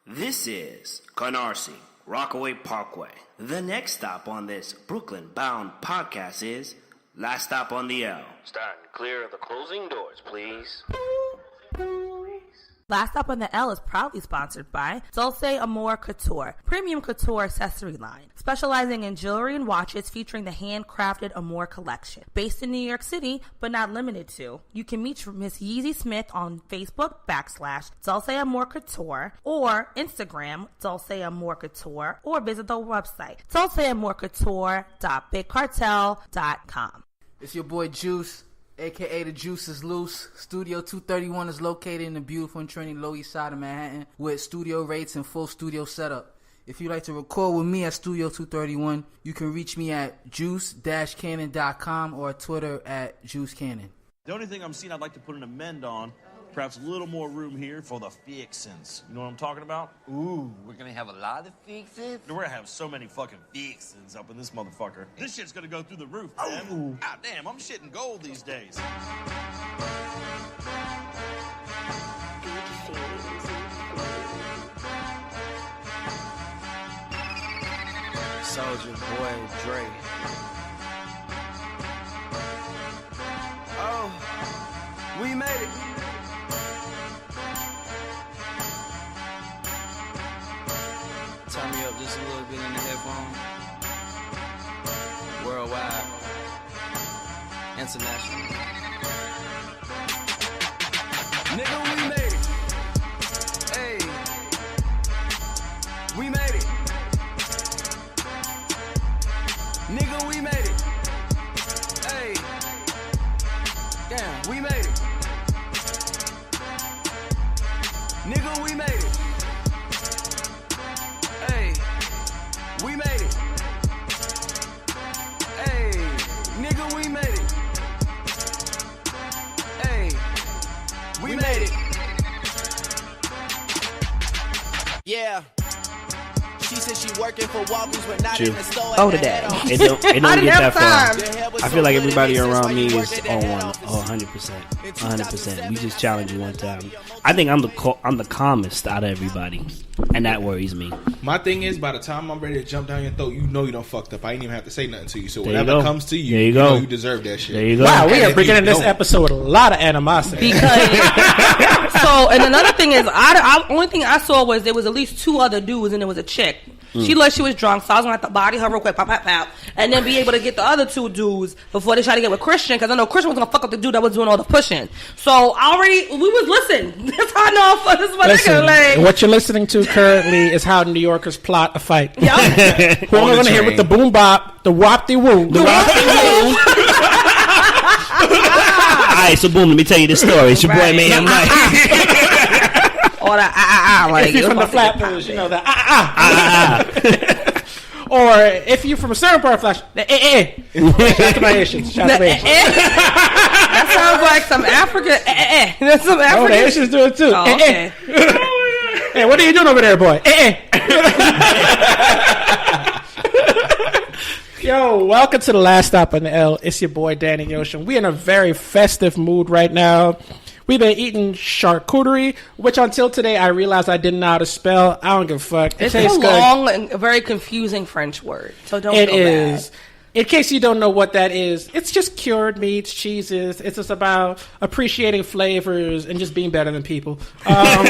This is Canarsie, Rockaway Parkway. The next stop on this Brooklyn-bound podcast is Last Stop on the L. Stand clear of the closing doors, please. Last Stop on the L is proudly sponsored by Dulce Amore Couture, premium couture accessory line, specializing in jewelry and watches featuring the handcrafted Amore collection. Based in New York City, but not limited to, you can meet Miss Yeezy Smith on Facebook / Dulce Amore Couture or Instagram Dulce Amore Couture or visit the website dulceamorecouture.bigcartel.com. It's your boy Juice, a.k.a. The Juice is Loose. Studio 231 is located in the beautiful and trendy Lower East Side of Manhattan with studio rates and full studio setup. If you'd like to record with me at Studio 231, you can reach me at juice-cannon.com or Twitter at juicecannon. The only thing I'm seeing I'd like to put an amend on, perhaps a little more room here for the fixins. You know what I'm talking about? Ooh, we're gonna have a lot of fixins? We're gonna have so many fucking fixins up in this motherfucker. This shit's gonna go through the roof, man. God damn, I'm shitting gold these days. Soldier Boy Dre. Oh, we made it. Turn me up just a little bit in the headphone. Worldwide. International. Nigga, we made it. Hey. We made it. Nigga, we made it. Hey. Damn, we made it. Nigga, we made it. Hey. We made it. Hey. Nigga, we made it. Hey. We made it. Yeah. She said she working for Walgreens, but not in the store. Oh, today. It don't get that far. I I feel like everybody around me is on 100%. 100%. We just challenge you one time. I think I'm the calmest out of everybody, and that worries me. My thing is, by the time I'm ready to jump down your throat, you know you don't fucked up. I ain't even have to say nothing to you. So There you whatever go. comes to you, There you you go. know you deserve that shit. There you go. Wow, we And are if beginning you this don't- episode with a lot of animosity. Because so, and another thing is, I only thing I saw was there was at least two other dudes and there was a chick. She looked like she was drunk, so I was gonna have to body her real quick, pop, pop, pop, and then be able to get the other two dudes before they try to get with Christian, because I know Christian was gonna fuck up the dude that was doing all the pushing. So we was listening. That's how I know this is my nigga. Like, what you're listening to currently is how New Yorkers plot a fight. yeah. Who am I going to hear with the boom bop, the wop-de-woo? All right, so boom, let me tell you this story. It's your boy Mayhem Mike. Or the like If you're from the Flatbush, you know the Or if you're from a certain part of Flash, the Shout out to my Asians. Shout out to my Asians. That sounds like some African. That's some African. Oh, the Asians do it too. Oh, okay. Hey, what are you doing over there, boy? Yo, welcome to the Last Stop on the L. It's your boy Danny Ocean. We're in a very festive mood right now. We've been eating charcuterie, which until today I realized I didn't know how to spell. I don't give a fuck. It's tastes a good. long and very confusing French word, so don't It feel is. bad. In case you don't know what that is, it's just cured meats, cheeses. It's just about appreciating flavors and just being better than people. Regular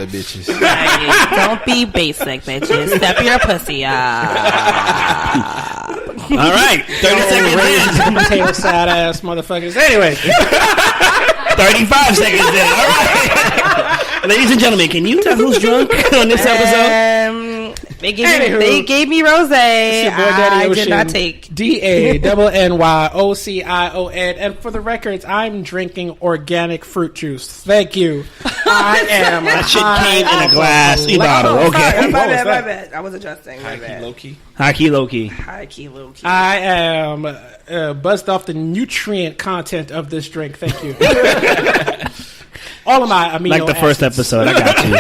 bitches. Right. Don't be basic, bitches. Step your pussy up. All right, 30 seconds in. Potato sad ass motherfuckers. Anyway, 35 seconds in. All right. Ladies and gentlemen, can you tell who's drunk on this episode? They gave me rosé. I did not take. DANNYOCION. And for the records, I'm drinking organic fruit juice. Thank you. I am. That shit came in a glass bottle. Oh, Okay. sorry, my bad. I was adjusting. My High key, bad. low key. High key, low key. High key, low key. I am buzzed off the nutrient content of this drink. Thank you. All of my amino Like the first acids. episode. I got you.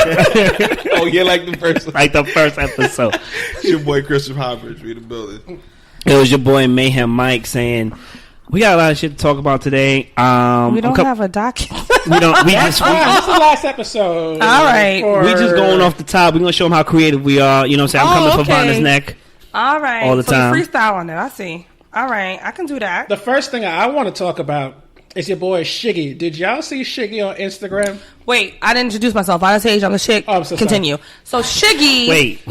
Oh, yeah, like the first. Like the first episode. It's your boy Christopher Hobbridge. We the building. It was your boy Mayhem Mike saying, We got a lot of shit to talk about today. We don't have a document. We don't. We just. This is the last episode. All right. We just going off the top. We're gonna show them how creative we are. You know what I'm saying? I'm coming for Vonda's neck. All right. All the time. Freestyle on it. I see. All right. I can do that. The first thing I want to talk about is your boy Shiggy. Did y'all see Shiggy on Instagram? Wait, I didn't introduce myself. I didn't say I'm the chick. Oh, I'm so Continue. sorry. So Shiggy. Wait.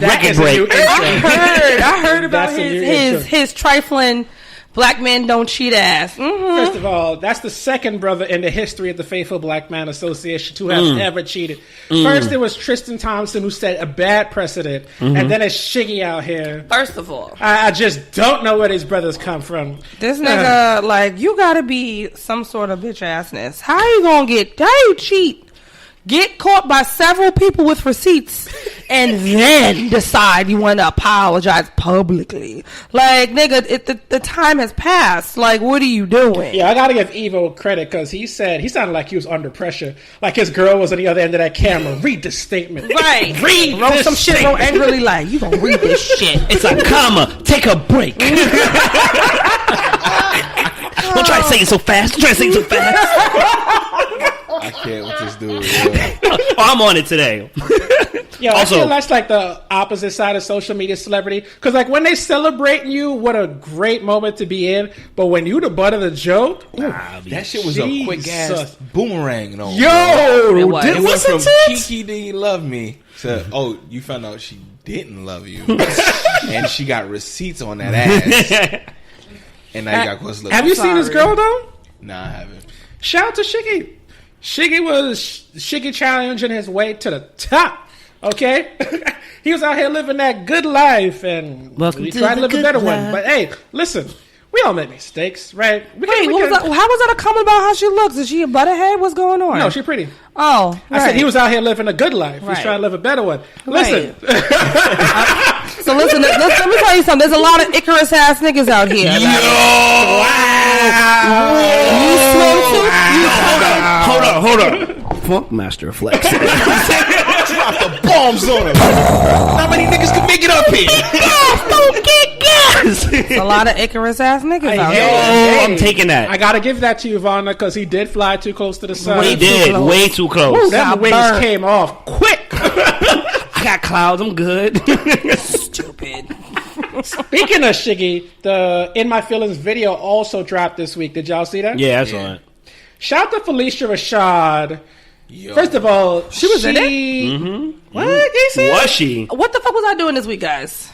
That break. I heard about his trifling black men don't cheat ass. Mm-hmm. First of all, that's the second brother in the history of the Faithful Black Man Association to have ever cheated. First, it was Tristan Thompson who set a bad precedent, and then it's Shiggy out here. First of all, I just don't know where these brothers come from. This nigga, like, you gotta be some sort of bitch assness. How you cheat? Get caught by several people with receipts and then decide you want to apologize publicly. Like, nigga, the time has passed. Like, what are you doing? Yeah, I gotta give Evo credit because he sounded like he was under pressure. Like his girl was on the other end of that camera. Read the statement. Right. Read wrote this some shit real angrily like, you gonna read this shit. It's a comma. Take a break. Don't try to say it so fast. I can't with this dude. I'm on it today. Yo, also, I feel that's like the opposite side of social media celebrity. Because like when they celebrating you, what a great moment to be in. But when you the butt of the joke, that shit was a quick ass boomerang. No, yo, it went from Kiki, do you love me? To you found out she didn't love you, and she got receipts on that ass. And now you got close looking. Have you seen this girl though? Nah, I haven't. Shout out to Shiggy. Shiggy was challenging his way to the top. Okay, he was out here living that good life, and he tried to live a better one. But hey, listen, we all make mistakes, right? How was that a comment about how she looks? Is she a butterhead? What's going on? No, she's pretty. Oh, I said he was out here living a good life. He's trying to live a better one. Listen. So listen, let me tell you something. There's a lot of Icarus ass niggas out here. Yo! Wow! Hold on. Funk Master Flex. Drop the bombs on him. How many niggas can make it up here? Don't get gas. A lot of Icarus ass niggas out here. I'm taking that. I gotta give that to you, Ivana, because he did fly too close to the sun. He did. Way too close. Ooh, them wings came off quick. I got clouds. I'm good. Stupid. Speaking of Shiggy, the In My Feelings video also dropped this week. Did y'all see that? Yeah, I saw it. Shout out to Felicia Rashad. Yo. First of all, she was in it? Mm-hmm. What? You see? Was she? What the fuck was I doing this week, guys?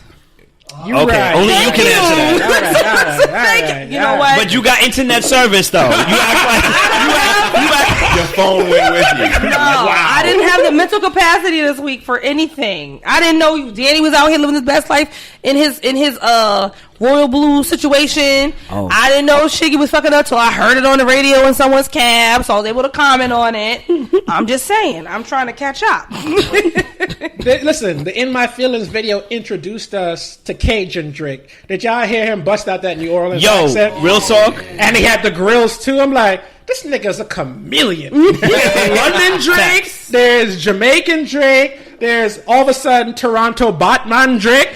You right. Only you can answer that. All right. You know what? But you got internet service, though. You act like your phone went with you. No, I didn't have the mental capacity this week for anything. I didn't know Danny was out here living his best life in his Royal Blue situation. Oh. I didn't know Shiggy was fucking up till I heard it on the radio in someone's cab, so I was able to comment on it. I'm just saying, I'm trying to catch up. Listen, the In My Feelings video introduced us to Cajun Drake. Did y'all hear him bust out that New Orleans accent? Real talk? And he had the grills too. I'm like, this nigga's a chameleon. London Drake, there's Jamaican Drake, there's all of a sudden Toronto Batman Drake,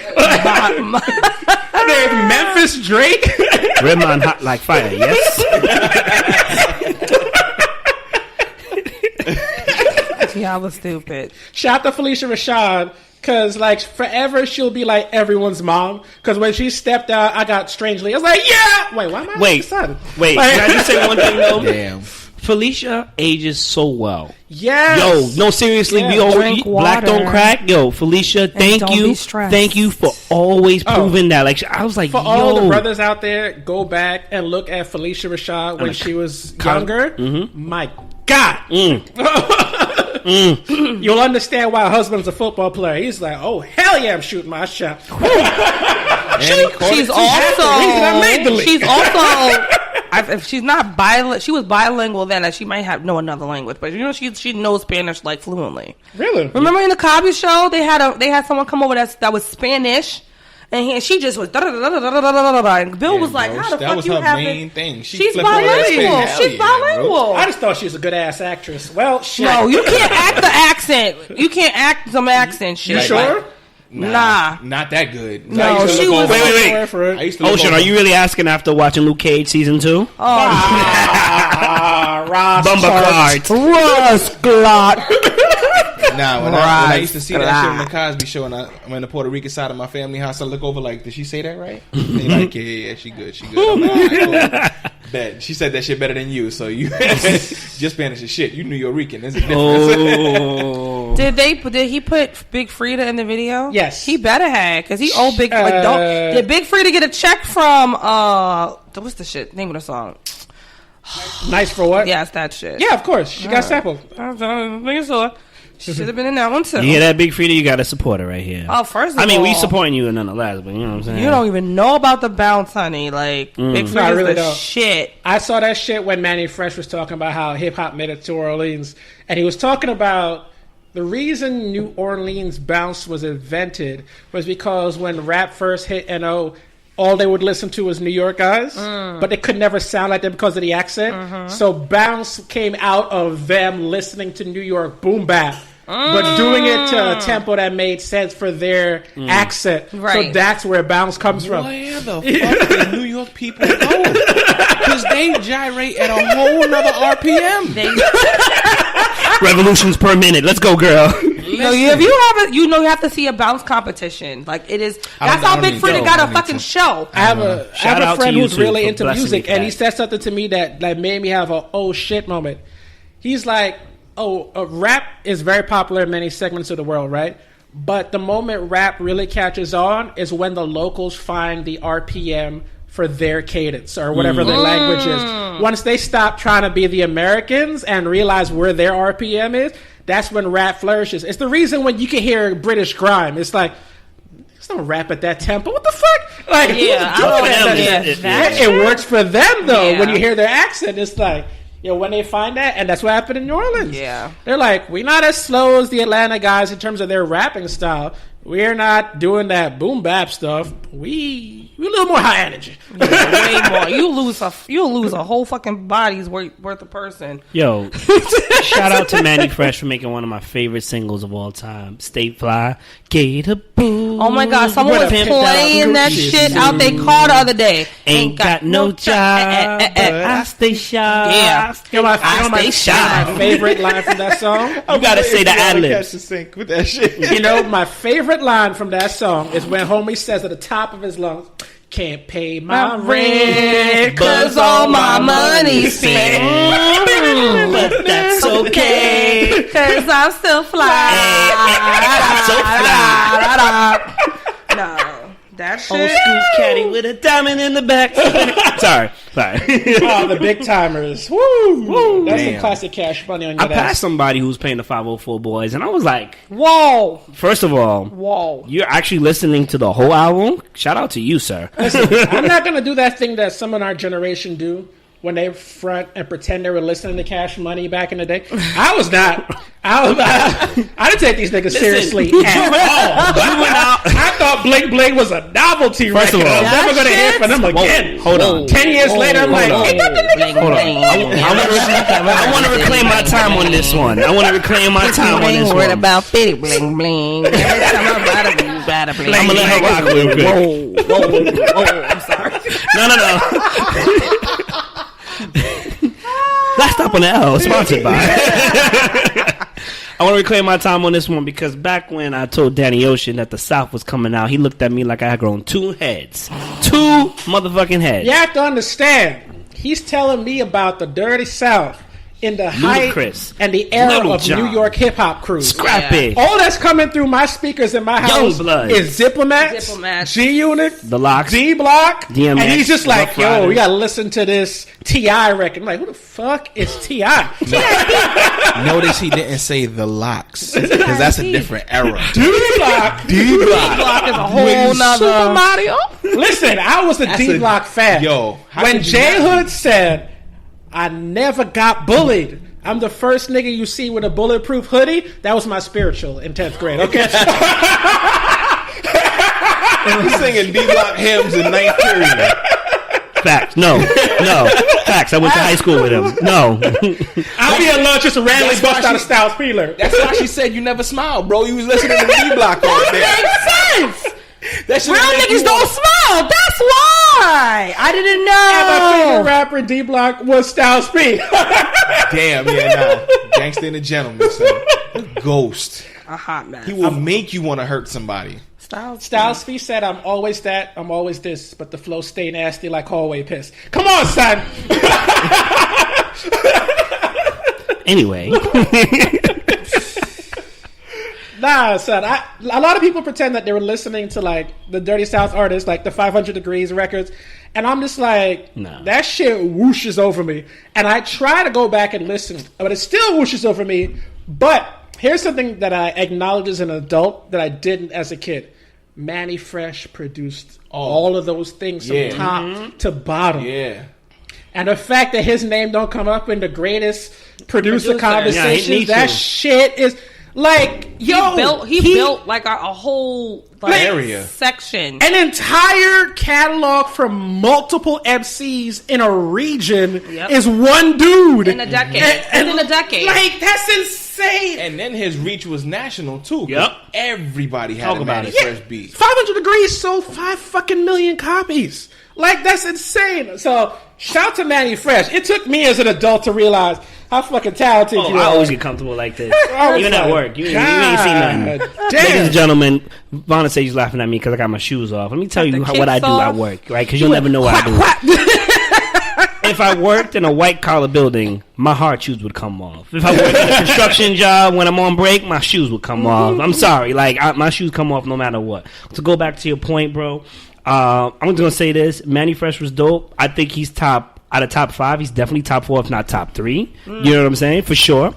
there's Memphis Drake. Redman hot like fire, yes? Y'all was stupid. Shout out to Felicia Rashad, because like forever she'll be like everyone's mom. Because when she stepped out, I got strangely. I was like, yeah. Wait, why am I? Wait. Can I just say one thing though? Damn. Felicia ages so well. Yes. Yo, no, seriously, we always black don't crack. Yo, Felicia, thank you for always proving that. Like I was like, for all the brothers out there, go back and look at Felicia Rashad when she was younger. Mm-hmm. My God. You'll understand why her husband's a football player. He's like, oh hell yeah, I'm shooting my shot. She's also if she's not bilingual, she was bilingual then. She might know another language, but you know she knows Spanish like fluently. Really? Remember in the Cosby Show they had someone come over that was Spanish. And she just was and Bill was like, "How the fuck you have that was her main thing. She's bilingual. She's bilingual." I just thought she was a good ass actress. Well, shit. No, you can't act the accent. You can't act some accent shit. You sure? Nah. Not that good. No, she was. Wait. I used to Ocean, are you really asking after watching Luke Cage season 2? Ross Clark. Nah, when I used to see that shit on the Cosby Show, and I'm in the Puerto Rican side of my family house, I look over like, did she say that right? They like, yeah, she good. I'm like, all right, cool. Bet. She said that shit better than you, so you just Spanish as shit. You New Yorican. There's a difference. Did he put Big Frida in the video? Yes. He better have, because he owe Big did Big Frida get a check from what's the shit name of the song? Nice for what? Yeah, it's that shit. Yeah, of course. She got sampled. I think so. She should have been in that one too. You hear that, Big Frida? You got to support her right here. Oh, first of all, I mean, we supporting you nonetheless, but you know what I'm saying? You don't even know about the bounce, honey. Like, Big Frida is really the shit. I saw that shit when Manny Fresh was talking about how hip-hop made it to Orleans. And he was talking about the reason New Orleans bounce was invented was because when rap first hit NO, all they would listen to was New York guys, but they could never sound like them because of the accent. So bounce came out of them listening to New York boom bap, but doing it to a tempo that made sense for their accent. Right. So that's where bounce comes from. Where the fuck do New York people go? Because they gyrate at a whole nother RPM. Revolutions per minute. Let's go, girl. You have to see a bounce competition. Like it is. That's how Big Frida got a fucking show. I have a friend who's really into music, and he said something to me that like made me have a oh shit moment. He's like, rap is very popular in many segments of the world, right? But the moment rap really catches on is when the locals find the RPM for their cadence or whatever their language is. Once they stop trying to be the Americans and realize where their RPM is, that's when rap flourishes. It's the reason when you can hear British grime, it's like, it's not rap at that tempo. What the fuck? Like, it works for them though. Yeah. When you hear their accent, it's like, when they find that, and that's what happened in New Orleans. Yeah, they're like, we're not as slow as the Atlanta guys in terms of their rapping style. We're not doing that boom bap stuff. We a little more high energy. Way more. You'll lose a whole fucking body's worth of person. Yo, shout out to Manny Fresh for making one of my favorite singles of all time. State Fly, Gator Boo. Oh my God, someone was playing that shit out their car the other day. Ain't got no job, but I stay shy. Yeah. I stay shy. My favorite line from that song. You gotta say the ad-libs. Catch the sync with that shit. You know, my favorite line from that song is when homie says at the top of his lungs, can't pay my rent cause all my money's spent. But that's okay cause I'm still fly. I'm so fly. No. That shit. Old school caddy with a diamond in the back. Sorry. The big timers. Woo. That's some classic Cash Money on your I passed somebody who was playing the 504 Boys, and I was like, whoa. First of all, you're actually listening to the whole album? Shout out to you, sir. Listen, I'm not going to do that thing that some in our generation do when they front and pretend they were listening to Cash Money back in the day. I was not. I didn't take these niggas seriously at all. I thought Bling Bling was a novelty record. First of all, I was never going to hear from them again. Hold on. 10 years later, I'm like, hold on. I want to reclaim my time on this one. I want to reclaim my time on this one. Worried about Fitty Bling Bling. Every time I'm about to be bad, bling. I'm going to let her rock real quick. Whoa, I'm sorry. No. Last Stop on the L, sponsored by. I want to reclaim my time on this one because back when I told Danny Ocean that the South was coming out, he looked at me like I had grown 2 heads. 2 motherfucking heads. You have to understand, he's telling me about the dirty South in the height and the era of New York hip-hop crews. Scrappy. All that's coming through my speakers in my house is Diplomats, G-Unit, The Locks, D-Block, DMX, and he's just like, yo, we gotta listen to this T.I. record. I'm like, who the fuck is T.I.? Notice he didn't say The Locks, because that's a different era. D-Block. D-Block is a whole nother Super Mario. Listen, I was a D-Block fan. Yo, when J Hood said, I never got bullied, I'm the first nigga you see with a bulletproof hoodie, that was my spiritual in 10th grade, okay? He's singing D-Block hymns in 9th period. Facts. No. Facts. I went to high school with him. No. I'll be at lunch just randomly bust out a Styles P-Ler. That's why she said you never smiled, bro. You was listening to D Block all day. That makes sense. Real niggas don't smile. That's why. I didn't know. And my favorite rapper D Block was Styles P. Damn, yeah, nah. Gangsta and a gentleman, son. Ghost. A hot mess. He will make you want to hurt somebody. Styles P said, "I'm always that, I'm always this, but the flow stay nasty like hallway piss." Come on, son. Anyway. Nah, son. A lot of people pretend that they were listening to like the Dirty South artists, like the 500 Degrees records, and I'm just like, that shit whooshes over me. And I try to go back and listen, but it still whooshes over me. But here's something that I acknowledge as an adult that I didn't as a kid. Manny Fresh produced all of those things from top to bottom. Yeah. And the fact that his name don't come up in the greatest producer conversations, that shit is like, he built like a whole area section, an entire catalog from multiple MCs in a region is one dude in a decade. In a decade, like that's insane. And then his reach was national too. Yep, everybody had a Manny Fresh beat. 500 Degrees sold 5 fucking million copies. Like that's insane. So shout to Manny Fresh. It took me as an adult to realize how fucking talented you are. I always get comfortable like this. Even at work. You ain't seen nothing. Damn. Ladies and gentlemen, Vonna says she's laughing at me because I got my shoes off. Let me tell you what I do at work, right? Because you'll never know what I do. If I worked in a white-collar building, my hard shoes would come off. If I worked in a construction job, when I'm on break, my shoes would come off. I'm sorry. My shoes come off no matter what. To go back to your point, bro, I'm just going to say this. Manny Fresh was dope. I think he's out of top 5. He's definitely top 4, if not top 3. You know what I'm saying? For sure.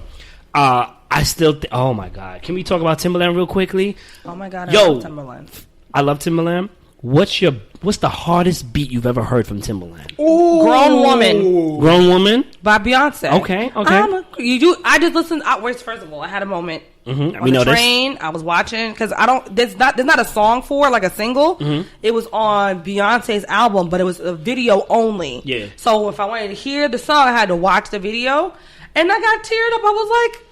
I still oh my God. Can we talk about Timbaland real quickly? Oh my God, I love Timbaland. I love Timbaland. What's the hardest beat you've ever heard from Timbaland? Ooh. Grown Woman by Beyonce. Okay. I just listened. First of all, I had a moment on the train. I was watching because there's not a song for like a single. It was on Beyonce's album, but it was a video only. Yeah. So if I wanted to hear the song, I had to watch the video, and I got teared up. I was like,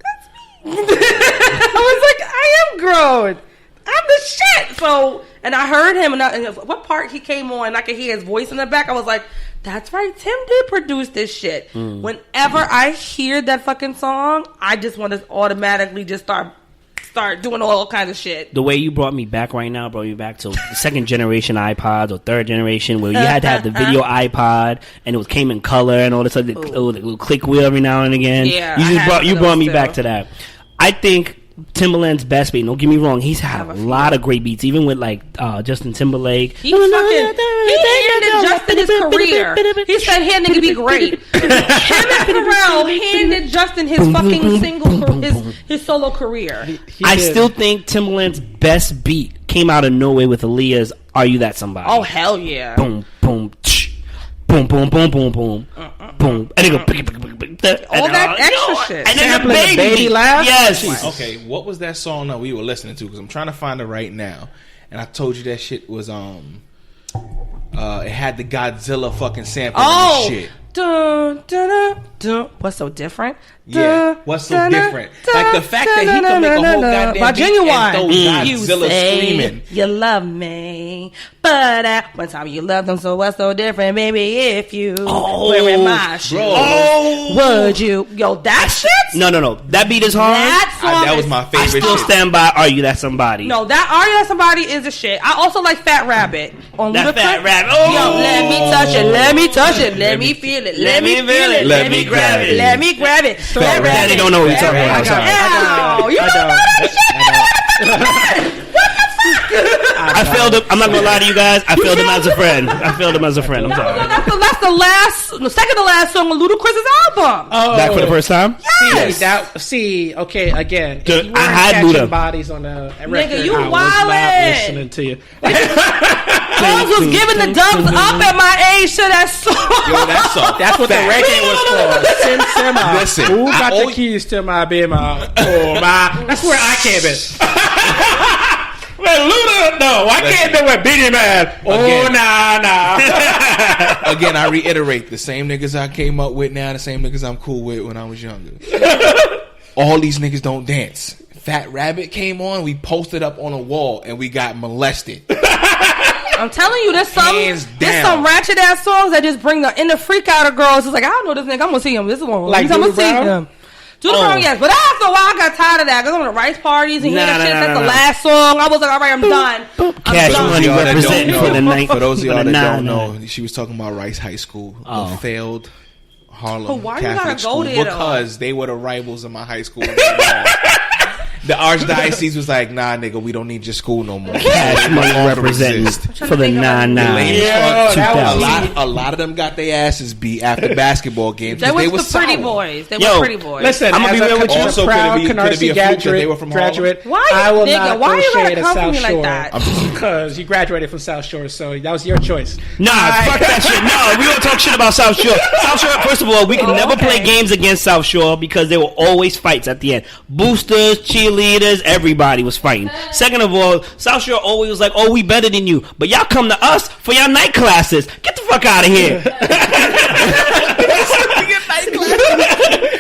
"That's me." I was like, "I am grown. I'm the shit." So, and I heard him, and what part he came on, and I could hear his voice in the back. I was like, that's right, Tim did produce this shit. Whenever I hear that fucking song, I just want to automatically just start doing all kinds of shit. The way you brought me back right now brought me back to the second generation iPods or third generation where you had to have the video iPod and it came in color and all this other little click wheel every now and again. Yeah, you brought me back to that. I think Timbaland's best beat. Don't get me wrong. He's had a lot of great beats, even with like Justin Timberlake. He handed Justin his career. He said, "Here, nigga, be great." Him and Pharrell handed Justin his fucking single, his solo career. I still think Timbaland's best beat came out of nowhere with Aaliyah's "Are You That Somebody?" Oh hell yeah! Boom, boom, boom, boom, boom, boom, boom, boom, and it go. All that extra shit. And then the baby laugh. Yes. Okay, what was that song that we were listening to? Because I'm trying to find it right now. And I told you that shit was it had the Godzilla fucking sample and shit. Dun, dun, dun, dun. What's so different? Yeah, what's so different? Like the fact that he can make a whole goddamn beat and throw Godzilla screaming. You love me, but at one time you loved them. So what's so different, baby? If you wearing my shoes, would you? Yo, that shit? No. That beat is hard. That was my favorite. I still stand by. Are You That Somebody? No, that Are You That Somebody is the shit. I also like Fat Rabbit on that Fat Rabbit. Yo, let me touch it. Let me touch it. Let me feel it. Let me feel it. Let me grab it. Let me grab it. Fat Rabbit. They don't know what you're talking about. You don't know that shit. I failed him. I'm not gonna lie to you guys. I failed him as a friend. I'm sorry. That's the second to last song on Ludacris's album. Oh, back for the first time. Yes. Okay. Again, I had Luda bodies on the record. Nigga, you wildin'. I was not listening to you. I was giving the thumbs up at my age to that song. Yo, that song. That's what the record was for. Sin Sema. Listen, who got the keys to my bima? Oh my! That's where I came in. Luda, no, I can't do it. Beanie Man. Oh, nah. Again, I reiterate, the same niggas I came up with now, the same niggas I'm cool with when I was younger. All these niggas don't dance. Fat Rabbit came on, we posted up on a wall, and we got molested. I'm telling you, there's some ratchet ass songs that just bring the inner freak out of girls. It's like, I don't know this nigga, I'm gonna see him. This is one. Like I'm gonna see him. Judah Brown, yes, but after a while, I got tired of that. Going to rice parties and hearing that shit. That's the last song. I was like, all right, I'm done. Cash Money representing for the night. For those of y'all that don't know, she was talking about Rice High School, the failed Harlem Catholic school, because they were the rivals in my high school. The archdiocese was like, nah, nigga, we don't need your school no more. Cash Money representing for the 9-9. A lot of them got their asses beat after basketball games. They were the pretty boys. They were pretty boys. Listen, I'm going to be real with you. Also, proud Canarsie graduate. Why you gotta come for me like that? Because you graduated from South Shore, so that was your choice. Nah, fuck that shit. No, we don't talk shit about South Shore. South Shore, first of all, we can never play games against South Shore because there were always fights at the end. Boosters, cheerleaders, everybody was fighting. Second of all, South Shore always was like, oh, we better than you. But y'all come to us for your night classes. Get the fuck out of here.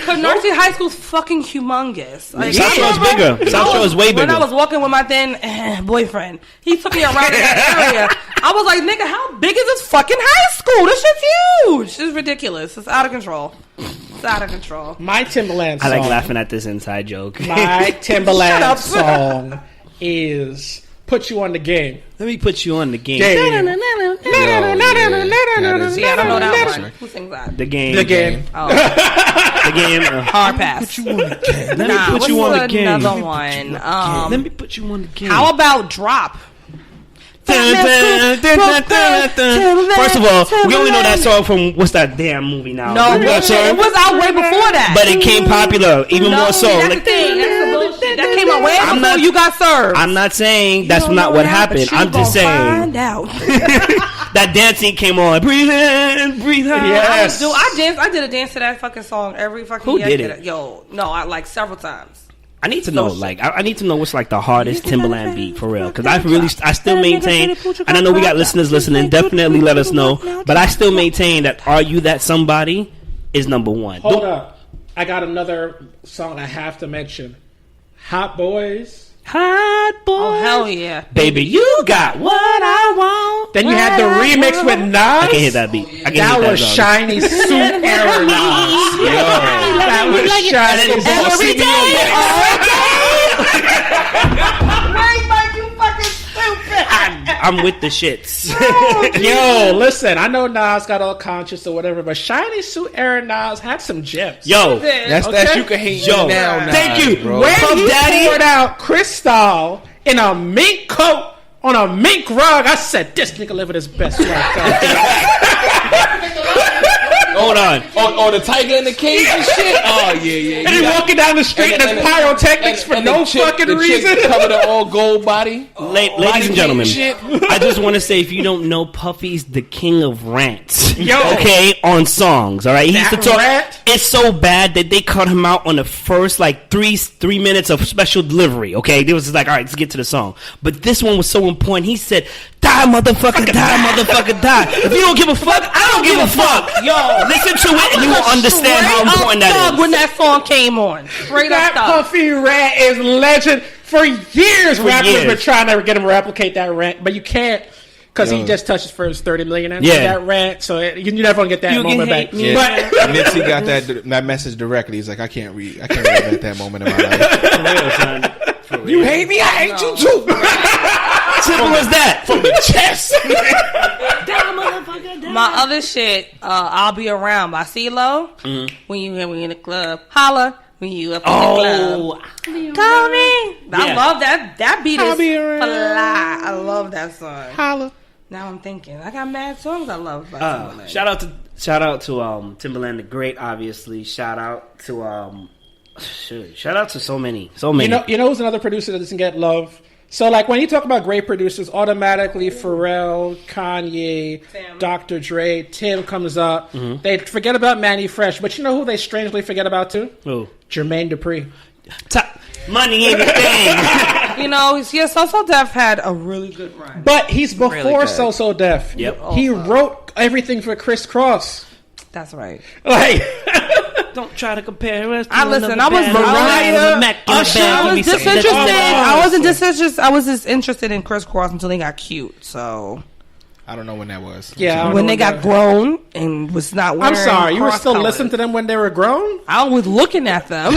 Canarsie High School's fucking humongous. Like, South Shore is bigger. South Shore is way bigger. When I was walking with my then boyfriend, he took me around that area. I was like, nigga, how big is this fucking high school? This shit's huge. It's ridiculous. It's out of control. It's out of control. My Timberland song. I like laughing at this inside joke. My Timberland song is Put You on the Game. Let me put you on the game. Yeah, I don't know that one. Who sings that? The game. The game. Oh. The game. Hard pass. Put you on the game. Let me put you on the game. Another one. Let me put you on the game. How about Drop? First of all, we only know that song from what's that damn movie now? No, it was out way before that. But it came popular even more so. That's the thing. That's the bullshit. That came out way before you got served. I'm not saying that's not what happened. I'm just saying that dancing came on. Breathe in, breathe out. Yes. I did a dance to that fucking song every fucking year. Who did it? Yo, no, I like several times. I need to know, I need to know what's like the hardest Timberland beat for real, because I still maintain, and I know we got listeners listening. Definitely let us know, but I still maintain that "Are You That Somebody" is number one. Hold up, I got another song I have to mention. Hot Boys. Hot Boys. Oh hell yeah, baby, you got what I want. Then you had the remix with Nas. I can hear that beat. That was Shiny Suit era Nas. That was Shiny every day, I'm with the shits. Yo, listen, I know Nas got all conscious or whatever, but Shiny Suit era Nas had some gems. Yo, that's you can hate now. Thank you. When he poured out Cristal in a mink coat on a mink rug, I said, this nigga living his best life. Hold on. Oh, the tiger in the cage and shit? Oh, yeah. And he walking down the street and there's pyrotechnics for no fucking reason. Covered an all gold body. Ladies and gentlemen, I just want to say, if you don't know, Puffy's the king of rants. Yo. Okay, on songs, all right? He used to talk. It's so bad that they cut him out on the first, like, three minutes of special delivery, okay? They was just like, all right, let's get to the song. But this one was so important. He said, die, motherfucker, die. If you don't give a fuck, I don't give a fuck. Yo, listen to it and you will understand how important that is. When that song came on. That Puffy rant is legend. For years, rappers been trying to get him to replicate that rant, but you can't. Because he just touched his first 30 million after that rant, so you're never gonna get that moment back. Yeah. But Nipsey got that message directly. He's like, I can't relate that moment in my life. For real, son. For real. You hate me, I hate you too. Simple as that. From the chest. My other shit, I'll Be Around by CeeLo. When you in the club, holla. When you up in the club, call me. I love that. That beat is fly. I love that song. Holla. Now I'm thinking, I got mad songs I love. Timberland. Shout out to Timberland the Great. Obviously, shout out to so many. You know who's another producer that doesn't get love? So, like, when you talk about great producers, automatically Pharrell, Kanye, Tim. Dr. Dre, Tim comes up. Mm-hmm. They forget about Manny Fresh. But you know who they strangely forget about, too? Who? Jermaine Dupri. Money ain't a thing. You know, yeah, So Def had a really good run. But he's before Really So Def. Yep. He wrote everything for Criss Cross. That's right. Like, don't try to compare us. I was disinterested. I was just interested in Criss Cross until they got cute. So I don't know when that was. Yeah, when they got grown and was not wearing. I'm sorry, you were still colors. listening to them when they were grown? I was looking at them.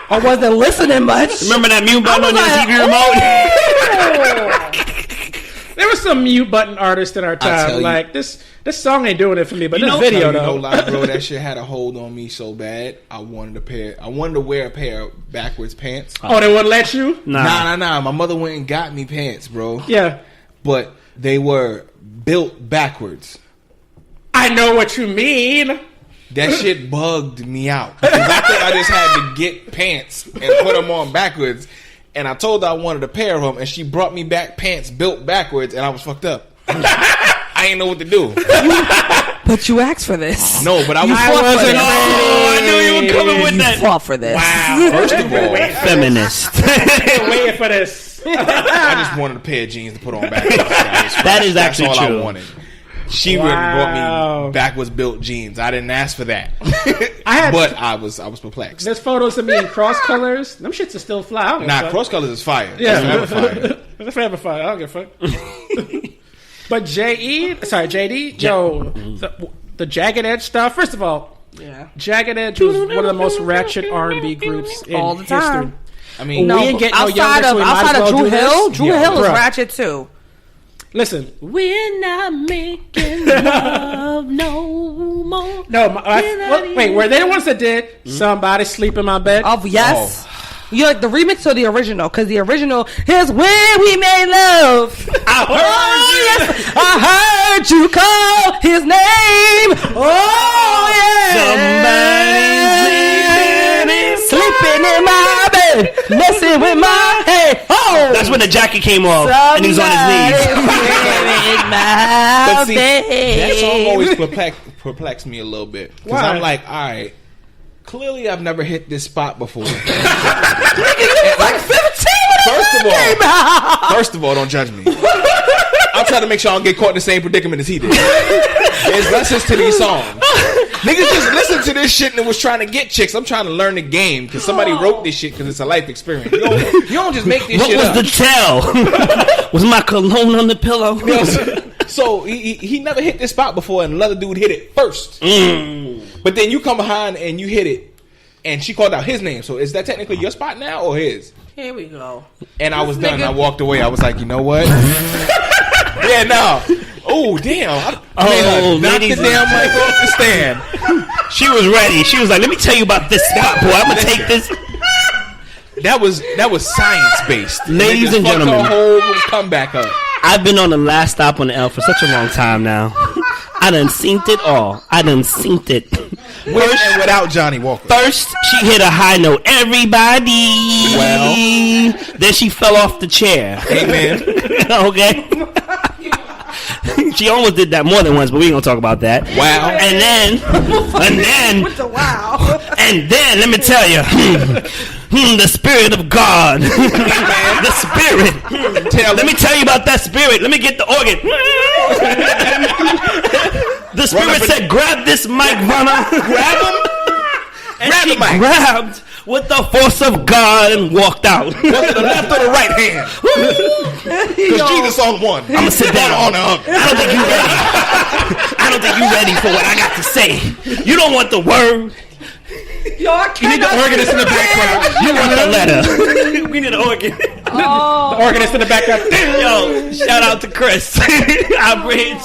I wasn't listening much. Remember that mute button on your TV remote? There were some mute button artists in our time. Like this song ain't doing it for me, but this video though. Like, bro, that shit had a hold on me so bad. I wanted to wear a pair of backwards pants. Oh, they wouldn't let you? Nah. My mother went and got me pants, bro. Yeah, but they were built backwards. I know what you mean. That shit bugged me out. Because I thought I just had to get pants and put them on backwards. And I told her I wanted a pair of them, and she brought me back pants built backwards, and I was fucked up. I ain't know what to do. But you asked for this. No, but I knew you were coming with that. You fought for this. Wow. First of all, feminist. Waiting for this. I just wanted a pair of jeans to put on backwards. That's actually all true. I wanted. She went and brought me backwards built jeans. I didn't ask for that. But I was perplexed. There's photos of me in cross colors. Them shits are still fly. Nah, cross colors is fire. Yeah, that's forever fire. That's forever fire. I don't give a fuck. But JD, yo, the Jagged Edge stuff. First of all, Jagged Edge was one of the most ratchet R&B groups in all the time. history. I mean, we ain't getting no younger, so we outside might as of well Drew do Hill. this. Drew Hill is ratchet too. Listen, we're not making love no more. No, wait, were they the ones that did Somebody Sleep in My Bed? Oh, yes. You like the remix or the original? Because the original is When We Made Love. I heard you call his name. Oh, yeah. Somebody sleeping in my bed, messing with my head. Oh, that's when the jacket came off and he was on his knees. But see, that song always perplexed me a little bit. Because I'm like, all right, clearly I've never hit this spot before. Like 15 First of all, don't judge me. I'm trying to make sure I don't get caught in the same predicament as he did. There's lessons to these songs. Niggas just listen to this shit and was trying to get chicks. I'm trying to learn the game because somebody wrote this shit because it's a life experience. You don't just make this shit up. What was the tell? Was my cologne on the pillow? So he never hit this spot before and another dude hit it first. But then you come behind and you hit it and she called out his name. So is that technically your spot now or his? Here we go. And I was done. I walked away. I was like, you know what? Yeah, no. Oh, damn. Knocked the damn mic off the stand. She was ready. She was like, let me tell you about this spot, boy. I'm going to take this. That was science-based. Ladies and gentlemen. The whole comeback up. I've been on the last stop on the L for such a long time now. I done synced it all. I done synced it. With and without Johnny Walker. First, she hit a high note. Everybody. Well. Then she fell off the chair. Amen. Okay. She almost did that more than once, but we ain't gonna talk about that. Wow. And then, let me tell you, the Spirit of God, the Spirit. Let me tell you about that Spirit. Let me get the organ. The Spirit said, "Grab this mic, runner. Grab him." And she grabbed with the force of God and walked out. Was it the left or the right hand? Because Jesus on one. I'm gonna sit down. I don't think you ready. I don't think you ready for what I got to say. You don't want the word. Yo, you need the organist in the background. You want the letter. We need an organ. The organist in the background. Yo, shout out to Chris. Our bridge.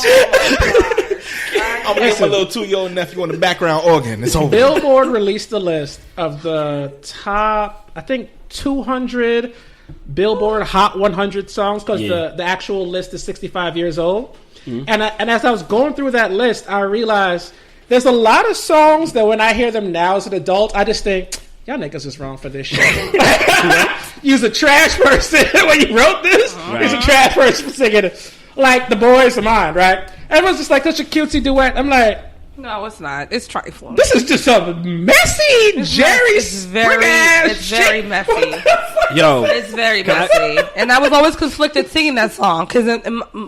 I'm gonna get my little 2-year-old nephew on the background organ. It's over. Billboard released a list of the top, I think, 200 Billboard Hot 100 songs because the actual list is 65 years old. And as I was going through that list, I realized there's a lot of songs that when I hear them now as an adult, I just think, y'all niggas is wrong for this shit. You's a trash person when you wrote this. You's a trash person for singing it. Like The Boys of Mine, right? Everyone's just like such a cutesy duet. I'm like, No, it's not. It's trifling. This is just a messy Jerry. It's very messy. Yo, it's very messy. And I was always conflicted singing that song because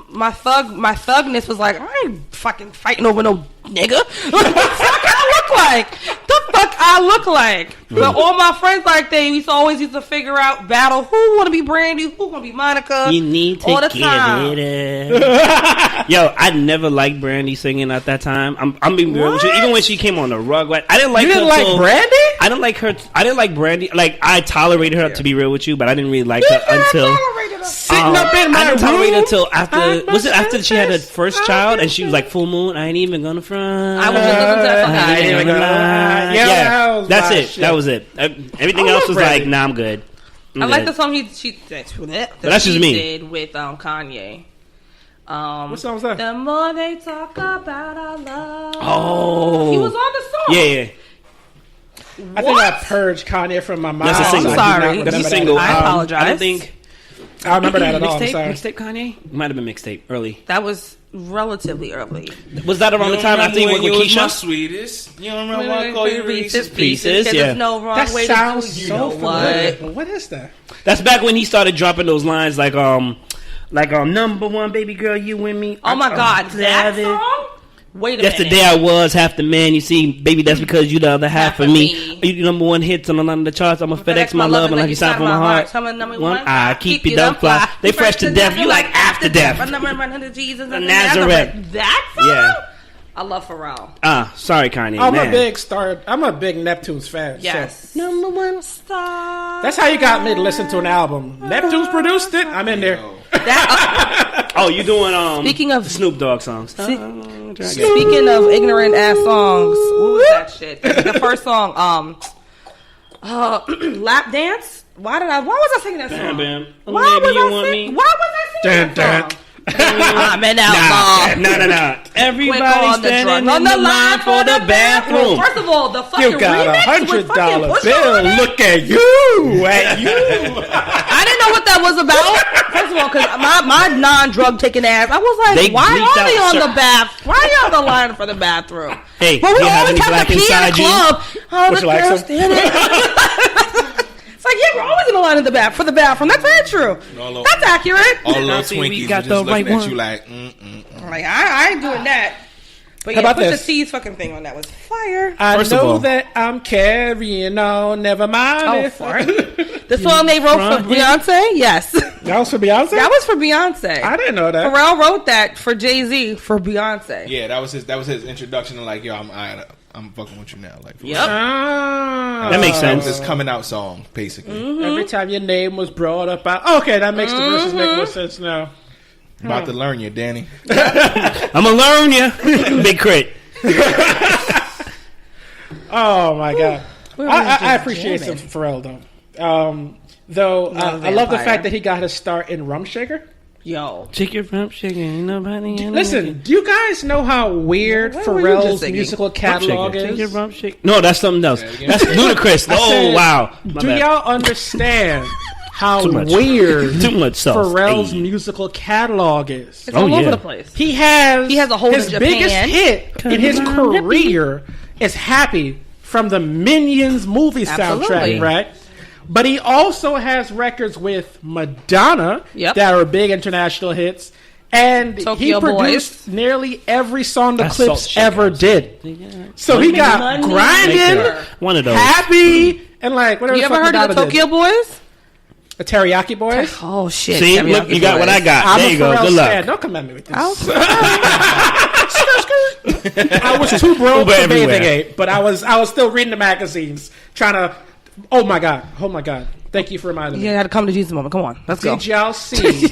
my thugness was like, I ain't fucking fighting over no nigga. What the fuck I look like? But all my friends like they always used to figure out battle who want to be Brandy, who want to be Monica. You need to all the get time. it. Yo, I never liked Brandy singing at that time. I'm being real with you. Even when she came on the Rugrats, I didn't like. You didn't her like Brandy? I didn't like her. I didn't like Brandy. Like I tolerated her to be real with you, but I didn't really like her until sitting up in my I didn't tolerate room her until after. Was it after she had her first child and she was like full moon? I ain't even gonna front. I was just listening to that song. I ain't even gonna lie. Yeah, that's it. Shit. That was it. Everything else was Brandy. like, nah, I'm good. I like the song that's just me. Did with Kanye. What song was that? The more they talk about our love. Oh, he was on the song. Yeah. I think I purged Kanye from my mind. That's a single. I'm sorry. That's a single. I apologize. I don't think. I remember that at all. I'm sorry. Mixtape Kanye? Might have been mixtape early. That was relatively early. Was that around the time after he worked with Keisha? Keisha? Sweetest. You don't remember when I call you Reese's Pieces? Yeah. There's no wrong That way sounds to do so what. familiar. What is that? That's back when he started dropping those lines like number one baby girl, you and me. Oh my God, that song? Wait a minute. Yesterday I was half the man. You see, baby, that's because you the other half of me. You number one hits on a lot of the charts. I'm a FedEx my love and like you signed for my heart. One I keep you dumb fly. They fresh to death. You like after death. Jesus and Nazareth. That song? Yeah. I love Pharrell. Sorry, Kanye. I'm a big Neptune's fan. Yes. So. Number one star. That's how you got me to listen to an album. Neptune's produced it. I'm in there. You doing speaking of Snoop Dogg songs. Speaking of ignorant ass songs, what was that shit? The first song, Lap Dance. Why was I singing that song? Bam. Why was I singing that song? I'm an outlaw. No. Everybody standing on the line for the bathroom. First of all, the fucking You got remix $100 with bill. Look at you. I didn't know what that was about. First of all, because my non-drug taking ass, I was like, why are they on the bath? Why are you on the line for the bathroom? Hey, well, we always have to pee in the club. Would you like some? It's like, yeah, we're always in the line in the bath for the bathroom. That's very true. That's accurate. All little Twinkies got just the looking right at one. you like, Like, I ain't doing that. But How yeah, about put the this? C's fucking thing on that was fire. I First of know all- that I'm carrying on. Never mind. Oh, if- fart. The song they wrote for Beyonce? Yes. That was for Beyonce? That was for Beyonce. I didn't know that. Pharrell wrote that for Jay-Z for Beyonce. yeah, that was his introduction to like, yo, I'm fucking with you now. Like, Yep. That makes That sense. was his coming out song, basically. Mm-hmm. Every time your name was brought up, okay, that makes the verses make more sense now. About to learn you, Danny. I'm gonna learn you. Big crit. Oh my God. I just appreciate jamming. some Pharrell though. I love the fact that he got his start in Rum Shaker. Yo. Check your rump shaking. Ain't nobody in Listen, do you guys know how weird What were you just Pharrell's singing? musical catalog Take your is? rump shake. No, that's something else. That's ludicrous. I Oh said, wow. My Do bad. y'all understand how Too much. weird Too much sauce. Pharrell's Hey. musical catalog is? It's all yeah. over the place. He has a hold his in Japan. biggest hit in his career is Happy from the Minions movie Absolutely. soundtrack, right? But he also has records with Madonna Yep. that are big international hits. And Tokyo he produced Boys. nearly every song the That's Salt Clips Shaker. ever did. So he got Money Grinding, Maker. One of those. Happy, and like whatever. You the ever fuck heard of the Madonna did. Tokyo Boys? The Teriyaki Boys? Oh, shit. See, Teriyaki look, you got what I Boys. got. I'm There a you go. Pharrell Good luck. fan. Don't come at me with this. Oh, I was too broke Uber for everywhere. Bathing Ape, but I was still reading the magazines, trying to. Oh my god! Thank you for reminding me. You had to come to Jesus moment. Come on. Let's go. Did y'all see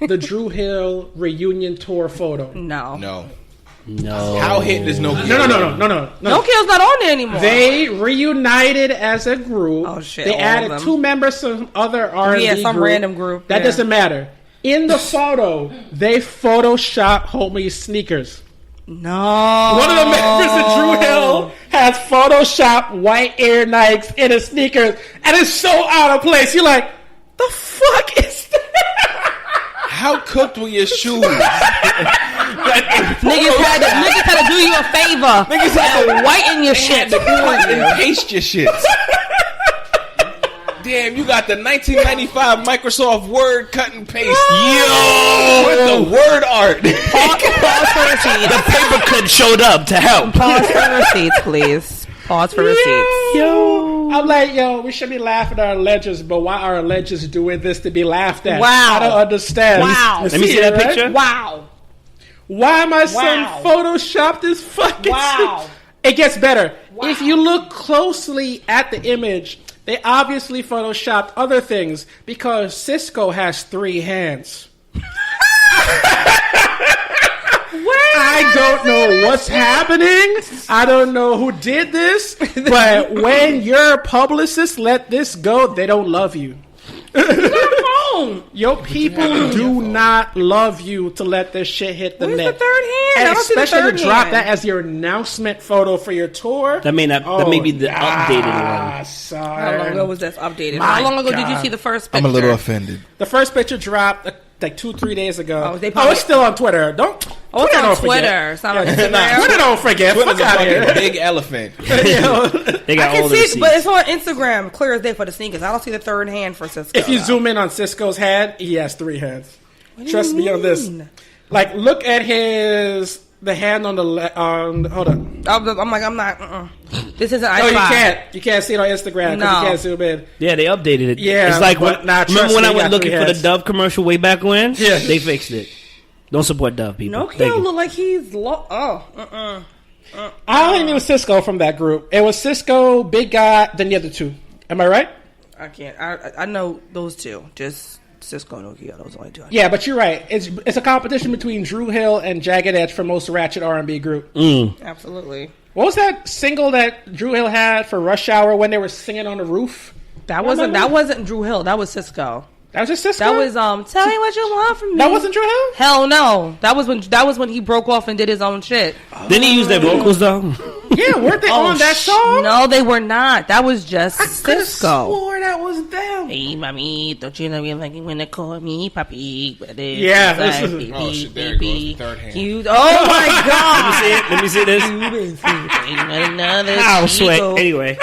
the Drew Hill reunion tour photo? No. No. No. How hit is no? No. No Kill's not on there anymore. They reunited as a group. Oh, shit, They all of added them. 2 members, some other R&B Yeah, some group. random group, That yeah. doesn't matter. In the photo, they photoshopped Homie's sneakers. No. One of the members of Drew Hill has photoshopped white Air Nikes in his sneakers, and it's so out of place. You're like, the fuck is that? How cooked were your shoes? Niggas had to do you a favor. Niggas had to whiten your shit. Had to cut and paste your shit. Damn, you got the 1995 Microsoft Word cut and paste. Yo! With the word art. Pause for receipts. The paper cut showed up to help. Pause for receipts, please. Pause for receipts. Yo. I'm like, we should be laughing at our legends, but why are our legends doing this to be laughed at? Wow. I don't understand. Wow. Let me see that picture. Wow. Why my son photoshopped this fucking shit? It gets better. Wow. If you look closely at the image, they obviously photoshopped other things because Cisco has 3 hands. I don't know what's happening. I don't know who did this. But when your publicists let this go, they don't love you. Your people do not love you to let this shit hit the net. Where's the third hand? And I don't see the especially third to drop hand. that as your announcement photo for your tour. That may be the updated one. Sorry. How long ago was this updated? How long ago did you see the first picture? I'm a little offended. The first picture dropped like 2-3 days ago. Oh, it's still on Twitter. Don't. Oh, it's on Twitter. It's not on Instagram. Twitter don't forget. Twitter's Fuck out a here. fucking big elephant. They got all the see, receipts. but it's on Instagram. Clear as day for the sneakers. I don't see the third hand for Cisco. If you zoom in on Cisco's hand, he has 3 hands. Trust me on this. Like, look at the hand on the hold on. I'm not. This isn't iPod. No, you can't. You can't see it on Instagram because you can't zoom in. Yeah, they updated it. Yeah, it's like but remember when I went looking for the hands. Dove commercial way back when? Yeah, they fixed it. Don't support Dove, people. No, look like he's I don't think it was Cisco from that group. It was Cisco, Big Guy, then the other 2. Am I right? I can't. I know those 2. Just Cisco and Nokia. Those only 2. Yeah, but you're right. It's a competition between Drew Hill and Jagged Edge for most ratchet R&B group. Absolutely. What was that single that Drew Hill had for Rush Hour when they were singing on the roof? That wasn't Drew Hill. That was Cisco. That was just Cisco? That was tell me what you want from me. That wasn't Drew Hill? Hell no. That was when he broke off and did his own shit. Didn't he use their vocals though? Yeah, weren't they on that song? No, they were not. That was just Cisco. Swore that was them. Hey, mommy, don't you know you like it when they call me papi? Yeah, this is shit, there it goes, the third hand. Oh my god! Let me see this. Ow, sweat. Anyway,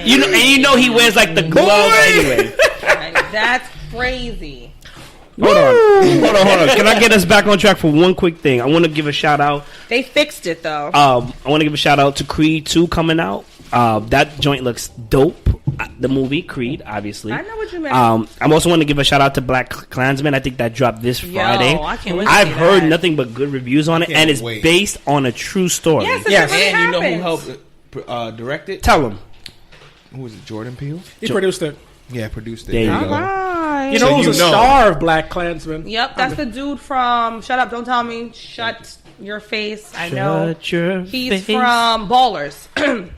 you know he wears like the glove anyway. That's crazy. Hold on. Can I get us back on track for one quick thing? I want to give a shout out. They fixed it though. I want to give a shout out to Creed 2 coming out. That joint looks dope. The movie Creed, obviously. I know what you meant. I also want to give a shout out to Black Klansman. I think that dropped this Friday. I can't wait to I've see heard that. nothing but good reviews on it, and it's based on a true story. Yes. And you know who helped direct it? Tell him. Who was it? Jordan Peele? He produced it. Yeah, produced it. There you All go. right. You know who's a star of Black Klansman? Yep, that's the dude from Shut Up, Don't Tell Me, Shut Your Face. I know. Shut your He's face. from Ballers.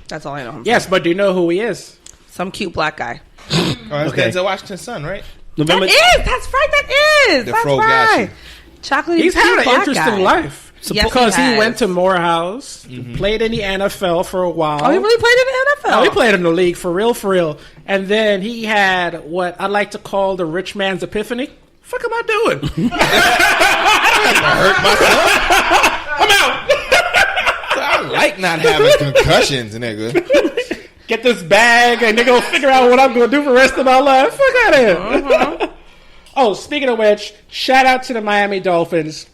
That's all I know him Yes, but do you know who he is? Some cute black guy. Oh, that's Okay. Denzel Washington's son, right? November. That's right. That is. The That's fro got right. you. Chocolate. He's cute had an black interesting guy. life. Yes, Because he has. went to Morehouse, played in the NFL for a while. Oh, he really played in the NFL. No, he played in the league for real. And then he had what I like to call the rich man's epiphany. Fuck am I doing? I hurt myself. I'm out. I like not having concussions, nigga. Get this bag and they're going to figure out what I'm going to do for the rest of my life. Fuck out of here. Oh, speaking of which, shout out to the Miami Dolphins.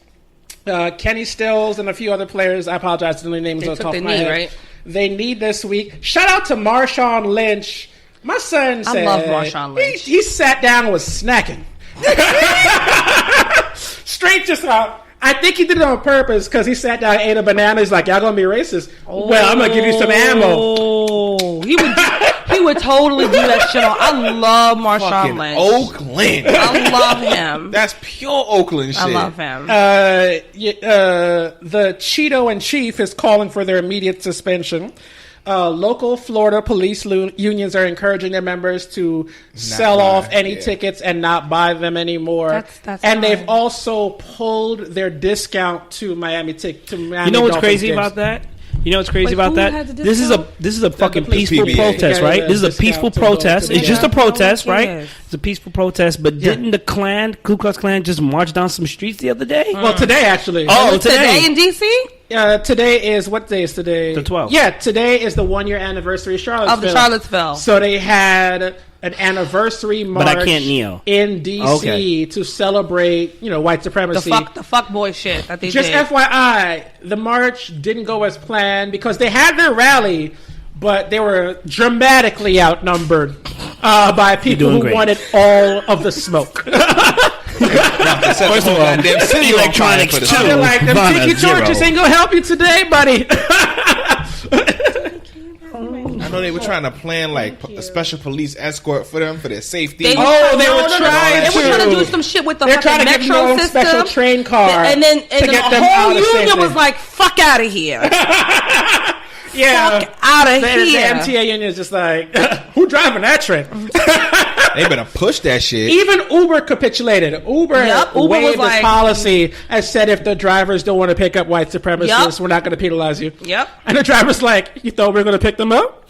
Kenny Stills and a few other players. I apologize for the names They on the took top the of my knee, head. right? They need this week. Shout out to Marshawn Lynch. My son said... I love Marshawn Lynch. He sat down and was snacking. Straight just out. I think he did it on purpose because he sat down and ate a banana. He's like, y'all going to be racist. Well, I'm going to give you some ammo. Oh, he would totally do that shit on. I love Marshawn Fucking Lynch. Oakland. I love him. That's pure Oakland shit. I love him. The Cheeto in chief is calling for their immediate suspension. Local Florida police unions are encouraging their members to sell off any tickets and not buy them anymore. That's and fine. they've also pulled their discount to Miami You know what's Dolphins crazy games. about that? You know what's crazy about that? This is a fucking peaceful PBA. protest, right? This is a peaceful protest. It's just a protest, right? cares? It's a peaceful protest. But didn't the Ku Klux Klan just march down some streets the other day? Well, today actually. Oh, Today in DC? Today is what day is today? The 12th. Yeah, today is the 1 year anniversary of Charlottesville. Of the Charlottesville. So they had an anniversary march But I can't kneel. in DC to celebrate, white supremacy. The fuck boy shit that they Just did. FYI, the march didn't go as planned because they had their rally, but they were dramatically outnumbered by people who wanted all of the smoke. First of all, goddamn city electronics too. They're like, them tiki torches ain't gonna help you today, buddy. I know they were trying to plan like a special police escort for them for their safety. They were trying to do some shit with the They're trying to get metro them system. special train car, and then to get them the out whole of union safety. was like, "Fuck out of here." Yeah, fuck out of the here. MTA union is just like, who driving that train? They better push that shit. Even Uber capitulated. Uber waived this policy and said if the drivers don't want to pick up white supremacists, we're not going to penalize you. Yep. And the driver's like, you thought we were going to pick them up?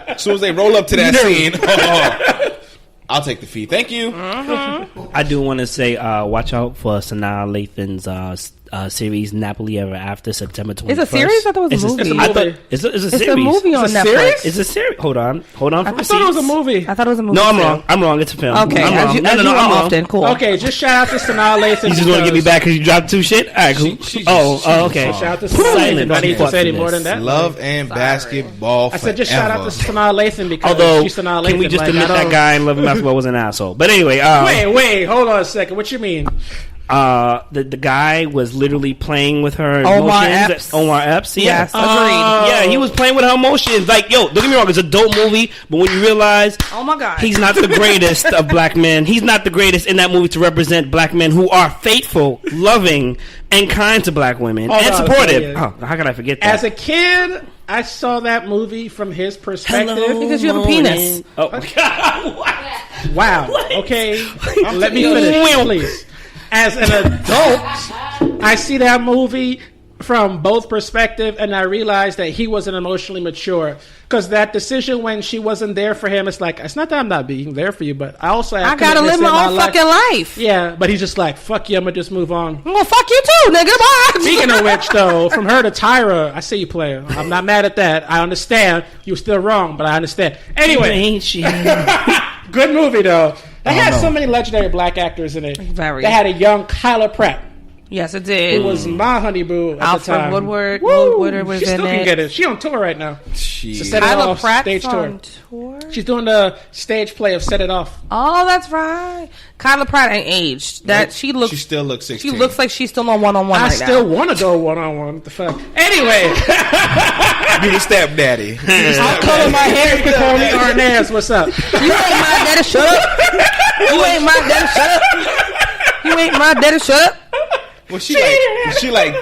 As soon as they roll up to that scene, I'll take the fee. Thank you. I do want to say, watch out for Sanaa Lathan's series Napoli Ever After, September 21st. It's a series? I thought it was a movie. It's a series. It's a movie on Netflix. It's a series. Hold on. I thought it was a movie. I thought it was a movie. No, I'm wrong. It's a film. Okay, I'm wrong. I'm wrong. often cool. Okay, just shout out to Sanaa Lathan. You just want to get me back because you dropped two shit? All right, cool. Okay. Shout out to Sanaa Lathan. Do I need to say any more than that? Love and basketball. I said just shout out to Sanaa Lathan because Although, she's Sanaa Lathan. can we just admit that guy in Love and Basketball was an asshole? But anyway, wait, hold on a second. What you mean? The guy was literally playing with her Omar emotions. Epps. Omar Epps, Yes, agreed. Yeah, he was playing with her emotions. Like, yo, don't get me wrong, it's a dope movie, but when you realize, oh my god, he's not the greatest of black men. He's not the greatest in that movie to represent black men who are faithful, loving, and kind to black women and supportive. Oh, how could I forget that? As a kid, I saw that movie from his perspective. Because you have a penis. Oh God! Wow. Okay, let me finish, please. As an adult, I see that movie from both perspectives, and I realized that he wasn't emotionally mature. Because that decision when she wasn't there for him, it's like, it's not that I'm not being there for you, but I also have gotta live my own fucking life. Yeah, but he's just like, fuck you, I'm gonna just move on. Well, fuck you too, nigga. Bye. Speaking of which, though, from her to Tyra, I see you, player. I'm not mad at that. I understand. You were still wrong, but I understand. Anyway. Ain't she? Good movie, though. It had so many legendary black actors in it. Very. They had a young Kyla Pratt. Yes, it did. Who was my honey boo at Alfred the time. Woodward. Woo! Woodward was she still in can it. get it. She on tour right now. Kyla Pratt's stage on tour. She's doing the stage play of Set It Off. Oh, that's right. Kyla Pratt ain't aged. She still looks 16. She looks like she's still on one-on-one I right still now. want to go one-on-one. What the fuck? Anyway. You the stepdaddy. I'll color my hair. You can call me Arnaz. What's up? You ain't my daddy. Shut up. You ain't my daddy. Shut up. You ain't my daddy. Shut up. Well, she like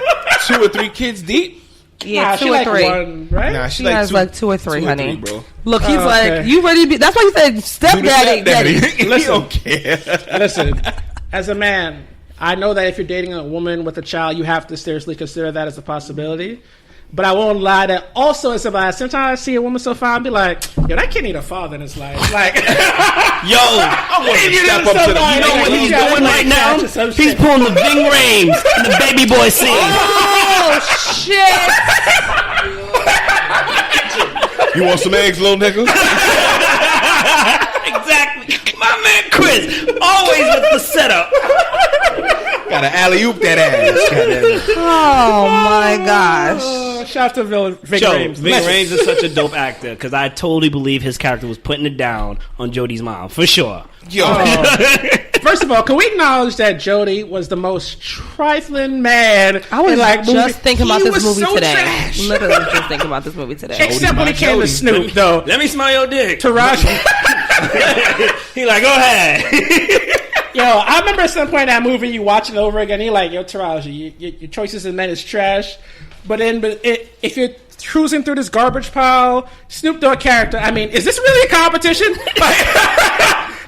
2 or 3 kids deep. Yeah, Nah, 2 she or like 3. one, right? Nah, She has like 2 or 3, honey. bro. Look, he's okay. like, you ready to be? That's why you said stepdaddy. Daddy. He don't care. Listen, as a man, I know that if you're dating a woman with a child, you have to seriously consider that as a possibility. But I won't lie that also as a man, sometimes I see a woman so fine, I'll be like, yo, that kid need a father in his life. Like, Yo, I want to step up to the. you know what he's doing right now? He's pulling the Ving Rhames in the Baby Boy scene. Oh shit! You want some eggs, little nigga? Exactly. My man Chris, always with the setup. Gotta alley-oop that ass. Oh my gosh! Shout out to Ving Joe, Rhames. Ving Rhames is such a dope actor because I totally believe his character was putting it down on Jodie's mom for sure. Yo, First of all, can we acknowledge that Jodie was the most trifling man? I was in, just thinking about this movie so today. trash. Literally just thinking about this movie today. Except when it came to Snoop, though. Let me smell your dick. Taraji. He like, go ahead. Yo, I remember at some point in that movie, you watch it over again, you're like, yo, Taraji, your choices in men is trash. But if you're cruising through this garbage pile, Snoop Dogg character, I mean, is this really a competition? Like,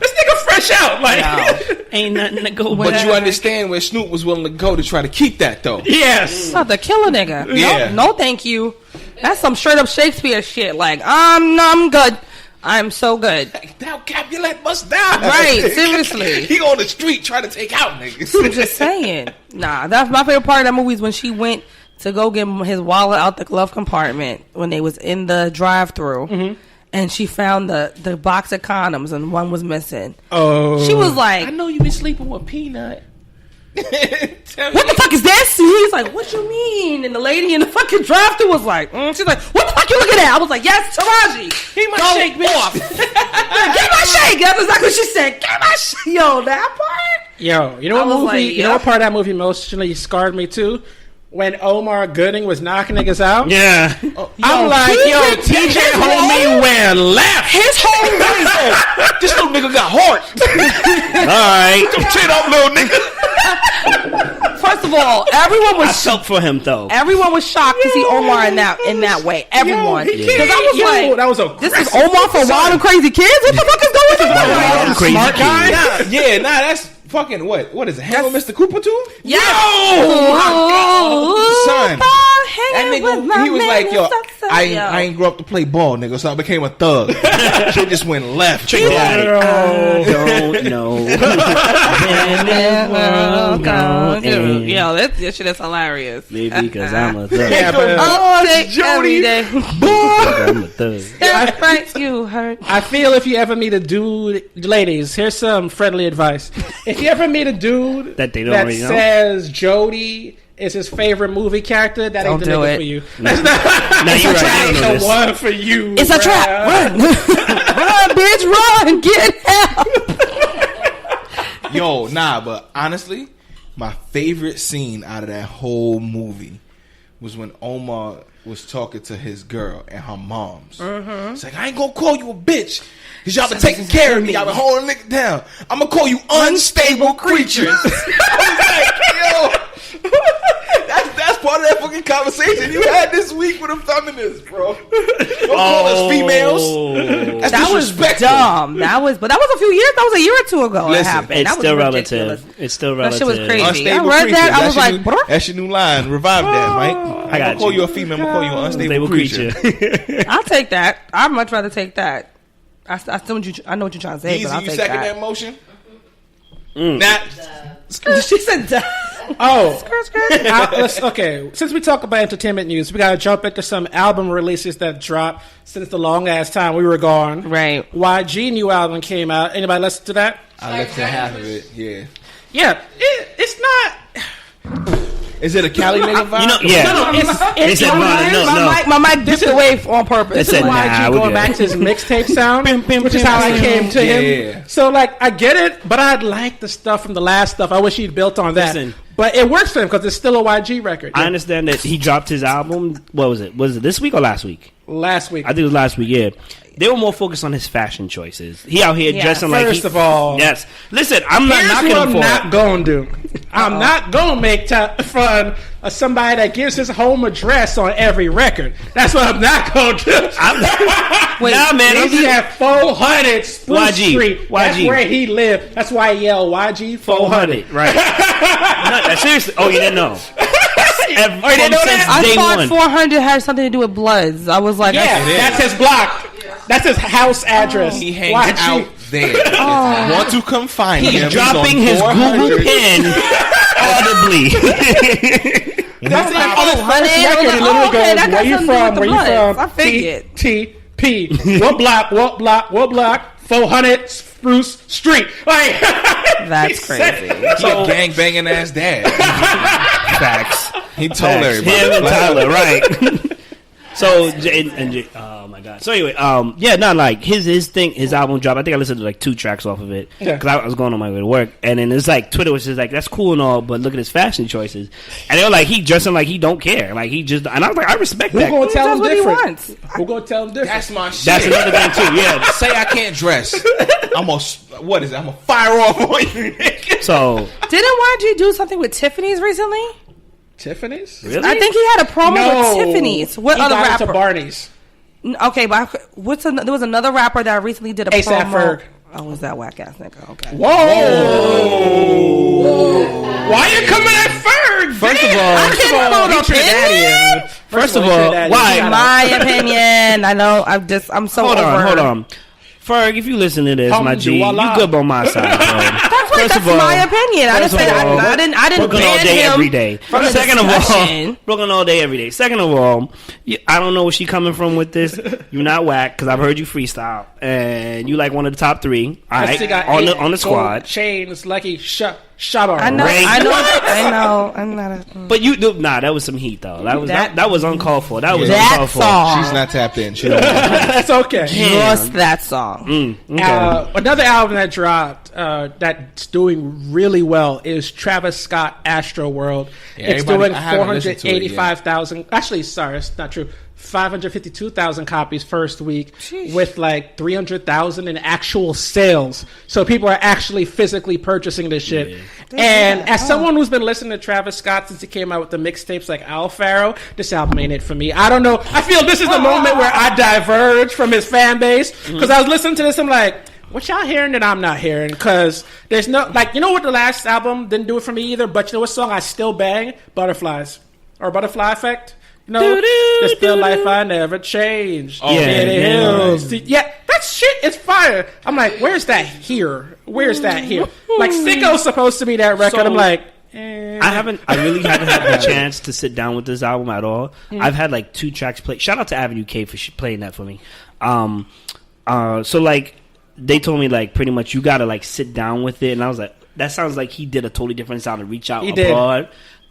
this nigga fresh out. Like, ain't nothing to go with. But you understand where Snoop was willing to go to try to keep that, though. Yes. Not to kill a nigga. Yeah. No, thank you. That's some straight up Shakespeare shit. Like, I'm good. I'm so good. Thou Capulet must die. Right, seriously. He on the street trying to take out niggas. I'm just saying. Nah, that's my favorite part of that movie is when she went to go get his wallet out the glove compartment when they was in the drive-thru. And she found the box of condoms and one was missing. Oh. She was like, I know you been sleeping with Peanut. what the fuck is this? And he's like, what you mean? And the lady in the fucking drive-thru was like, she's like, what the fuck you looking at? I was like, yes, Taraji. He my shake, bitch. Get my shake. That's exactly what she said. Get my shake. Yo, that part? Yo, you know what movie? Like, you know what part of that movie emotionally scarred me too? When Omar Gooding was knocking niggas out. Yeah. I'm like, yo, TJ homie went left. His whole life. This little nigga got heart. All right. Come chin up, little nigga. First of all, everyone was I felt for him though. Everyone was shocked to see Omar in that way. Everyone, because I was like, that was this is Omar from Wild and Crazy Kids. What the fuck is going on? Wild and Crazy Smart guy? Kids. Yeah, that's fucking what is it? Hang with Mr. Cooper too? Yeah. Son. That nigga, he was like, yo, I ain't grew up to play ball, nigga, so I became a thug. Shit just went left. I don't know. Yo, this shit is hilarious. Maybe because I'm a thug. Yeah, but All day, every day. I'm a thug. That's right, you heard. I feel if you ever meet a dude, ladies, here's some friendly advice. If you ever meet a dude that they don't already know, says Jody is his favorite movie character, that ain't the nigga for you. That's not, it's a trap. Ain't the one for you. It's a trap. Run, run, bitch, run, get help. Yo, nah, but honestly, my favorite scene out of that whole movie was when Omar was talking to his girl and her moms. It's like, I ain't gonna call you a bitch because y'all been taking care of me. Y'all been holding a nigga down. I'm gonna call you unstable creatures. I was like, yo. That's part of that fucking conversation you had this week with a feminist, bro. Don't call us females. That's that was dumb. But that was a few years. That was a year or two ago. Listen, it happened. It's that still was relative. ridiculous. It's still relative. That shit was crazy. Unstable I read creatures. that. I was like, that's your new line. Revive that, Mike. I got I'm gonna call you a female. I'm gonna call you an unstable creature. I'll take that. I'd much rather take that. I know what you're trying to say, Easy, but I'll you take second that. that motion? She said that. Oh, okay. Since we talk about entertainment news, we gotta jump into some album releases that dropped since the long ass time we were gone. Right. YG new album came out. Anybody listen to that? I listened to half of it. Yeah. Yeah. It's not. Is it a Cali nigga vibe? You know, yeah. It's said, my mic dipped away on purpose. This is said, YG we're going good. back to his mixtape sound, which is how I came to him. So, like, I get it, but I like the stuff from the last stuff. I wish he'd built on that. Listen. But it works for him because it's still a YG record. I understand that he dropped his album. What was it? Was it this week or last week? Last week. I think it was last week, yeah. They were more focused on his fashion choices. He out here dressing like First of all, yes. Listen, I'm not knocking him for I'm not going to do. I'm not going to make fun of somebody that gives his home address on every record. That's what I'm not going to do. Wait, nah, man. He had 400 Spruce YG. Street. That's YG. where he lived. That's why he yelled YG 400. Right. No, seriously. Oh, you didn't know. You didn't know that? I thought 400 had something to do with Bloods. I was like, yeah, that's his block. That's his house address. He hangs out there. Want to come find him? He's dropping his Google pin audibly. That's like on his first record. He literally goes, "Where you from? Where you from?" I figured. T.P. What block? What block? What block? 400 Spruce Street. Like that's crazy. He a gang banging ass dad. Facts. He told everybody. Him and Tyler, right? So, oh my god. So anyway, yeah, not like his album dropped. I think I listened to like 2 tracks off of it because I was going on my way to work, and then it's like Twitter was just like, that's cool and all, but look at his fashion choices, and they were like, he dressing like he don't care, like he just, and I was like, I respect that. Who gonna tell him what different? He wants. Who gonna tell him different? That's my shit. That's another thing too. Yeah. Say I can't dress. I'm gonna fire off on you. So didn't YG do something with Tiffany's recently? Tiffany's? Really? I think he had a promo with Tiffany's. What other rapper? To Barney's. Okay, but there was another rapper that recently did a ASAP promo. Ferg. Oh, was that whack ass nigga? Okay. Whoa! Why you coming at Ferg? First of all, why? My opinion. I know. I'm so hold over. on. Ferg, if you listen to this, my G, you good on my side, bro. That's my opinion. I didn't say I didn't Brooklyn all day, every day. Second of all, Brooklyn all day, every day. Second of all, I don't know where she coming from with this. You're not whack because I've heard you freestyle, and you like one of the top 3. All right, on the squad. Chains, Lucky, shut up. I know. I'm not a. But that was some heat though. That was uncalled for. That was uncalled for. She's not tapped in. She don't That's okay. Just that song. Okay. Another album that dropped that's doing really well is Travis Scott Astro World. It's doing 485,000. Actually, sorry, it's not true. 552,000 copies first week. Sheesh. With like 300,000 in actual sales. So people are actually physically purchasing this shit. Yeah. And as someone who's been listening to Travis Scott since he came out with the mixtapes like Al Faro, this album ain't it for me. I don't know. I feel this is the moment where I diverge from his fan base. Because I was listening to this, I'm like, what y'all hearing that I'm not hearing? Because there's no, like, you know what the last album didn't do it for me either? But you know what song I still bang? Butterflies. Or Butterfly Effect. You know, this the life I never changed. Oh, yeah, that shit is fire. I'm like, where's that here? Where's that here? Like, Sicko's supposed to be that record. So, I'm like, I really haven't had the chance to sit down with this album at all. I've had like 2 tracks played. Shout out to Avenue K for playing that for me. So like, they told me like pretty much you gotta like sit down with it, and I was like, that sounds like he did a totally different sound to reach out abroad.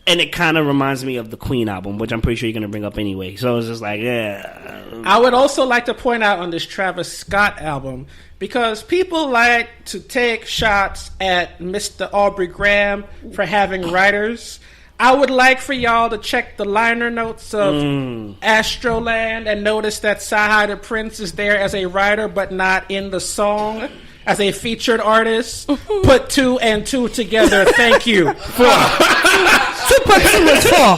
And it kind of reminds me of the Queen album, which I'm pretty sure you're going to bring up anyway. So it's just like, yeah. I would also like to point out on this Travis Scott album, because people like to take shots at Mr. Aubrey Graham for having writers. I would like for y'all to check the liner notes of Astroland and notice that Sahai the Prince is there as a writer, but not in the song. As a featured artist, put 2 and 2 together. Thank you. Put 2 and 4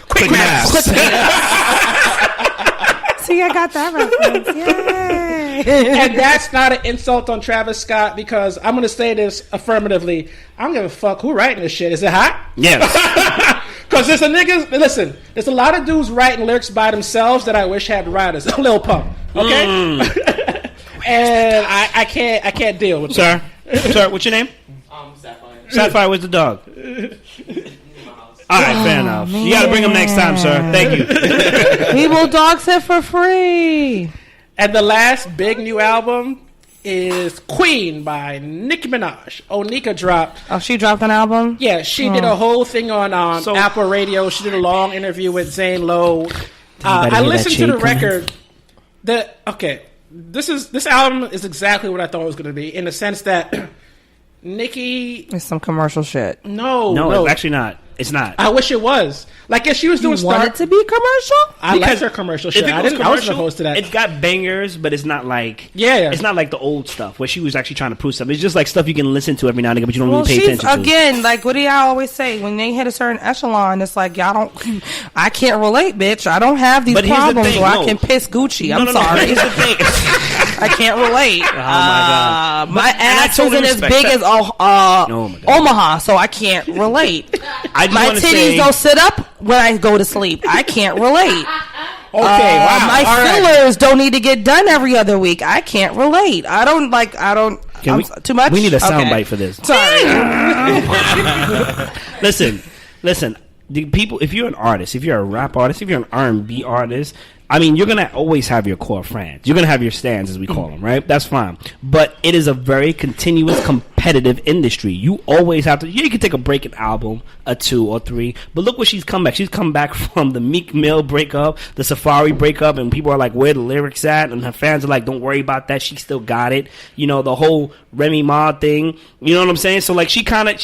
Quick math. See, I got that reference. Yay! And that's not an insult on Travis Scott, because I'm going to say this affirmatively. I don't give a fuck who writing this shit. Is it hot? Yes. Because there's a niggas. Listen, there's a lot of dudes writing lyrics by themselves that I wish had writers. Lil Pump. Okay? And I can't deal with it. Sir, what's your name? Sapphire. Sapphire, where's the dog? All right, fair enough. Man. You got to bring him next time, sir. Thank you. He will dog sit for free. And the last big new album is Queen by Nicki Minaj. Onika dropped. Oh, she dropped an album? Yeah, she did a whole thing on Apple Radio. She did a long interview with Zane Lowe. I listened to the record. This album is exactly what I thought it was going to be, in the sense that Nicki... It's some commercial shit. No, it's actually not. It's not. I wish it was. Like, if she was doing... You want it to be commercial? I like her commercial shit. I wasn't opposed to that. It's got bangers, but it's not like... Yeah. It's not like the old stuff where she was actually trying to prove something. It's just like stuff you can listen to every now and again, but you don't really pay attention to. Again, like, what do y'all always say? When they hit a certain echelon, it's like, y'all don't... I can't relate, bitch. I don't have these problems where I can piss Gucci. I'm sorry. Here's the thing. I can't relate. Oh, my God. My ass isn't as big as Omaha, so I can't relate. My titties don't sit up when I go to sleep. I can't relate. Okay, wow. My fillers don't need to get done every other week. I can't relate. Too much? We need a soundbite for this. Sorry. Listen. The people, if you're an artist, if you're a rap artist, if you're an R&B artist, I mean, you're going to always have your core fans. You're going to have your stands, as we call them, right? That's fine. But it is a very continuous, competitive industry. You always have to... You can take a break, an album, a 2 or 3. But look what she's come back. She's come back from the Meek Mill breakup, the Safari breakup, and people are like, where the lyrics at? And her fans are like, don't worry about that. She still got it. You know, the whole Remy Ma thing. You know what I'm saying? So, like, she kind of...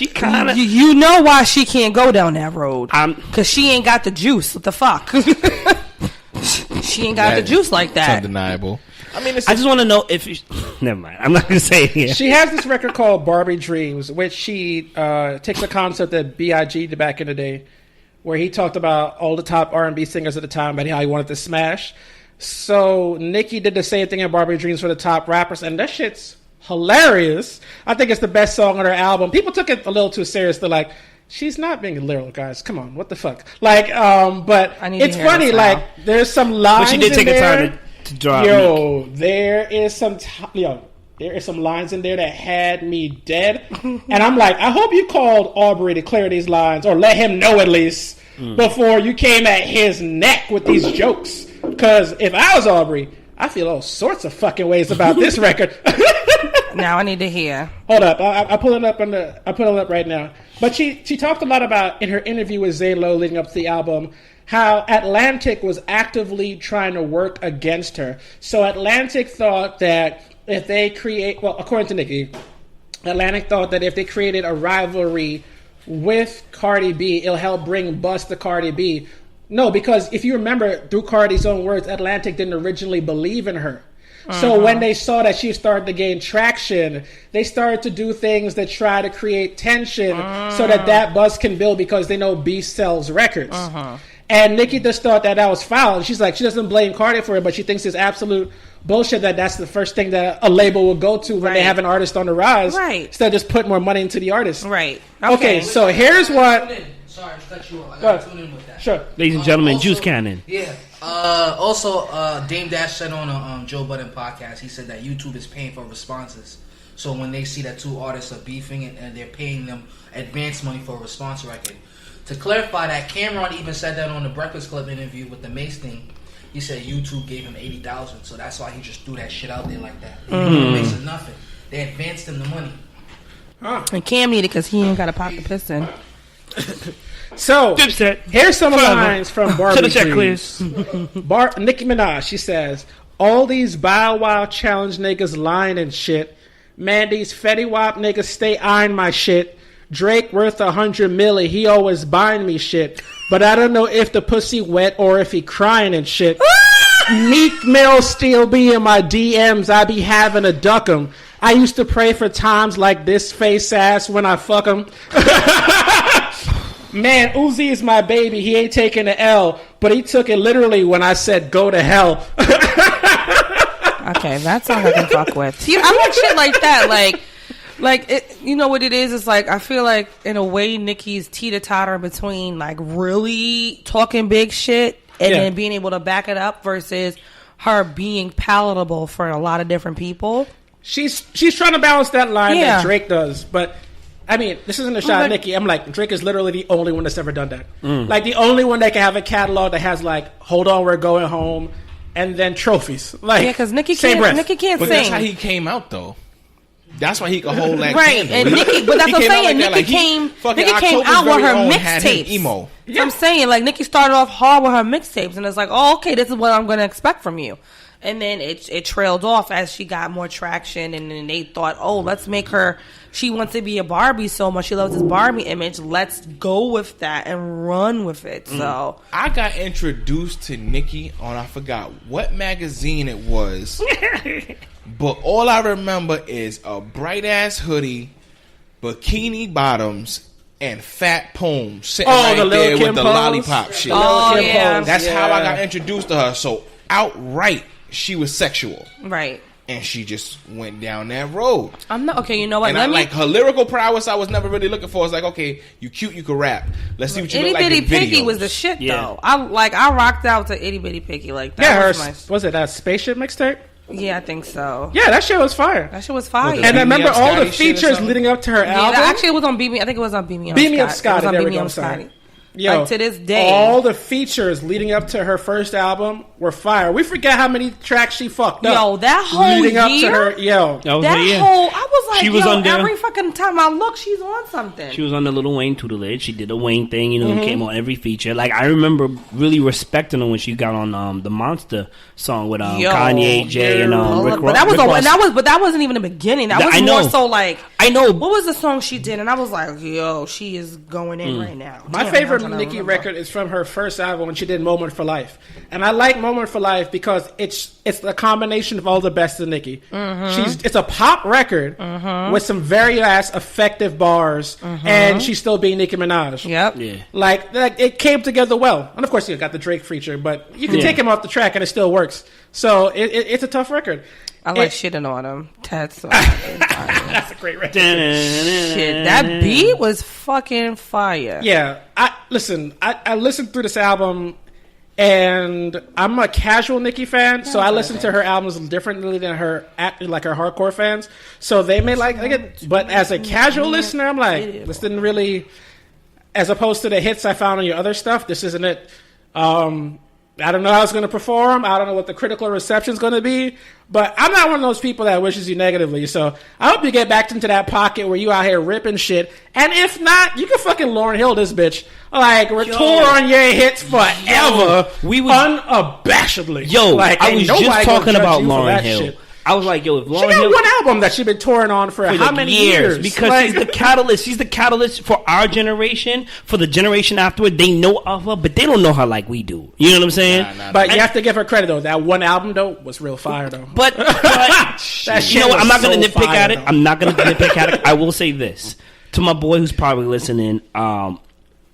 You know why she can't go down that road. Because she ain't got the juice. What the fuck? She ain't got the juice like that. It's undeniable. I mean, I just want to know if... Never mind. I'm not going to say it here. She has this record called Barbie Dreams, which she takes a concept that B.I.G. did back in the day, where he talked about all the top R&B singers at the time, about how he wanted to smash. So Nicki did the same thing in Barbie Dreams for the Top Rappers, and that shit's hilarious. I think it's the best song on her album. People took it a little too serious. They're like, she's not being literal, guys. Come on, what the fuck? Like, but it's funny. Like, there's some lines. But she did take a time to drop. Yo, there is some lines in there that had me dead, and I'm like, I hope you called Aubrey to clear these lines, or let him know at least before you came at his neck with these jokes. Because if I was Aubrey, I feel all sorts of fucking ways about this record. Now I need to hear. Hold up, I pull it up I put it up right now. But she talked a lot about in her interview with J-Lo leading up to the album how Atlantic was actively trying to work against her. So Atlantic thought that if they according to Nicki, Atlantic thought that if they created a rivalry with Cardi B, it'll help bring buzz to Cardi B. No, because if you remember, through Cardi's own words, Atlantic didn't originally believe in her. So when they saw that she started to gain traction, they started to do things that try to create tension so that buzz can build, because they know B sells records. And Nicki just thought that was foul. And she's like, she doesn't blame Cardi for it, but she thinks it's absolute bullshit that's the first thing that a label will go to when they have an artist on the rise. Right. Instead of just putting more money into the artist. Right. Okay, so here's what... Sorry to cut you off. I gotta tune in with that. Sure. Ladies and gentlemen, Juice Cannon. Yeah. Also, Dame Dash said on a Joe Budden podcast, he said that YouTube is paying for responses. So when they see that two artists are beefing and they're paying them advance money for a response record. To clarify that, Cameron even said that on the Breakfast Club interview with the Mace thing. He said YouTube gave him $80,000, so that's why he just threw that shit out there like that. It makes it nothing. They advanced him the money. And Cam needed it because he ain't got a pocket piston. So, here's some of the lines from Barbie Dreams. Nicki Minaj, she says, all these Bow Wow challenge niggas lying and shit. Man, these Fetty Wap niggas stay eyeing my shit. Drake worth 100 million, he always buying me shit. But I don't know if the pussy wet or if he crying and shit. Meek Mill still be in my DMs, I be having to duck him. I used to pray for times like this face ass when I fuck him. Man, Uzi is my baby. He ain't taking the L, but he took it literally when I said go to hell. Okay, that's all I can fuck with. See, I like shit like that. Like it, you know what it is? It's like I feel like in a way Nicki's teeter-totter between like really talking big shit and then being able to back it up versus her being palatable for a lot of different people. She's trying to balance that line that Drake does, but I mean, this isn't a shot at Nicki. I'm like, Drake is literally the only one that's ever done that. Like, the only one that can have a catalog that has, like, Hold On, We're Going Home, and then trophies. Like, because Nicki can't sing. But that's how he came out, though. That's why he could hold that candle. And Nicki, but that's what I'm saying. Nicki came out with her mixtapes. Emo. Yeah. So I'm saying, like, Nicki started off hard with her mixtapes, and it's like, oh, okay, this is what I'm going to expect from you. And then it trailed off as she got more traction, and then they thought, oh, let's make her, she wants to be a Barbie so much, she loves this Barbie image, let's go with that and run with it. So I got introduced to Nicki on, I forgot what magazine it was, but all I remember is a bright ass hoodie, bikini bottoms, and fat poems sitting right there with the lollipop shit. That's how I got introduced to her. So outright, she was sexual. Right. And she just went down that road. I'm not okay. You know what? And like her lyrical prowess, I was never really looking for. It's like, okay, you cute, you can rap. Let's see what you look like in videos. Itty Bitty Picky was the shit though. I rocked out to Itty Bitty Picky like that. Yeah, was it that Spaceship mixtape? Yeah, I think so. Yeah, that shit was fire. That shit was fire. And I remember all the features leading up to her album. Actually, it was on Beat Me. I think it was on Beat Me on Beat Me Up Scotty. It was on There Beat we Me go. Up Scotty. Yo, like to this day, all the features leading up to her first album were fire. We forget how many tracks she fucked up. Yo, that whole leading year, up to her, I was like, she was on there. Every fucking time I look, she's on something. She was on the Lil Wayne tutelage. She did the Wayne thing, came on every feature. Like I remember really respecting her when she got on the Monster song with Kanye, Jay, and Rick Ross. But that wasn't even the beginning. That was more so like I know what was the song she did, and I was like, yo, she is going in right now. My favorite Nicki record is from her first album when she did Moment for Life, and I like Moment for Life because it's a combination of all the best of Nicki. It's a pop record, with some very effective bars, and she's still being Nicki Minaj. Yep. Yeah. Like it came together well. And of course, you got the Drake feature, but you can take him off the track and it still works. So it's a tough record. I like shitting on him. That's a great record. Shit, that beat was fucking fire. Yeah. I listened through this album, and I'm a casual Nicki fan, so I listen to her albums differently than her hardcore fans. So they may like it, but as a casual listener, I'm like, this didn't really, as opposed to the hits I found on your other stuff, this isn't it. I don't know how it's going to perform. I don't know what the critical reception is going to be. But I'm not one of those people that wishes you negatively. So I hope you get back into that pocket where you out here ripping shit. And if not, you can fucking Lauryn Hill this bitch. Like, tour on your hits forever. We would unabashedly. I was just talking about Lauryn Hill. Shit. I was like, if Lauryn Hill... one album that she's been touring on for how many years? Because she's the catalyst. She's the catalyst for our generation, for the generation afterward. They know of her, but they don't know her like we do. You know what I'm saying? But you have to give her credit, though. That one album, though, was real fire, though. But you know what? I'm not going to nitpick at it. I'm not going to nitpick at it. I will say this. To my boy who's probably listening,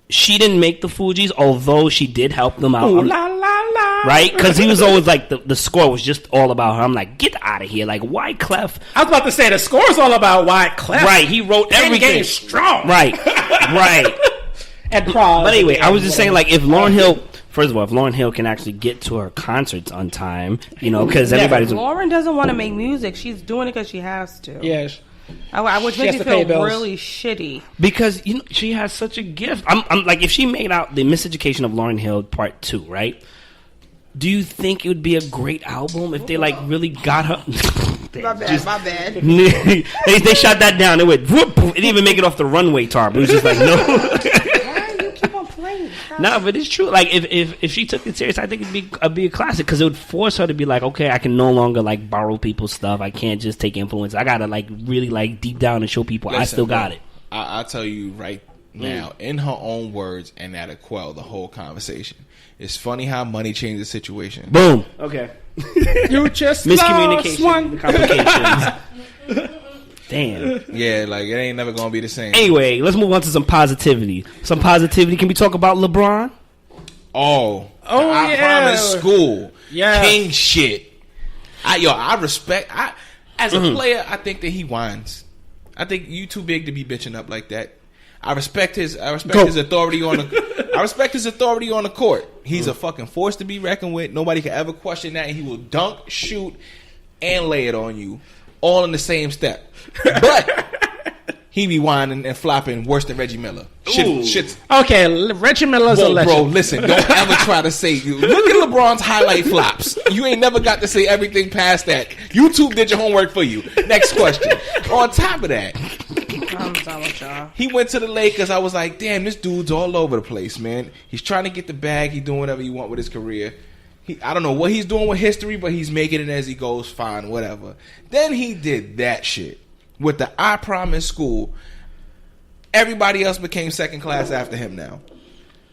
she didn't make the Fugees, although she did help them out. Ooh, la, la, la. Right? Because he was always like, the score was just all about her. I'm like, get out of here. Like, Wyclef. I was about to say, the score's all about Wyclef. Right. He wrote everything. Game strong. Right. Right. And Prague. But anyway, I was just saying, like, if Lauryn Hill... First of all, if Lauryn Hill can actually get to her concerts on time, because everybody's... Lauryn doesn't want to make music. She's doing it because she has to. Yes. Which makes me feel really shitty. Because she has such a gift. I'm like, if she made out the Miseducation of Lauryn Hill Part 2, right? Do you think it would be a great album if they like really got her? My bad. They shot that down. It went whoop. It didn't even make it off the runway tarp. It was just like no. Why do you keep on playing? No, but it's true. Like if she took it serious, I think it'd be a classic because it would force her to be like, okay, I can no longer like borrow people's stuff. I can't just take influence. I gotta like really like deep down and show people I still got it. I'll tell you right now, in her own words, and that'll quell the whole conversation. It's funny how money changes the situation. Boom. Okay. You just miscommunication, complications. Damn. Yeah, like it ain't never gonna be the same. Anyway, let's move on to some positivity. Can we talk about LeBron? I promise school. Yeah. King shit. I respect. As a player, I think that he whines. I think you too big to be bitching up like that. I respect his authority on the. I respect his authority on the court. He's a fucking force to be reckoned with. Nobody can ever question that. He will dunk, shoot, and lay it on you, all in the same step. But he be whining and flopping worse than Reggie Miller. Shit's okay. Reggie Miller's a legend. Bro, listen, don't ever try to say. Look at LeBron's highlight flops. You ain't never got to say everything past that. YouTube did your homework for you. Next question. On top of that, he went to the Lakers. I was like, damn, this dude's all over the place, man. He's trying to get the bag. He's doing whatever he wants with his career. I don't know what he's doing with history, but he's making it as he goes. Fine, whatever. Then he did that shit with the I Promise School. Everybody else became second class after him now.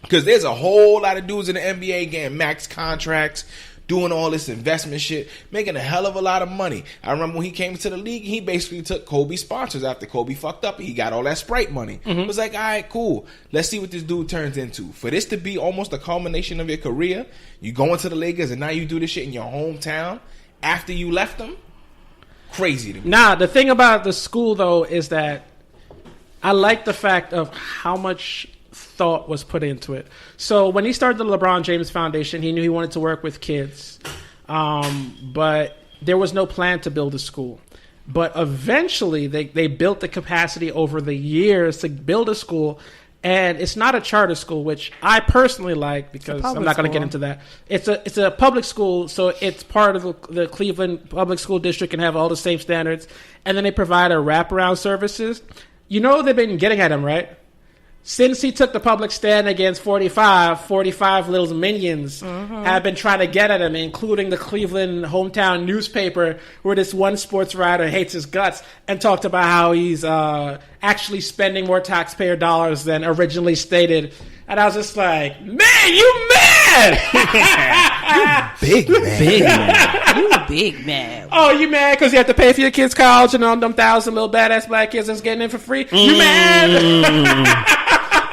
Because there's a whole lot of dudes in the NBA getting max contracts, doing all this investment shit, making a hell of a lot of money. I remember when he came to the league, he basically took Kobe's sponsors after Kobe fucked up and he got all that Sprite money. It was like, all right, cool. Let's see what this dude turns into. For this to be almost a culmination of your career, you go into the Lakers and now you do this shit in your hometown after you left them? Crazy to me. Nah, the thing about the school, though, is that I like the fact of how much thought was put into it. So when he started the LeBron James Foundation, he knew he wanted to work with kids. But there was no plan to build a school. But eventually they built the capacity over the years to build a school. And it's not a charter school, which I personally like because I'm not going to get into that. It's a public school, so it's part of the Cleveland Public School District and have all the same standards. And then they provide a wraparound services. You know they've been getting at him, right? Since he took the public stand against 45 little minions have been trying to get at him, including the Cleveland hometown newspaper, where this one sports writer hates his guts and talked about how he's actually spending more taxpayer dollars than originally stated. And I was just like, man, you mad! mad? Big man. Big man. You big man. Oh, you mad because you have to pay for your kids' college and all them 1,000 little badass black kids that's getting in for free? You mad?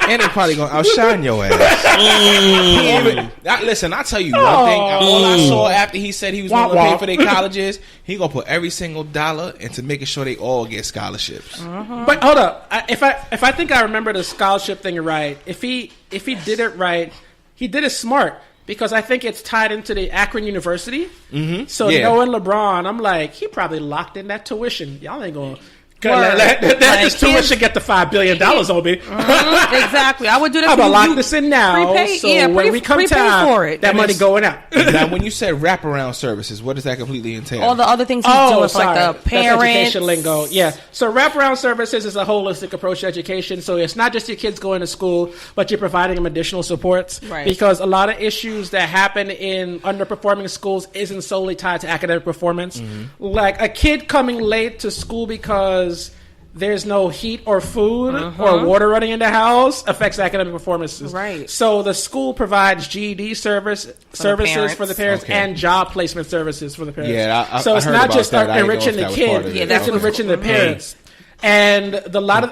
And they probably gonna outshine your ass. Listen, I'll tell you one thing. All I saw after he said he was going to pay for their colleges, he gonna put every single dollar into making sure they all get scholarships. But hold up, if I think I remember the scholarship thing right, if he did it right, he did it smart. Because I think it's tied into the Akron University. Mm-hmm. So knowing LeBron, I'm like, he probably locked in that tuition. Y'all ain't going to... That tuition get the $5 billion on me. Exactly. I would do that. I'm going to lock this in now. When we come time, for it. that money going out. Now, when you said wraparound services, what does that completely entail? All the other things he's doing for like the parents. That's education lingo. Yeah. So wraparound services is a holistic approach to education. So it's not just your kids going to school, but you're providing them additional supports. Right. Because a lot of issues that happen in underperforming schools isn't solely tied to academic performance. Mm-hmm. Like a kid coming late to school because there's no heat or food or water running in the house affects academic performances. Right. So the school provides GED services for the parents and job placement services for the parents. Yeah, so it's not just enriching the kid; it's enriching the parents. And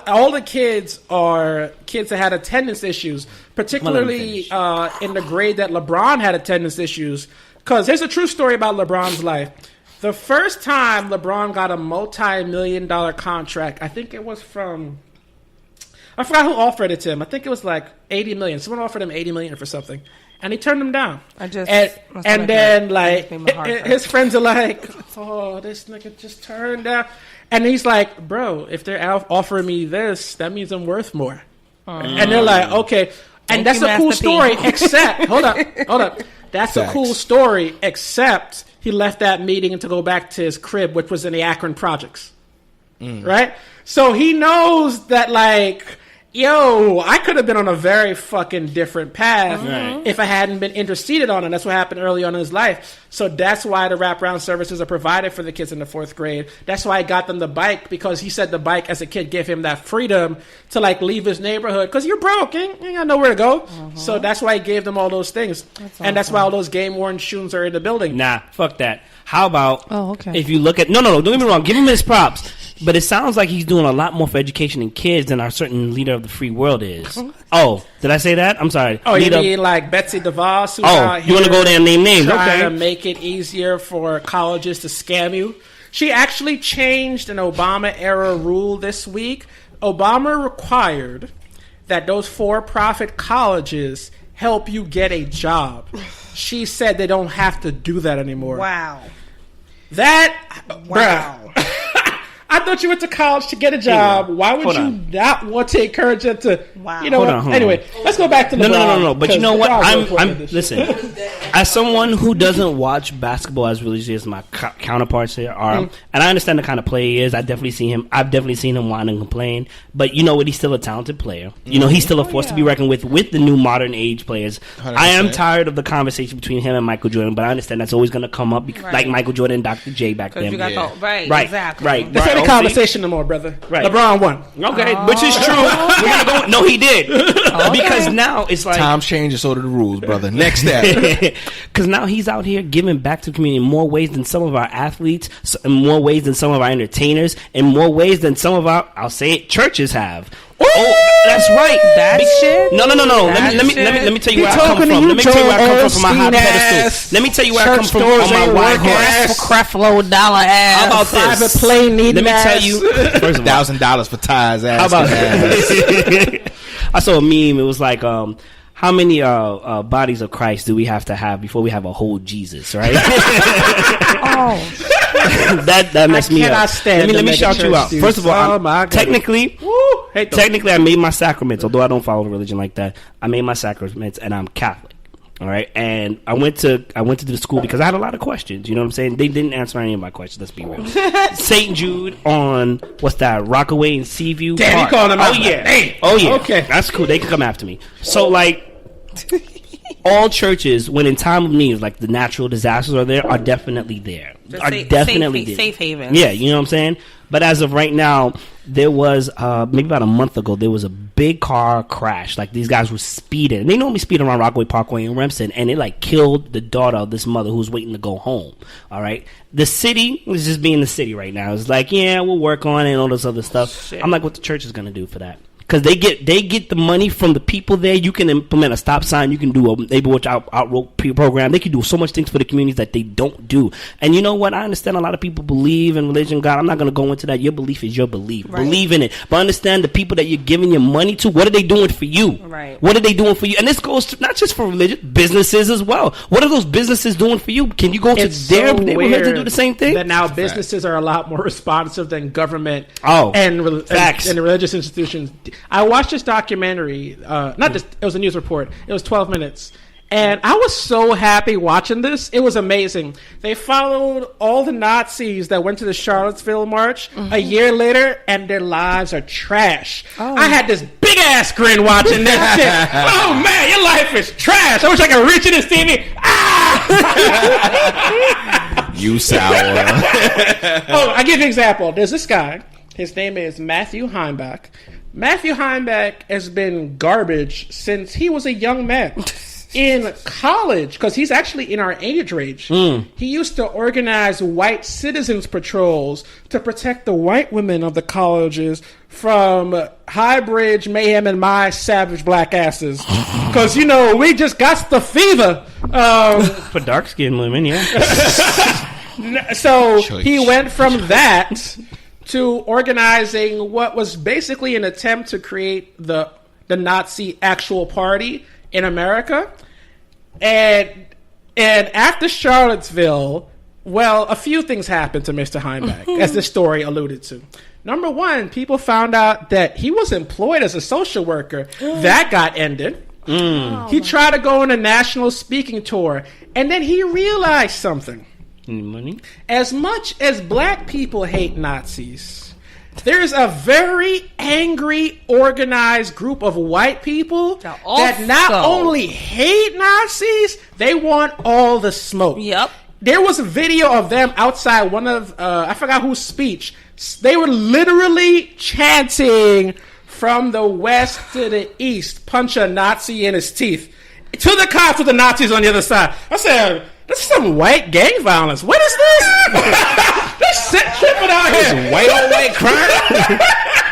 all the kids are kids that had attendance issues, particularly in the grade that LeBron had attendance issues. Because here's a true story about LeBron's life. The first time LeBron got a multi-million-dollar contract, I think it was from... I forgot who offered it to him. I think it was like $80 million. Someone offered him $80 million for something. And he turned him down. And then, like, his friends are like, oh, this nigga just turned down. And he's like, bro, if they're offering me this, that means I'm worth more. And they're like, okay. And that's a cool story, except... Hold up. That's a cool story, except... He left that meeting to go back to his crib, which was in the Akron projects. Right? So he knows that, like, yo, I could have been on a very fucking different path if I hadn't been interceded on, and that's what happened early on in his life. So that's why the wraparound services are provided for the kids in the 4th grade. That's why I got them the bike, because he said the bike as a kid gave him that freedom to, like, leave his neighborhood, because you're broke, you ain't got nowhere to go. So that's why he gave them all those things. That's why all those game-worn shoes are in the building. Nah, fuck that. How about if you look at... No, don't get me wrong. Give him his props. But it sounds like he's doing a lot more for education and kids than our certain leader of the free world is. Oh, did I say that? I'm sorry. Oh, you mean like Betsy DeVos? Who's out you want to go there and name names? Trying to make it easier for colleges to scam you. She actually changed an Obama-era rule this week. Obama required that those for-profit colleges help you get a job. She said they don't have to do that anymore. Wow. Bruh. I thought you went to college to get a job. Why would you not want to encourage them to? Wow. You know what? Anyway, let's go back to LeBron. No. But you know what? I'm listen. As someone who doesn't watch basketball as religiously as my counterparts here are, and I understand the kind of player he is. I've definitely seen him whine and complain. But you know what? He's still a talented player. You know, he's still a force to be reckoned with the new modern age players. 100%. I am tired of the conversation between him and Michael Jordan, but I understand that's always going to come up, like Michael Jordan and Dr. J back then. Right. This ain't a conversation no more, brother. Right. LeBron won. Okay, which is true. No, he did. Because now it's like times change, so do the rules, brother. Next step. Because now he's out here giving back to the community in more ways than some of our athletes, in more ways than some of our entertainers, in more ways than some of our, I'll say it, churches have. Oh, that's right. That shit? No. Let me tell you where I come from. Let me tell you where I come from my high pedestal. Let me tell you where I come from on my wide horse. Creflo Dollar ass. How about this? Private plane need Let me tell you. First of all, $1,000 for ties. How about that? I saw a meme. It was like, how many bodies of Christ do we have to have before we have a whole Jesus, right? that messed me up. Let me shout you out. First of all, technically, I made my sacraments. Although I don't follow religion like that, I made my sacraments, and I'm Catholic. All right, and I went to the school because I had a lot of questions. You know what I'm saying? They didn't answer any of my questions. Let's be real. St. Jude on what's that? Rockaway and Seaview. Damn, he calling him out. Oh yeah. Okay, that's cool. They can come after me. So like. All churches, when in time of need, like the natural disasters are definitely there. Safe haven. Yeah, you know what I'm saying? But as of right now, There was maybe about a month ago. There was a big car crash. Like these guys were speeding. And they normally speed around Rockaway Parkway in Remsen, and it like killed the daughter of this mother who was waiting to go home. All right, the city is just being the city right now. It's like, yeah, we'll work on it and all this other stuff. Shit. I'm like, what the church is gonna do for that? Because they get the money from the people there. You can implement a stop sign. You can do a neighborhood out program. They can do so much things for the communities that they don't do. And you know what? I understand a lot of people believe in religion, God. I'm not going to go into that. Your belief is your belief. Right. Believe in it. But understand the people that you're giving your money to, what are they doing for you? Right. What are they doing for you? And this goes to not just for religion, businesses as well. What are those businesses doing for you? Can you go to their neighborhood to do the same thing? That now businesses are a lot more responsive than government and religious institutions. I watched this documentary, it was a news report. It was 12 minutes. And I was so happy watching this. It was amazing. They followed all the Nazis that went to the Charlottesville March a year later, and their lives are trash. Oh. I had this big-ass grin watching this shit. Oh, man, your life is trash. I wish I could reach in this TV. Ah! You sour. I'll give you an example. There's this guy. His name is Matthew Heimbach. Matthew Heimbach has been garbage since he was a young man. In college, because he's actually in our age range, he used to organize white citizens patrols to protect the white women of the colleges from Highbridge, Mayhem, and my savage black asses. Because, we just got the fever. For dark-skinned women, yeah. So he went from that to organizing what was basically an attempt to create the Nazi actual party in America. And after Charlottesville, well, a few things happened to Mr. Heimbach, as this story alluded to. Number one, people found out that he was employed as a social worker. That got ended. He tried to go on a national speaking tour, and then he realized something. Money? As much as black people hate Nazis, there's a very angry, organized group of white people that not only hate Nazis, they want all the smoke. Yep. There was a video of them outside one of, I forgot whose speech. They were literally chanting from the west to the east, punch a Nazi in his teeth. To the cops with the Nazis on the other side. I said, this is some white gang violence. What is this? This shit tripping out here. This white on white crime?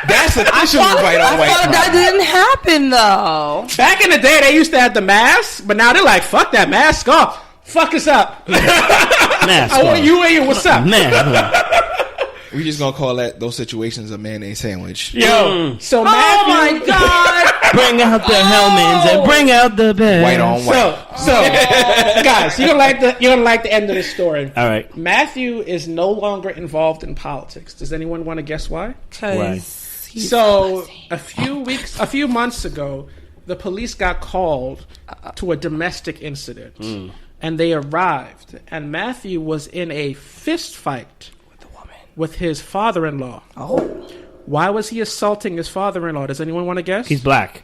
That's officially white on white crime. I thought that didn't happen, though. Back in the day, they used to have the mask, but now they're like, fuck that mask off. Fuck us up. I want you and you. What's up? We just gonna call those situations a mayonnaise sandwich. Yo, so Matthew, my God, bring out the Hellmans and bring out the bed. White on white. So guys, you're gonna like the end of the story. All right. Matthew is no longer involved in politics. Does anyone want to guess why? Why? So a few months ago, the police got called to a domestic incident, and they arrived, and Matthew was in a fist fight with his father-in-law. Oh. Why was he assaulting his father-in-law? Does anyone want to guess? He's black.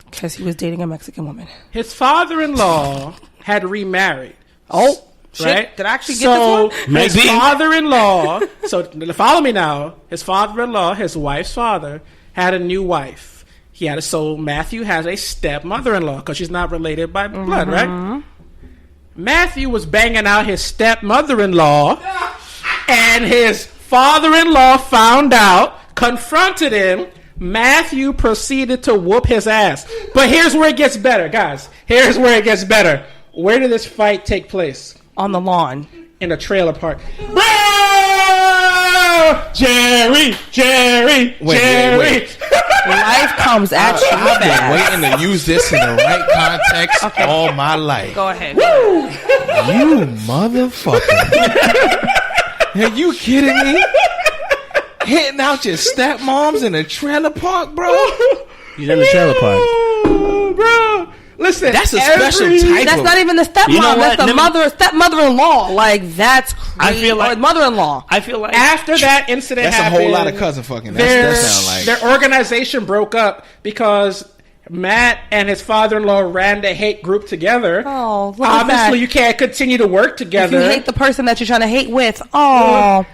Because he was dating a Mexican woman. His father-in-law had remarried. Oh, shit. Right? Did I actually get this one? His father-in-law, so follow me now. His father-in-law, his wife's father, had a new wife. So Matthew has a stepmother-in-law because she's not related by blood, right? Matthew was banging out his stepmother-in-law, and his father-in-law found out, confronted him. Matthew proceeded to whoop his ass. But here's where it gets better, guys. Here's where it gets better. Where did this fight take place? On the lawn. In a trailer park. Bro! Jerry! Wait. Life comes at you. I've been waiting to use this in the right context all my life. Go ahead. Woo! You motherfucker. Are you kidding me? Hitting out your stepmoms in a trailer park, bro? He's in the trailer park. Bro. Listen, that's a special type. That's not even the stepmom. You know that's the stepmother-in-law. Like, that's crazy. I feel like mother-in-law. I feel like after that incident that's happened, a whole lot of cousin fucking. That sound like their organization broke up because Matt and his father-in-law ran the hate group together. Oh, look at that. Obviously, you can't continue to work together. If you hate the person that you're trying to hate with, wompity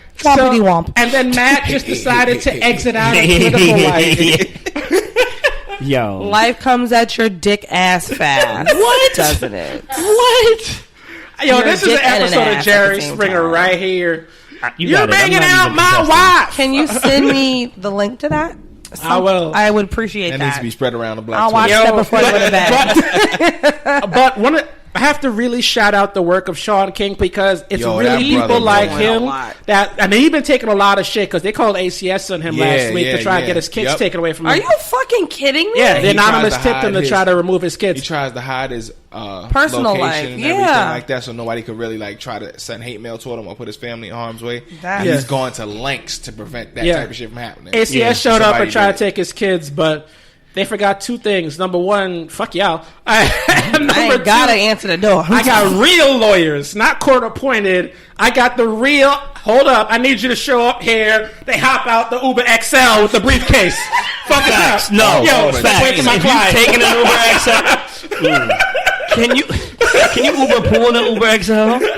womp. And then Matt just decided to exit out of political life. Yo. Life comes at your dick ass fast. What? Doesn't it? What? Yo, You're this a is an dick and an episode of ass Jerry at the same Springer time. right here. You You're got it. I'm banging not out even my contesting. wife. Can you send me the link to that? I will. I would appreciate That that. needs to be spread around the black I'll watch Twitter. that before I go to bed. But I have to really shout out the work of Sean King because it's Yo, really that people brother like doing him a lot. that, I mean, he's been taking a lot of shit because they called ACS on him last week to try and get his kids taken away from him. Are you fucking kidding me? Yeah, the He anonymous tries to tipped him hide to try to remove his He kids. tries to hide his Personal location life, and yeah. everything like that, so nobody could really like try to send hate mail toward him or put his family in harm's way. That- He's Yeah. going to lengths to prevent that Yeah. type of shit from happening. ACS showed up Somebody and tried did to take his kids, but they forgot two things. Number one, fuck y'all. Number I ain't gotta answer the door. I got real lawyers, not court appointed. I got the real. Hold up, I need you to show up here. They hop out the Uber XL with the briefcase. Fuck it up. No, yo, facts. stop waking my If you client. taking an Uber XL, can you Uber pool in an Uber XL?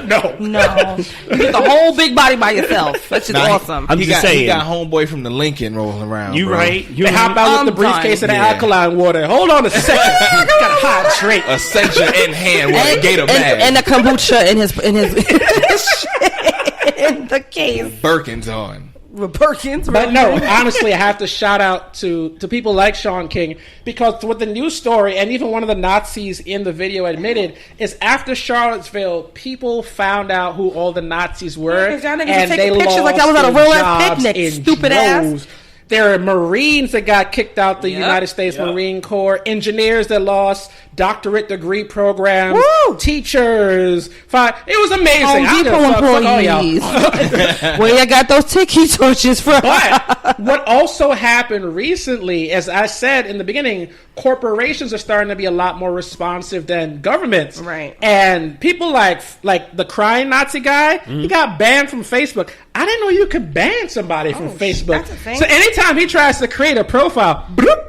No. No. You get the whole big body by yourself. That's just Nah, awesome. I'm he just got, saying. He got homeboy from the Lincoln rolling around. You bro. right? You They hop out with the I'm briefcase done. and the Yeah. alkaline water. Hold on a second. Gotta hydrate. Ascension in hand with a gator bag. and the kombucha in his in the case. Birkins on. With Perkins, But no, honestly, I have to shout out to people like Sean King because what the news story and even one of the Nazis in the video admitted is after Charlottesville, people found out who all the Nazis were, Yeah, 'cause y'all niggas and was taking they pictures lost like that was at a their real-ass jobs picnic, in stupid ass. droves. There are Marines that got kicked out the United States Marine Corps, engineers that lost doctorate degree programs, Woo! teachers. Fine. It was amazing. I don't give a Depot fuck. Fuck all y'all. employees. Where you got those tiki torches from? But what also happened recently, as I said in the beginning, corporations are starting to be a lot more responsive than governments. Right. And people like the crying Nazi guy, he got banned from Facebook. I didn't know you could ban somebody from Facebook. that's a thing. So anytime he tries to create a profile, bloop,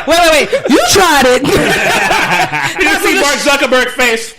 wait. You tried it. you see Mark Zuckerberg face.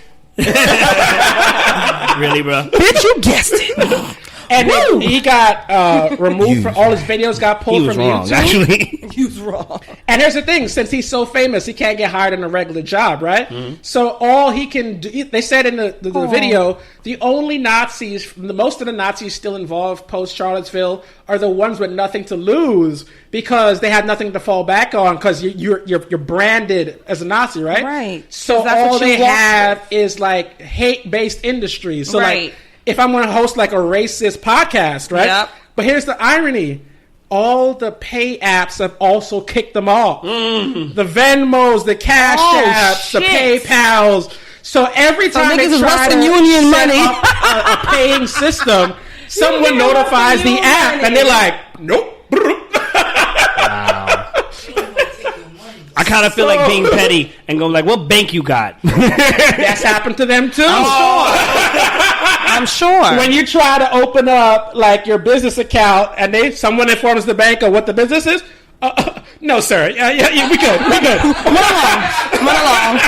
Really, bro? Bitch, you guessed it. And then he got removed from all his videos got pulled He was from wrong, YouTube. actually. You was wrong. And here's the thing, since he's so famous, he can't get hired in a regular job, right? Mm-hmm. So all he can do, they said in the video, the only Nazis, most of the Nazis still involved post-Charlottesville are the ones with nothing to lose because they had nothing to fall back on because you're branded as a Nazi, right? Right. So 'Cause that's all what you they walk have is like hate-based industries. So Right. like, if I'm going to host like a racist podcast, right? Yep. But here's the irony. All the pay apps have also kicked them off. The Venmos, the Cash Oh, Apps, the shit. PayPals. So every time they niggas is try Western to Union set money. up a paying system, someone niggas notifies Western the Union app money. and they're like, nope. I kind of feel like being petty and going like, "What bank you got?" That's happened to them too. I'm sure. When you try to open up like your business account and someone informs the bank of what the business is, no, sir. Yeah, we good. Come along.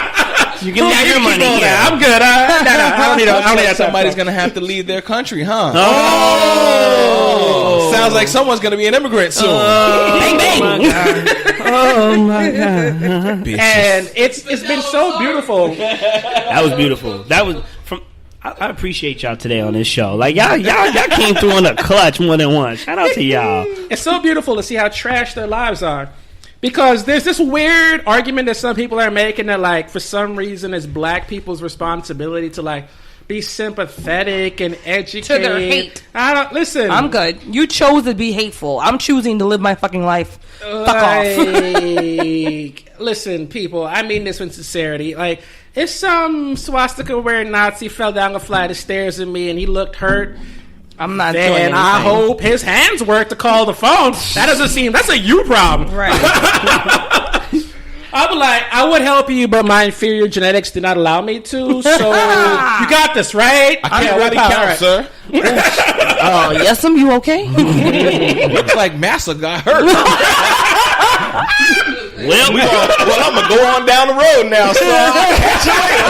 You can leave your money Keep here. I'm good. I don't need that. Somebody's gonna have to leave their country, huh? Oh, sounds like someone's gonna be an immigrant soon. Bang, bang. Oh my god! And it's been so beautiful. That was beautiful. That was from. I appreciate y'all today on this show. Like y'all came through in a clutch more than once. Shout out to y'all. It's so beautiful to see how trash their lives are. Because there's this weird argument that some people are making that, like, for some reason, it's black people's responsibility to, like, be sympathetic and educate. To their hate. Listen. I'm good. You chose to be hateful. I'm choosing to live my fucking life. Fuck off. Listen, people, I mean this with sincerity. Like, if some swastika-wearing Nazi fell down a flight of stairs at me and he looked hurt, I'm not doing then anything. I hope his hands work to call the phone. That doesn't seem... That's a you problem. Right. I would I would help you, but my inferior genetics did not allow me to. So you got this, right? I can't really count, sir. Oh, yes, you okay? Looks like Massa got hurt. I'm gonna go on down the road now. So I'll catch you later.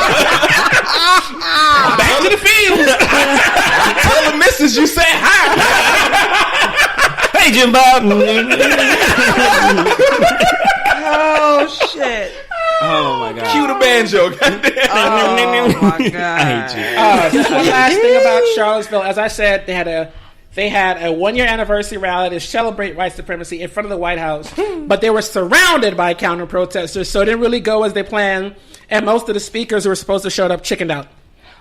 Back to the field. Tell the missus you said hi. Hey, Jim Bob. Oh shit. Oh my god. Cue the banjo. Oh my god. I hate you. Just one last thing about Charlottesville. As I said, they had a 1-year anniversary rally to celebrate white supremacy in front of the White House, but they were surrounded by counter protesters, so it didn't really go as they planned. And most of the speakers who were supposed to show up chickened out.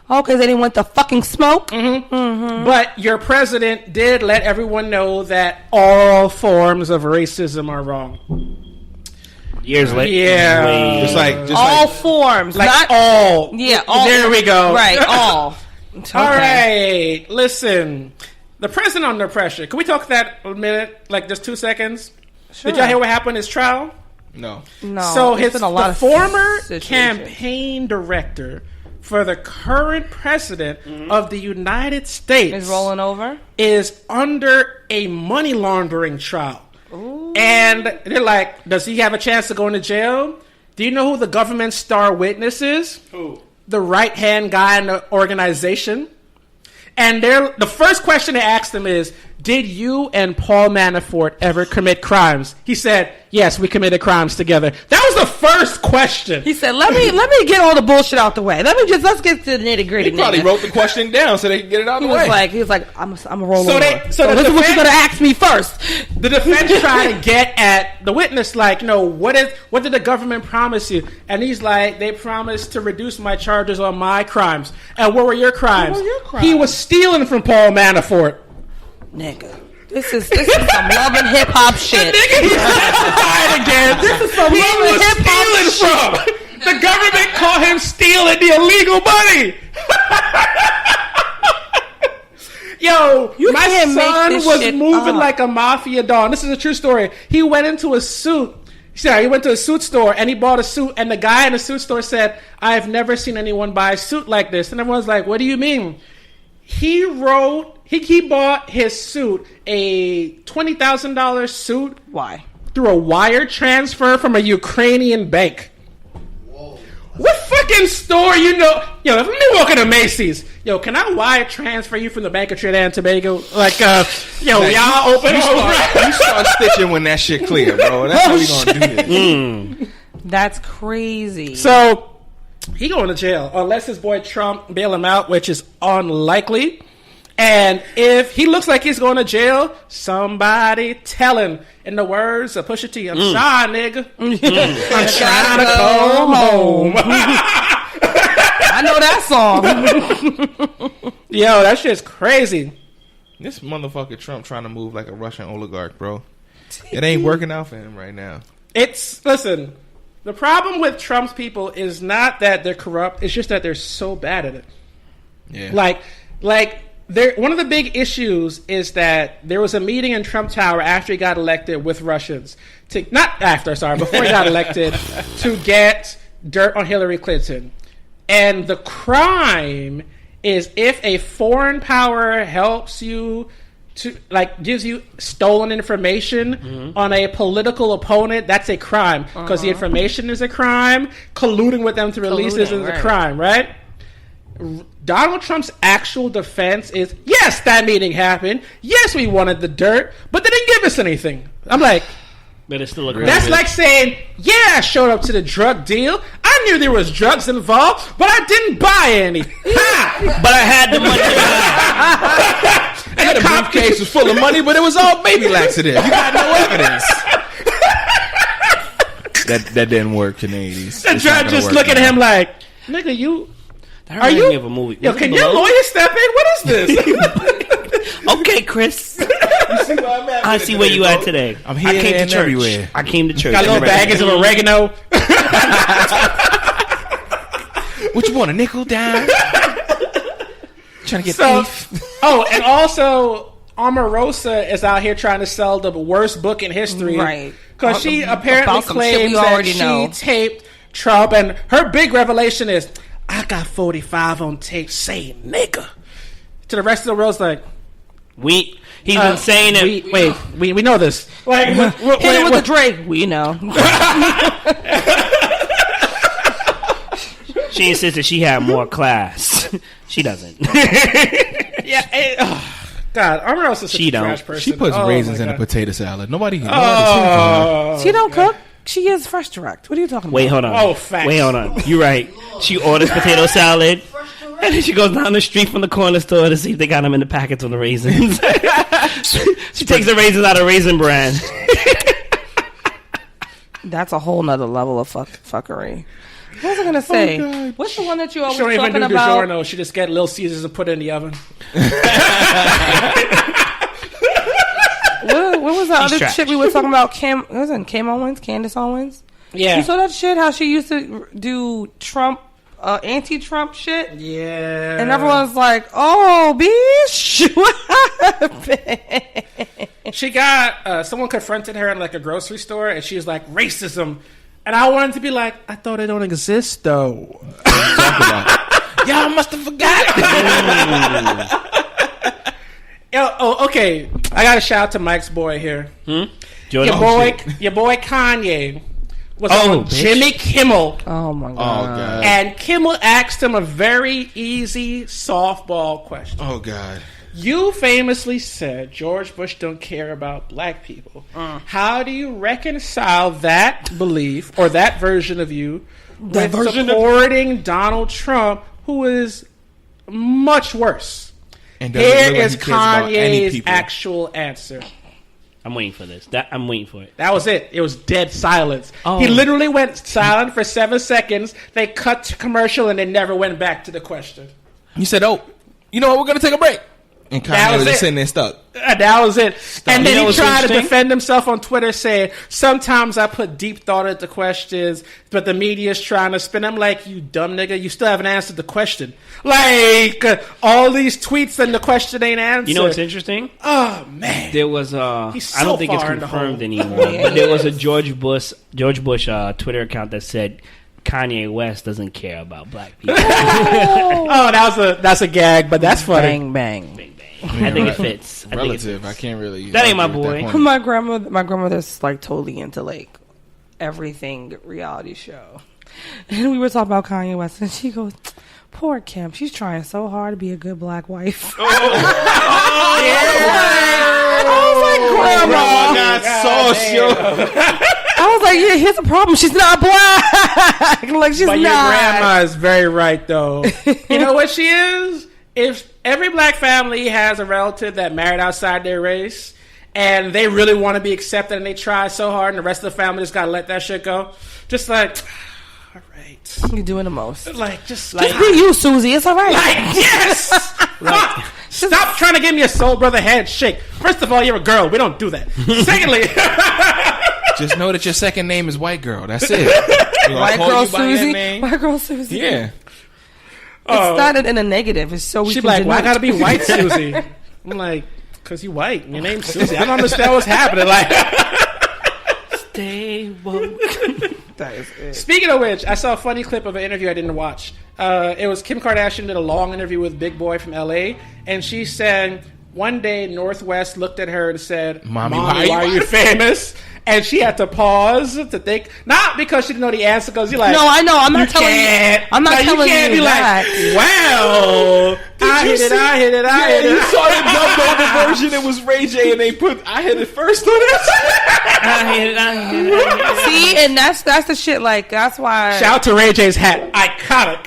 Oh, because they didn't want the fucking smoke? Mm-hmm. Mm-hmm. But your president did let everyone know that all forms of racism are wrong. Years later. Yeah. Just like all forms. Like not all. Yeah, all. There we go. Right, all. Okay. All right. Listen. The president under pressure. Can we talk that a minute? Like just 2 seconds? Sure. Did y'all hear what happened in his trial? No. So the former campaign director for the current president of the United States is rolling over, is under a money laundering trial. Ooh. And they're like, does he have a chance to go into jail? Do you know who the government star witness is? Who? The right-hand guy in the organization. And the first question they asked him is, did you and Paul Manafort ever commit crimes? He said, yes, we committed crimes together. That was the first question. He said, let me get all the bullshit out the way. Let's get to the nitty gritty. He probably wrote the question down so they can get it out the way. He was like, I'm a roll so over. So this is what you're going to ask me first. The defense tried to get at the witness, like, what did the government promise you? And he's like, they promised to reduce my charges on my crimes. And what were your crimes? He was stealing from Paul Manafort. Nigga. This is some love and hip hop shit. Again. This is some love and hip hop shit. The government caught him stealing the illegal money. Yo, my son was moving like a mafia don. This is a true story. He went into a suit. He went to a suit store and he bought a suit, and the guy in the suit store said, I've never seen anyone buy a suit like this. And everyone's like, what do you mean? He bought his suit, a $20,000 suit. Why? Through a wire transfer from a Ukrainian bank. Whoa. What fucking store if me walking to Macy's, can I wire transfer you from the Bank of Trinidad and Tobago? Like, y'all open you start stitching when that shit clear, bro. That's how we gonna do this. That's crazy. So he going to jail unless his boy Trump bail him out, which is unlikely. And if he looks like he's going to jail, somebody tell him, in the words of Pusha T, I'm sorry, nigga. I'm trying to go home. I know that song. Yo, that shit's crazy. This motherfucker Trump trying to move like a Russian oligarch, bro. It ain't working out for him right now. Listen, the problem with Trump's people is not that they're corrupt. It's just that they're so bad at it. Yeah. Like one of the big issues is that there was a meeting in Trump Tower after he got elected with Russians. Before he got elected, to get dirt on Hillary Clinton. And the crime is if a foreign power helps you to, gives you stolen information on a political opponent, that's a crime. Because the information is a crime. Colluding with them to release this is a crime, right? Donald Trump's actual defense is, yes, that meeting happened. Yes, we wanted the dirt, but they didn't give us anything. I'm like, but it's still a crime. That's like saying, yeah, I showed up to the drug deal. I knew there was drugs involved, but I didn't buy any. But I had the money. And the briefcase was full of money, but it was all baby laxative. You got no evidence. That didn't work in the 80s. The judge just looking at him like, nigga, you... Are you? Of a movie. Yo, can your lawyer step in? What is this? Okay, Chris. I see where you at today. I'm here and everywhere. I came to church. Got little baggage of oregano. What you want, a nickel down? Trying to get beef. Oh, and also Omarosa is out here trying to sell the worst book in history. Right. Because she apparently claims that she taped Trump, and her big revelation is, I got 45 on tape saying nigga. To the rest of the world, it's like, He's been saying it. We know this. Like, hit it with the Drake. We know. She insists that she had more class. She doesn't. Yeah. God, Armor is such a trash person. She puts raisins in a potato salad. Nobody. She don't cook. She is fresh direct. What are you talking about? Wait, hold on. Oh, facts. Wait, hold on. You're right. She orders potato salad, and then she goes down the street from the corner store to see if they got them in the packets on the raisins. She takes the raisins out of Raisin Bran. That's a whole nother level of fuckery. What was I gonna say? What's the one that you always talking about? She don't even do DiGiorno. She just get Little Caesars and put it in the oven. What was the other chick we were talking about? Wasn't Kim Owens? Candace Owens? Yeah. You saw that shit? How she used to do Trump, anti-Trump shit? Yeah. And everyone's like, "Oh, bitch, what happened?" She got someone confronted her in like a grocery store, and she was like, "Racism." And I wanted to be like, I thought it don't exist, though. What are you talking about? Y'all must have forgot. Okay. I got to shout out to Mike's boy here. Your boy Kanye was on Jimmy Kimmel. Oh, my God. And Kimmel asked him a very easy softball question. Oh, God. You famously said George Bush don't care about black people. How do you reconcile that belief or that version of you with supporting Donald Trump, who is much worse? And here is Kanye's actual answer. I'm waiting for this. I'm waiting for it. That was it. It was dead silence. He literally went silent for 7 seconds. They cut to commercial and they never went back to the question. He said, "Oh, you know what? We're going to take a break." And Kanye was just sitting there stuck. That was it. And then he tried to defend himself on Twitter saying, sometimes I put deep thought into questions, but the media's trying to spin. I'm like, you dumb nigga, you still haven't answered the question. Like, all these tweets and the question ain't answered. You know what's interesting? Oh, man. There was, I don't think it's confirmed anymore, but there was a George Bush Twitter account that said, Kanye West doesn't care about black people. That's a gag, but that's funny. Bang, bang. Bang, bang. I think it fits. Relative. I can't really. That ain't my boy. My grandmother's like totally into like everything reality show, and we were talking about Kanye West, and she goes, "Poor Kim, she's trying so hard to be a good black wife." Yeah. I was like, Grandma got sauce, yo. I was like, yeah, here's the problem. She's not black. Like, she's but not. Your grandma is very right, though. You know what she is? If every black family has a relative that married outside their race, and they really want to be accepted, and they try so hard, and the rest of the family just got to let that shit go. Just like, all right. You're doing the most. Like, just be you, Susie. It's all right. Like, yes! Like, stop trying to give me a soul brother handshake. First of all, you're a girl. We don't do that. Secondly... Just know that your second name is White Girl. That's it. White Girl Susie. White Girl Susie. Yeah. It's not in a negative. It's so we she can like, why gotta be White Susie? I'm like, because you white. Your name's Susie. I don't understand what's happening. Like, stay woke. That is it. Speaking of which, I saw a funny clip of an interview I didn't watch. It was Kim Kardashian did a long interview with Big Boy from LA, and she said one day Northwest looked at her and said, "Mommy, why are you famous?" And she had to pause to think, not because she didn't know the answer, because you're like, no, I know, I'm not telling you. I'm not telling you. You can't be like, well, I hit it. You saw the dubbed over version. It was Ray J, and they put I hit it first on it. I hit it. See, and that's the shit. Like, that's why. Shout out to Ray J's hat, iconic.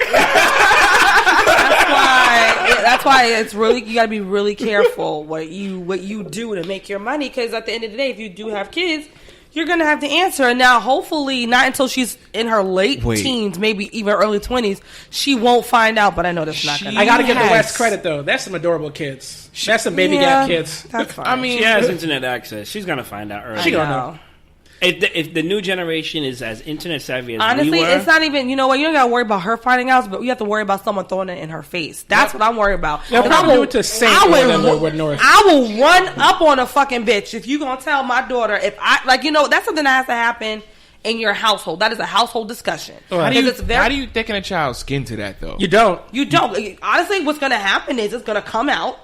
That's why it's really, you gotta be really careful what you do to make your money, because at the end of the day, if you do have kids, you're gonna have to answer. And now, hopefully, not until she's in her late teens, maybe even early 20s, she won't find out. But I know that's not gonna. I gotta give the West credit though. That's some adorable kids. That's some baby gap kids. That's fine. I mean, she has internet access. She's gonna find out early. She gonna know. If the new generation is as internet savvy as honestly, we were, it's not even. You know what? You don't gotta worry about her finding out, but you have to worry about someone throwing it in her face. That's what I'm worried about. They'll probably do it to Saint with North. I will run up on a fucking bitch if you gonna tell my daughter if I that's something that has to happen in your household. That is a household discussion. How do you thicken a child's skin to that though? You don't. Honestly, what's gonna happen is it's gonna come out.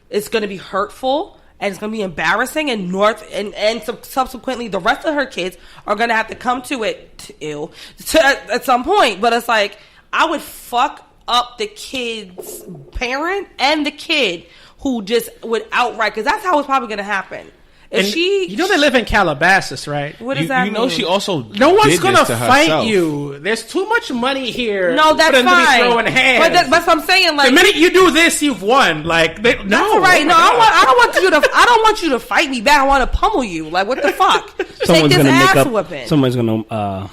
It's gonna be hurtful. and it's going to be embarrassing, and subsequently the rest of her kids are going to have to come to it at some point. But it's like, I would fuck up the kid's parent and the kid who just would outright, because that's how it's probably going to happen. If you know they live in Calabasas, right? What does that mean? You know she also no one's gonna fight herself. you. There's too much money here. No, that's fine. Throwing hands. But that's what I'm saying. Like, the minute you do this, you've won. Like, that's right. No, I don't want you to fight me back. I want to pummel you. Like, what the fuck? Take this ass whipping. Someone's gonna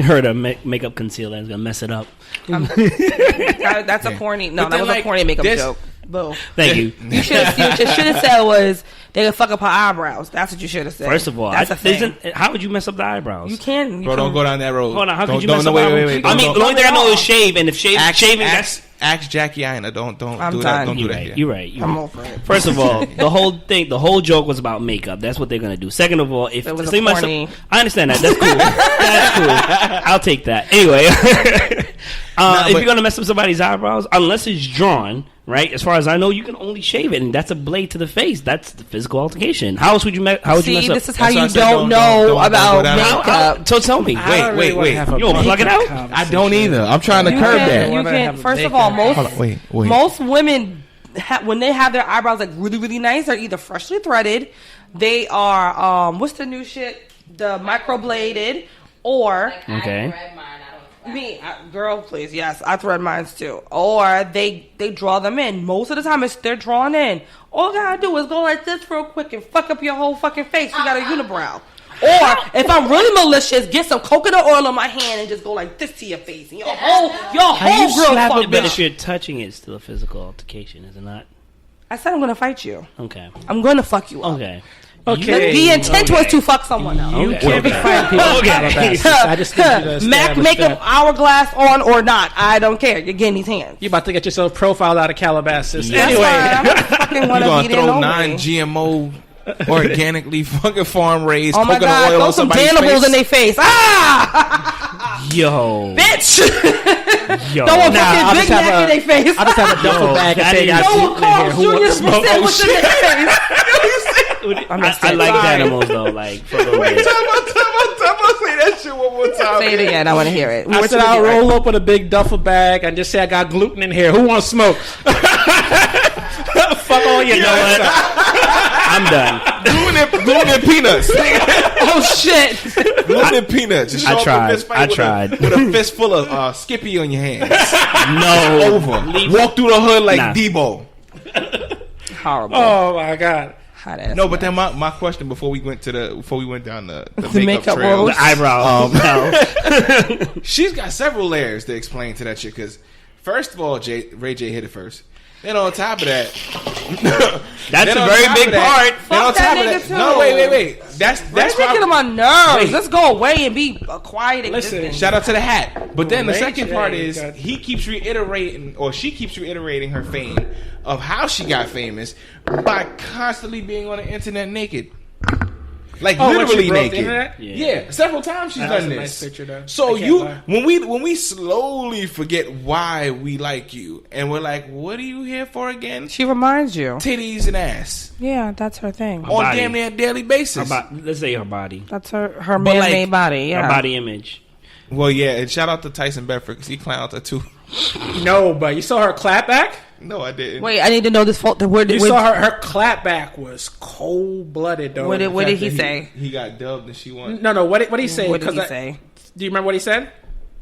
her to makeup concealer and is gonna mess it up. That's a corny. No, that was a corny makeup joke. Boo. Thank you. You should have said was they could fuck up her eyebrows. That's what you should have said. First of all, that's a thing. How would you mess up the eyebrows? You can. Bro, don't go down that road. Hold on, how could you mess up eyebrows? I mean, the only thing I know is shave, and if shaving, that's... Ask Jackie Aina. Don't do done. that. Don't do that. You're right. I'm over it. First of all, the whole joke was about makeup. That's what they're gonna do. Second of all, if it was I understand that. That's cool. That's cool. I'll take that. Anyway, if you're gonna mess up somebody's eyebrows, unless it's drawn, right? As far as I know, you can only shave it, and that's a blade to the face. That's the physical altercation. How else would you mess up? This is how you don't know about makeup. So tell me. Wait. You don't plug it out? I don't either. I'm trying to curb that. You can. First of all, most women, when they have their eyebrows like really, really nice, they're either freshly threaded, they are what's the new shit? The microbladed, or girl, please, yes, I thread mine too. Or they draw them in. Most of the time, they're drawn in. All I gotta do is go like this real quick and fuck up your whole fucking face. You got a unibrow. Or if I'm really malicious, get some coconut oil on my hand and just go like this to your face, and your whole girl fucked. But if you're touching it, it's still a physical altercation, is it not? I said I'm gonna fight you. Okay. I'm gonna fuck you up. Okay. The intent was to fuck someone else. You can't be fighting people. I just need you to Mac makeup hourglass on or not. I don't care. You're getting these hands. You about to get yourself profiled out of Calabasas. Yeah. Anyway, you're gonna throw non-GMO, organically fucking farm raised coconut oil throw on some somebody's cannibals face. in their face. Yo, bitch. Yo, throw a fucking Big Mac in their face. I just have a duffel bag and say, throw a Carl Jr. sandwich in their face. I like animals though. Like, wait, tell me, say that shit one more time. Say it again. I want to hear it. I said I'll roll up with a big duffel bag and just say I got gluten in here. Who wants smoke? Fuck all you know. I'm done. Gluten and peanuts. Oh shit. Gluten and peanuts. I tried. With a fistful of Skippy on your hands. No. Over. Walk through the hood like Debo. Horrible. Oh my god. No, but then my question before we went down the makeup trail, the eyebrow. She's got several layers to explain to that shit. Because first of all, Ray J hit it first. Then on top of that, that's a very big part. Then on top of that, no, wait. That's getting on my nerves. Let's go away and be quiet. Listen, shout out to the hat. But then the second part is he keeps reiterating, or she keeps reiterating her fame of how she got famous by constantly being on the internet naked. Like literally naked. Yeah, several times she's done this. Nice picture, though. So when we slowly forget why we like you, and we're like, what are you here for again? She reminds you titties and ass. Yeah, that's her thing. On damn near a daily basis. Let's say her body. That's her man-made body. Yeah, her body image. Well, yeah, and shout out to Tyson Bedford because he clowned her too. No, but you saw her clap back? No, I didn't. Wait, I need to know this. Saw her clap back was cold blooded. Though. What did he say? He got dubbed and she won. No. What did he say? What did he say? Do you remember what he said?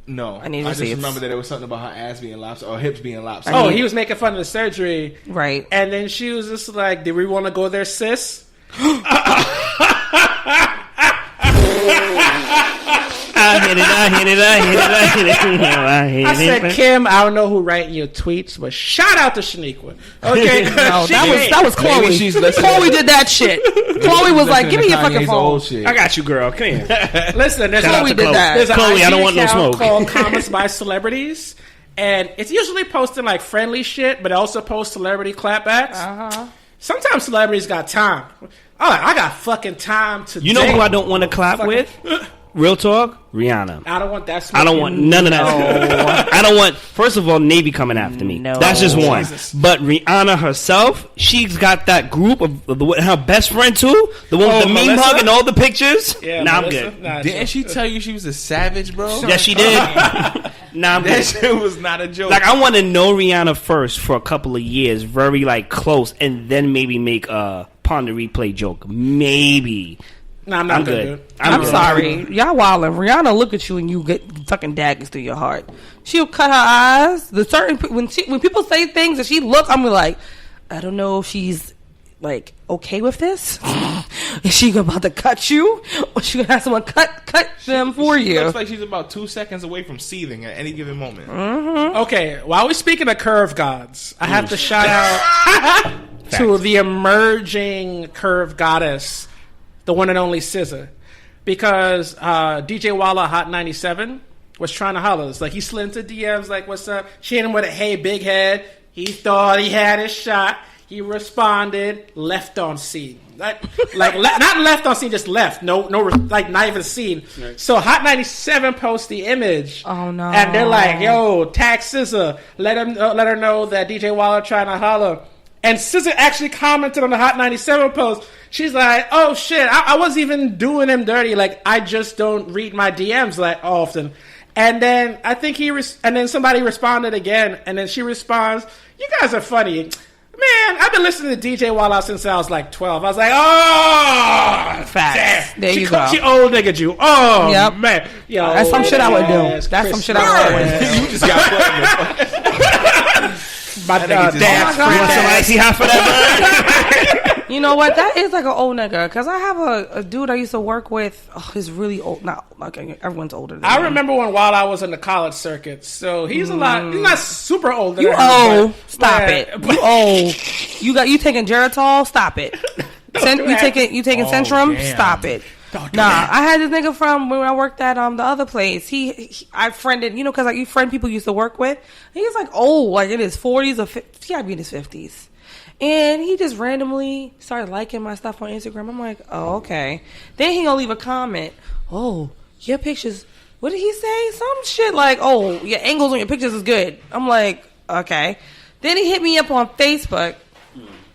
No, I just remember that it was something about her ass being lopsided or hips being lopsided. Oh, he was making fun of the surgery, right? And then she was just like, "Did we want to go there, sis?" I said, Kim, I don't know who writing your tweets, but shout out to Shaniqua. Okay, no, that was Chloe. Chloe did that shit. Chloe was like, "Give me your fucking phone." I got you, girl. Come here. Listen, there's Chloe did that. There's Chloe, I don't want no smoke. Called Comments by Celebrities, and it's usually posting like friendly shit, but it also posts celebrity clapbacks. Sometimes celebrities got time. I got fucking time to. You know who I don't want to clap with? Real talk, Rihanna. I don't want that. I don't want none of that. I don't want. First of all, Navy coming after me. No. That's just one. Jesus. But Rihanna herself, she's got that group of her best friend too, the one with the meme Melissa? hug and all the pictures. Yeah, I'm Melissa? good. Nah, Didn't she tell you she was a savage, bro? Yes, she did. I'm That good. shit was not a joke. Like, I want to know Rihanna first for a couple of years, very like close, and then maybe make a Pond the Replay joke. Maybe. Nah, I'm not I'm good. good. I'm good. sorry. Y'all wildin'. Rihanna look at you and you get fucking daggers through your heart. She'll cut her eyes. When people say things and she look, I'm like, I don't know if she's like okay with this. Is she about to cut you, or she gonna have someone cut them for She you? looks like she's about 2 seconds away from seething at any given moment. Okay, while we're speaking of curve gods, I have to shout out to the emerging curve goddess, the one and only SZA, because DJ Walla Hot 97 was trying to holler. It's like he slid into DMs like, "What's up?" She hit him with a "Hey, big head." He thought he had his shot. He responded, left on scene. Not left on scene, just left. No, like not even seen. Right. So Hot 97 posts the image. Oh no! And they're like, "Yo, tag SZA. Let her know that DJ Waller trying to holler." And SZA actually commented on the Hot 97 post. She's like, "Oh shit, I wasn't even doing him dirty. Like, I just don't read my DMs like often." And then I think and then somebody responded again, and then she responds, "You guys are funny. Man, I've been listening to DJ Walla since I was like 12. I was like, oh, facts. Damn. There you go. She old nigga you. Oh, yep. Man. Yo, that's some shit I would do. That's some shit I would do. You just got put in the My dad's You want some icy hot for that? You know what? That is like an old nigga. Because I have a dude I used to work with. Oh, he's really old. Not like everyone's older than I me. remember while I was in the college circuit. So he's a lot. He's not super old. You old. Stop it. You old. You taking Geritol? Stop it. You taking Centrum? Damn. Stop it. Nah, I had this nigga from when I worked at the other place. I friended, because like you friend people you used to work with. He's like old, like in his 40s or 50s. He gotta be in his 50s. And he just randomly started liking my stuff on Instagram. I'm like, oh, okay. Then he gonna leave a comment. Oh, your pictures. What did he say? Some shit like, oh, your angles on your pictures is good. I'm like, okay. Then he hit me up on Facebook,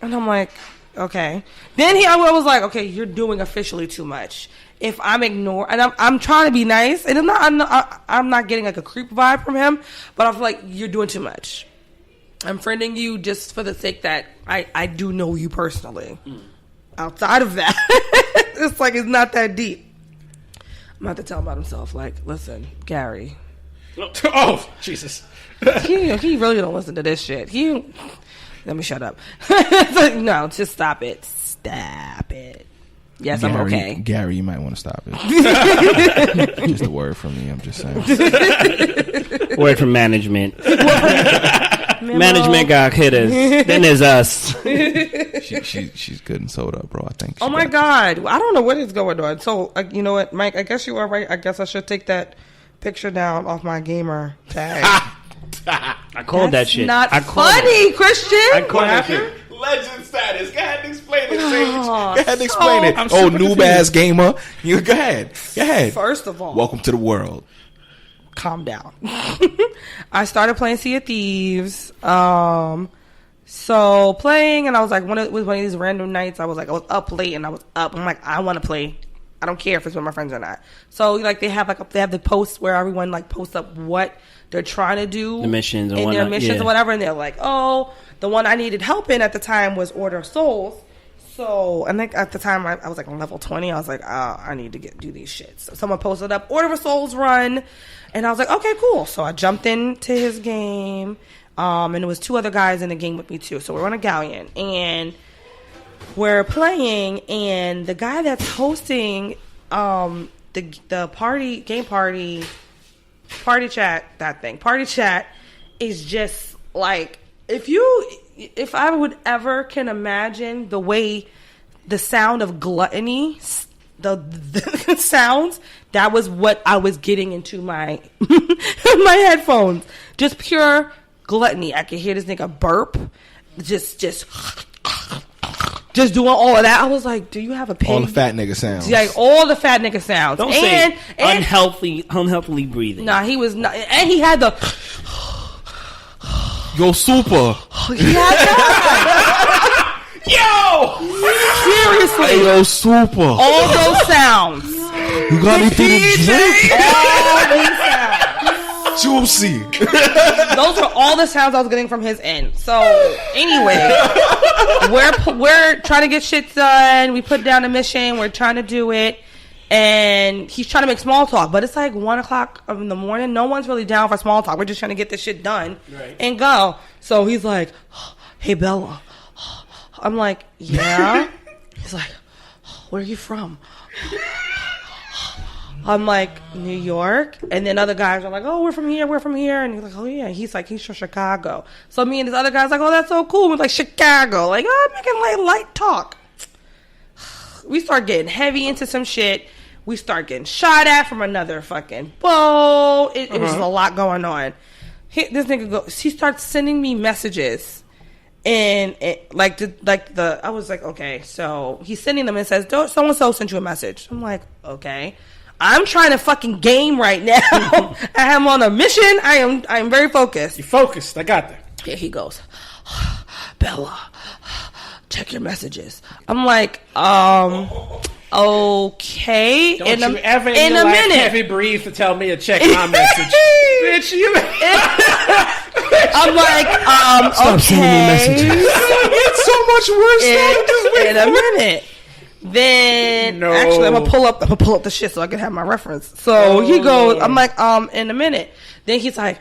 and I'm like, okay. Then I was like, okay, you're doing officially too much. If I'm and I'm trying to be nice, and I'm not getting like a creep vibe from him, but I feel like you're doing too much. I'm friending you just for the sake that I do know you personally. Outside of that, it's like it's not that deep. I'm about to tell him about himself. Like, listen, Gary. Oh, Jesus. He really don't listen to this shit. Let me shut up. No, just stop it. Stop it. Yes, Gary, I'm okay. Gary, you might want to stop it. Just a word from me. I'm just saying. Word from management. Management got hitters. Then there's us. She's good and sold up, bro. I think. Oh my God, I don't know what is going on. So you know what, Mike? I guess you are right. I guess I should take that picture down off my gamer tag. I called that shit. Not I called funny, it. Christian. I called that shit. Legend status. Go ahead and explain it, Sage. Oh, Go ahead and explain it. I'm Oh, super noob ass gamer. You go ahead. Go ahead. First of all, Welcome to the world. calm down. I started playing Sea of Thieves. So playing, and I was like, one of these random nights, I was up late, and I was up. I'm like, I want to play. I don't care if it's with my friends or not. So like they have the posts where everyone like posts up what they're trying to do, the missions and in their whatnot, missions yeah. or whatever, and they're like, oh, the one I needed help in at the time was Order of Souls. So, I think at the time I was like on level 20. I was like, I need to do these shits. So someone posted up Order of Souls run, and I was like, okay, cool. So I jumped into his game, and there was 2 other guys in the game with me too. So we're on a galleon, and we're playing, and the guy that's hosting the party chat is just like, if I would ever can imagine the way the sound of gluttony, the sounds, that was what I was getting into my my headphones. Just pure gluttony. I could hear this nigga burp. Just just doing all of that. I was like, do you have a pig? All the fat nigga sounds. Like, all the fat nigga sounds. Don't say unhealthily breathing. Nah, he was not. And he had the... Yo, super. He had that. Yo! Seriously. Hey, yo, super. All those sounds. You got anything to drink? All these sounds. Juicy. Those were all the sounds I was getting from his end. So anyway, we're trying to get shit done. We put down a mission. We're trying to do it, and he's trying to make small talk. But it's like 1:00 in the morning. No one's really down for small talk. We're just trying to get this shit done and go. So he's like, "Hey Bella," I'm like, "Yeah." He's like, "Where are you from?" I'm like, New York. And then other guys are like, oh, we're from here. And he's like, oh, yeah. He's from Chicago. So me and this other guy's like, oh, that's so cool. We're like, Chicago. Like, oh, I'm making like light talk. We start getting heavy into some shit. We start getting shot at from another fucking boat. It was just a lot going on. This nigga goes, he starts sending me messages. And I was like, okay. So he's sending them and says, so-and-so sent you a message. I'm like, okay. I'm trying to fucking game right now. I am on a mission. I am very focused. You're focused. I got that. Yeah, he goes, Bella, check your messages. I'm like, okay. Don't you ever in your life heavy breathe to tell me to check my message. Bitch, you... I'm like, Stop sending me messages. It's so much worse. In a minute. Then actually I'm gonna pull up the shit so I can have my reference. So he goes, I'm like, in a minute. Then he's like,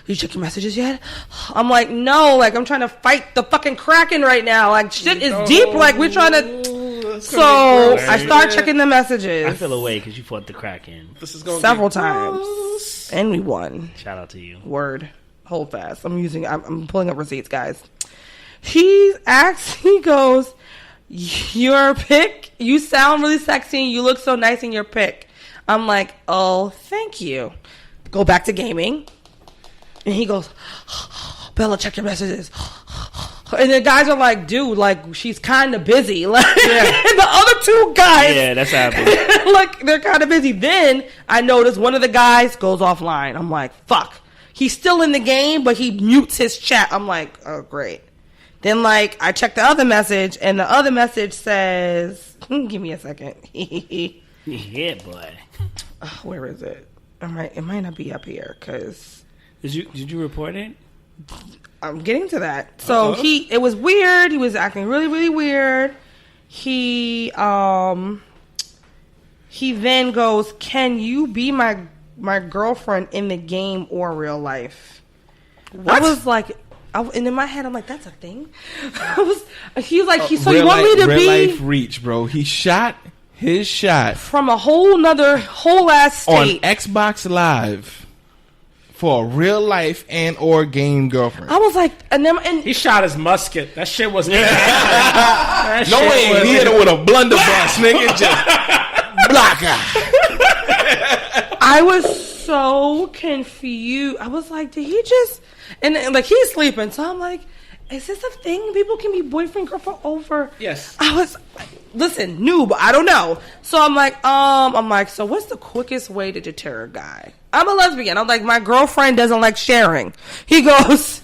you check your messages yet? I'm like, no, like I'm trying to fight the fucking Kraken right now. Like shit is deep. Like we're trying to. So I start checking the messages. I feel away because you fought the Kraken. This is going several times, and we won. Shout out to you. Word, hold fast. I'm pulling up receipts, guys. He goes, your pic, you sound really sexy and you look so nice in your pic. I'm like, oh, thank you. Go back to gaming. And he goes, Bella, check your messages. And the guys are like, dude, like, she's kind of busy. Like, and the other two guys. Yeah, that's happening. Like, they're kind of busy. Then I notice one of the guys goes offline. I'm like, fuck. He's still in the game, but he mutes his chat. I'm like, oh, great. Then, like, I check the other message, and the other message says, give me a second. Yeah, boy. Where is it? It might not be up here, because... Did you report it? I'm getting to that. So, it was weird. He was acting really, really weird. He then goes, can you be my girlfriend in the game or real life? What? I was like... and in my head, I'm like, that's a thing. He's like, so you want me to be... Real life reach, bro. He shot his shot. From a whole ass state. On Xbox Live. For a real life and or game girlfriend. I was like... And he shot his musket. That shit was... No way. He hit it with a blunderbuss, nigga. Just... blocker. I was so confused. I was like, did he just... And like he's sleeping, so I'm like, is this a thing? People can be boyfriend, girlfriend over. Yes. I was, listen, noob, I don't know. So I'm like, so what's the quickest way to deter a guy? I'm a lesbian. I'm like, my girlfriend doesn't like sharing. He goes,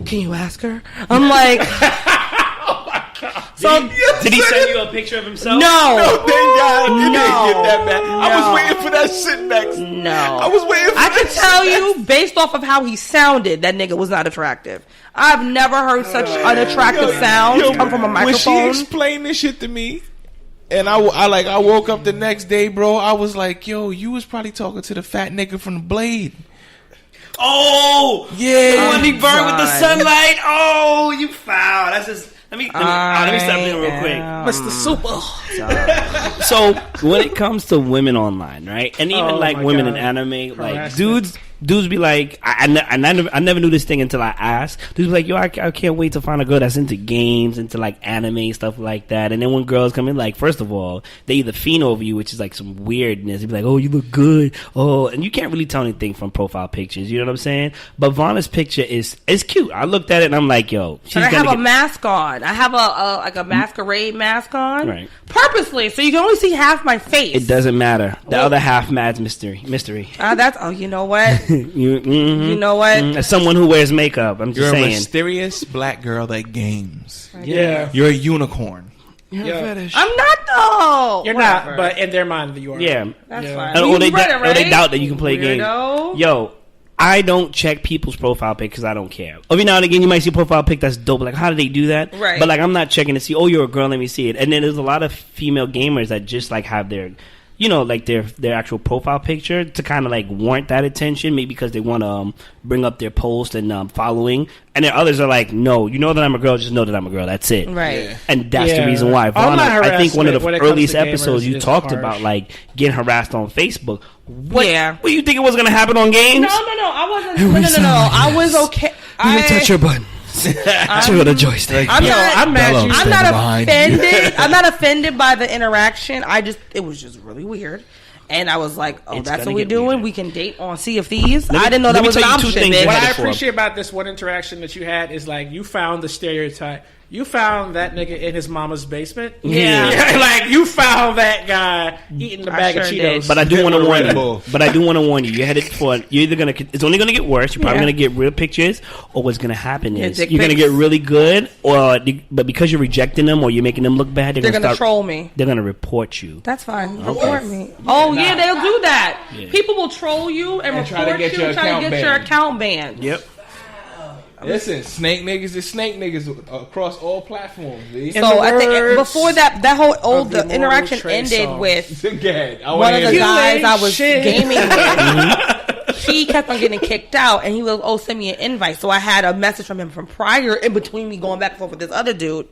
can you ask her? I'm like, oh my God. So did he send you a picture of himself? No, thank God. You didn't get that back. No. I was waiting for that shit next. No, I was waiting for I can tell you, based off of how he sounded, that nigga was not attractive. I've never heard such unattractive sounds come from a microphone. When she explained this shit to me, and I woke up the next day, bro, I was like, yo, you was probably talking to the fat nigga from the Blade. Oh, yeah. The one he burned with the sunlight. Oh, you foul. That's just... Let me stop you real quick. Mr. Super. So, when it comes to women online, right? And even women in anime, like, dudes dudes be like, I never knew this thing until I asked. Dudes be like, yo, I can't wait to find a girl that's into games, into like anime, stuff like that. And then when girls come in, like, first of all, they either fiend over you, which is like some weirdness. They be like, oh, you look good. Oh, and you can't really tell anything from profile pictures. You know what I'm saying? But Vanna's picture is cute. I looked at it and I'm like, yo, she's I have a mask on. I have a masquerade mask on, right? Purposely, so you can only see half my face. It doesn't matter. The other half mad's mystery. You know what? You know what? As someone who wears makeup, I'm just saying. You're a mysterious black girl that games. Yeah. You're a unicorn. You're a fetish. I'm not though. You're Whatever. not, but in their mind, you are. Yeah. That's fine. Or they doubt that you can play games. Weirdo. Yo, I don't check people's profile pic because I don't care. Every now and again, you might see a profile pic that's dope. Like, how do they do that? Right. But like, I'm not checking to see, oh, you're a girl, let me see it. And then there's a lot of female gamers that just like have their, you know, like their actual profile picture to kind of like warrant that attention, maybe because they want to bring up their post and following. And then others are like, no, you know that I'm a girl, just know that I'm a girl. That's it. Right. Yeah. And that's the reason why. Vanna, I think one of the earliest episodes you talked about like getting harassed on Facebook. What do you think it was going to happen on games? No. I wasn't. No. I was okay. You touch your button. To the joystick. I'm not offended. I'm not offended by the interaction. It was just really weird. And I was like, oh, that's what we're doing? Weirder. We can date on Sea of Thieves? I didn't know that was an option. What I appreciate about this one interaction that you had is like you found the stereotype. You found that nigga in his mama's basement. Yeah. Like you found that guy eating the bag of Cheetos. Did. But I do want to warn you. You're headed for. You're either gonna. It's only gonna get worse. You're probably gonna get real pictures, or what's gonna happen is you're gonna get really good, but because you're rejecting them or you're making them look bad, they're gonna troll me. They're gonna report you. That's fine. Report me. Oh yeah, they'll do that. Yeah. People will troll you and report try to get your account banned. Yep. Listen, snake niggas is snake niggas across all platforms. So I think before the interaction ended with one of the guys I was gaming with. He kept on getting kicked out, and he was send me an invite. So I had a message from him from prior in between me going back and forth with this other dude,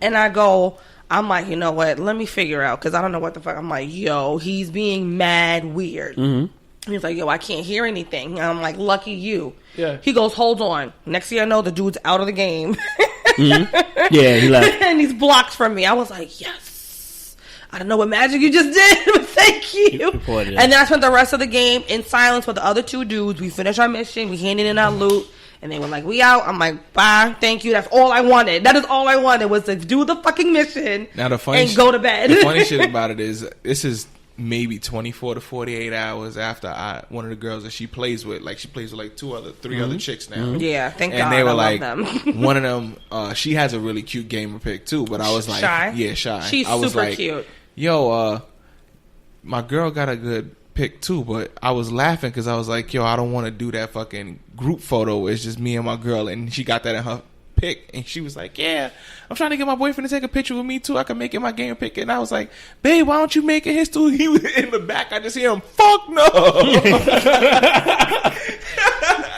and I'm like, you know what? Let me figure out because I don't know what the fuck. I'm like, yo, he's being mad weird. Mm-hmm. He's like, yo, I can't hear anything. And I'm like, lucky you. Yeah. He goes, hold on. Next thing I know, the dude's out of the game. Mm-hmm. Yeah, he left. And he's blocked from me. I was like, yes. I don't know what magic you just did, but thank you. And then I spent the rest of the game in silence with the other two dudes. We finished our mission. We handed in our loot. And they were like, we out. I'm like, bye, thank you. That's all I wanted. That is all I wanted was to do the fucking mission and go to bed. The funny shit about it is, this is maybe 24 to 48 hours after one of the girls that she plays with, like she plays with like three other chicks now. Mm-hmm. Yeah, thank God. And they were like, one of them, she has a really cute gamer pick too, but I was like, Shy? Yeah, Shy. She's I was super like, cute. Yo, my girl got a good pick too, but I was laughing because I was like, yo, I don't want to do that fucking group photo. It's just me and my girl, and she got that in her pick, and she was like, yeah, I'm trying to get my boyfriend to take a picture with me too. I can make it my game pick. And I was like, babe, why don't you make it his too? He was in the back. I just hear him, fuck no.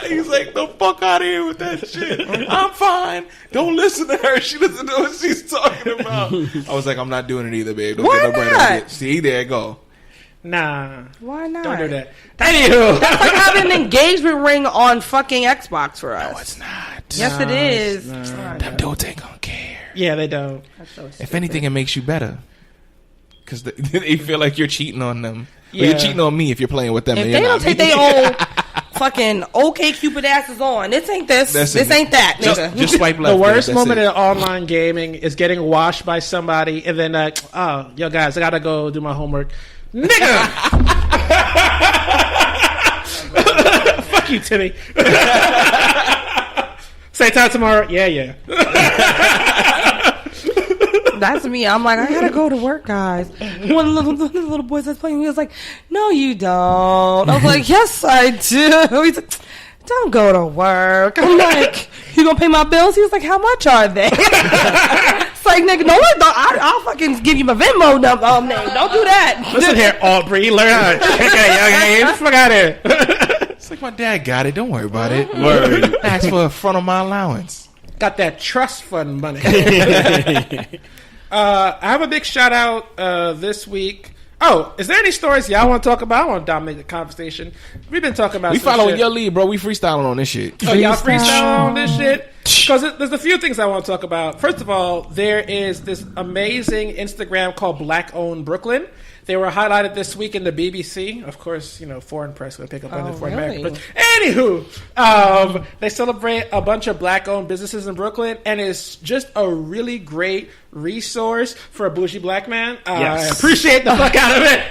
He's like, the fuck out of here with that shit. I'm fine. Don't listen to her. She doesn't know what she's talking about. I was like, I'm not doing it either, babe. Don't Why get no not? See, there you go. Nah. Why not? Don't do that. Anywho. That's like having an engagement ring on fucking Xbox for us. No, it's not. Yes, it is. Them dudes ain't gonna care. Yeah, they don't. So if anything, it makes you better. Because they feel like you're cheating on them. Yeah. Or you're cheating on me if you're playing with them. If they don't take their own fucking OK Cupid asses on, this ain't this. This ain't that, nigga. Just swipe left. The worst moment in online gaming is getting washed by somebody and then like, oh, yo guys, I gotta go do my homework. Nigga! Fuck you, Timmy. Same time tomorrow. Yeah. That's me. I'm like, I gotta go to work, guys. One of the little boys that's playing, he was like, no, you don't. I was like, yes, I do. He's like, don't go to work. I'm like, you gonna pay my bills? He was like, how much are they? It's like, nigga, no, I'll fucking give you my Venmo name. Don't do that. Listen here, Aubrey. Learn how to check out your game. Fuck out of here. It's like, my dad got it. Don't worry about it. Word. Ask for a front of my allowance. Got that trust fund money. I have a big shout out this week. Oh, is there any stories y'all want to talk about? I want to dominate the conversation. We've been talking about. We some following shit. your lead, bro. We freestyling on this shit. Oh, y'all freestyle on this shit? Because there's a few things I want to talk about. First of all, there is this amazing Instagram called Black Owned Brooklyn. They were highlighted this week in the BBC. Of course, foreign press going to pick up on it for America. But anywho, they celebrate a bunch of black-owned businesses in Brooklyn, and it's just a really great resource for a bougie black man. I appreciate the fuck out of it.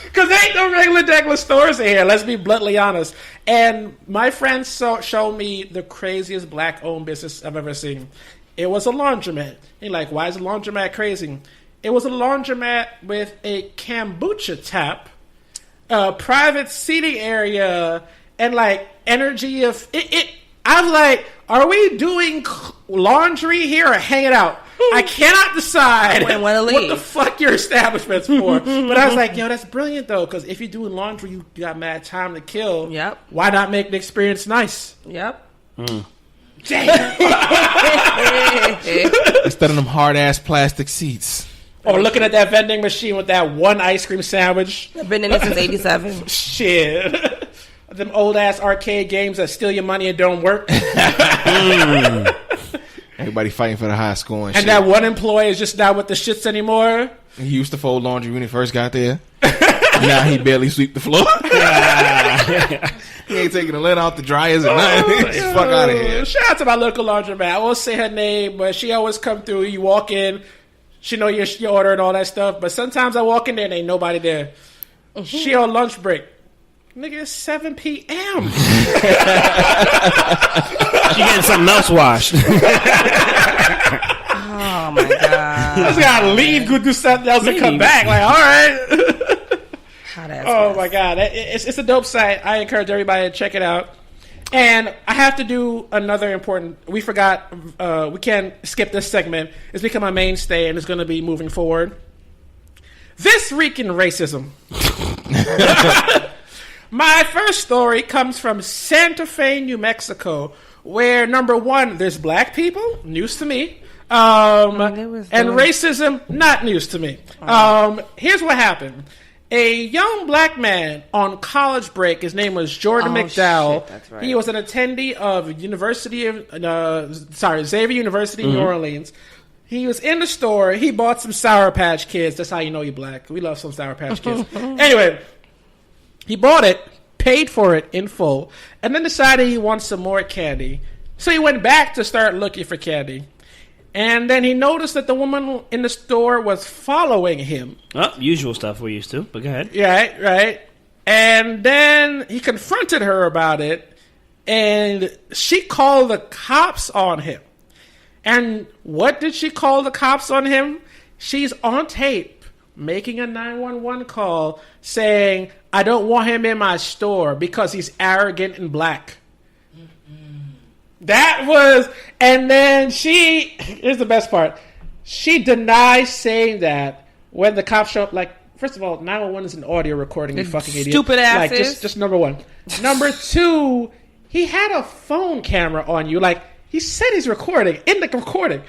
Because there ain't no regular stores in here. Let's be bluntly honest. And my friends showed me the craziest black-owned business I've ever seen. It was a laundromat. You're like, why is a laundromat crazy? It was a laundromat with a kombucha tap, a private seating area, and like energy of it. I was like, are we doing laundry here or hanging out? I cannot decide what the fuck your establishment's for. But I was like, that's brilliant though, because if you're doing laundry, you got mad time to kill. Yep. Why not make the experience nice? Yep. Damn. Instead of them hard ass plastic seats. Or looking at that vending machine with that one ice cream sandwich. I've been in it since 87. Shit. Them old ass arcade games that steal your money and don't work. Everybody fighting for the high score and shit. And that one employee is just not with the shits anymore. He used to fold laundry when he first got there. Now he barely sweep the floor. He ain't taking the lid off the dryers or nothing. Just fuck out of here. Shout out to my local laundromat. I won't say her name, but she always come through. You walk in, she know your order and all that stuff. But sometimes I walk in there and ain't nobody there. She on lunch break. Nigga, it's 7 p.m. She getting something else washed. Oh my god! I just gotta leave, go do something else, and come back. Like, all right. Oh my god, it's a dope site. I encourage everybody to check it out. And I have to do another important. We forgot. We can't skip this segment. It's become a mainstay, and it's going to be moving forward. This week in racism. My first story comes from Santa Fe, New Mexico, where number one, there's black people, news to me, and racism, not news to me. Here's what happened. A young black man on college break, his name was Jordan McDowell. That's right. He was an attendee of Xavier University, New Orleans. He was in the store. He bought some Sour Patch Kids. That's how you know you're black. We love some Sour Patch Kids. Anyway, he bought it, paid for it in full, and then decided he wants some more candy. So he went back to start looking for candy. And then he noticed that the woman in the store was following him. Oh, usual stuff we're used to, but go ahead. Yeah, right. And then he confronted her about it, and she called the cops on him. And what did she call the cops on him? She's on tape making a 911 call saying, I don't want him in my store because he's arrogant and black. That was, and then here's the best part. She denies saying that when the cops show up, like, first of all, 911 is an audio recording, you fucking idiot. Stupid asses. Like, just number one. Number two, he had a phone camera on you. Like, he said he's recording, in the recording.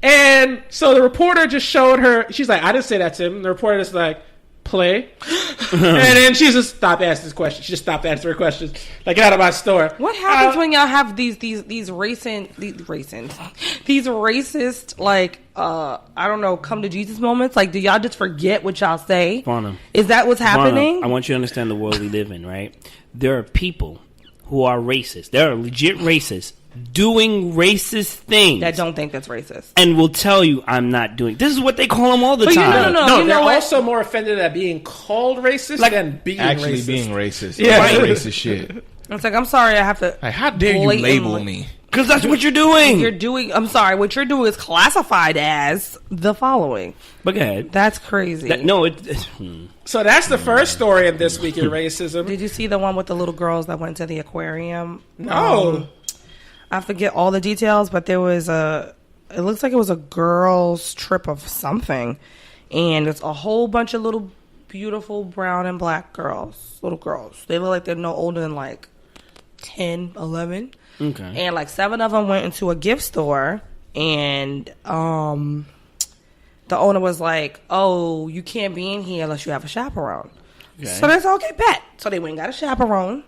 And so the reporter just showed her, she's like, I didn't say that to him. The reporter is like, play. And then she just stopped asking questions. She just stopped answering questions. Like, get out of my store. What happens when y'all have these racist, like, I don't know, come to Jesus moments? Like, do y'all just forget what y'all say? Vonna, is that what's happening? Vonna, I want you to understand the world we live in, right? There are people who are racist. They are legit racists doing racist things that don't think that's racist and will tell you I'm not doing. This is what they call them all the time. No, they're also more offended at being called racist than being actually racist. Being racist. Yeah, right. Racist shit. It's like, I'm sorry, I have to. Like, how dare you label me? Because that's what you're doing. I'm sorry, what you're doing is classified as the following. But go ahead. That's crazy. So that's the first story in this week in racism. Did you see the one with the little girls that went to the aquarium? No. I forget all the details, but there was it looks like it was a girls' trip of something. And it's a whole bunch of little beautiful brown and black little girls. They look like they're no older than like 10, 11. Okay. And like 7 of them went into a gift store and the owner was like, "Oh, you can't be in here unless you have a chaperone." Okay. So they said, "Okay, bet." So they went and got a chaperone.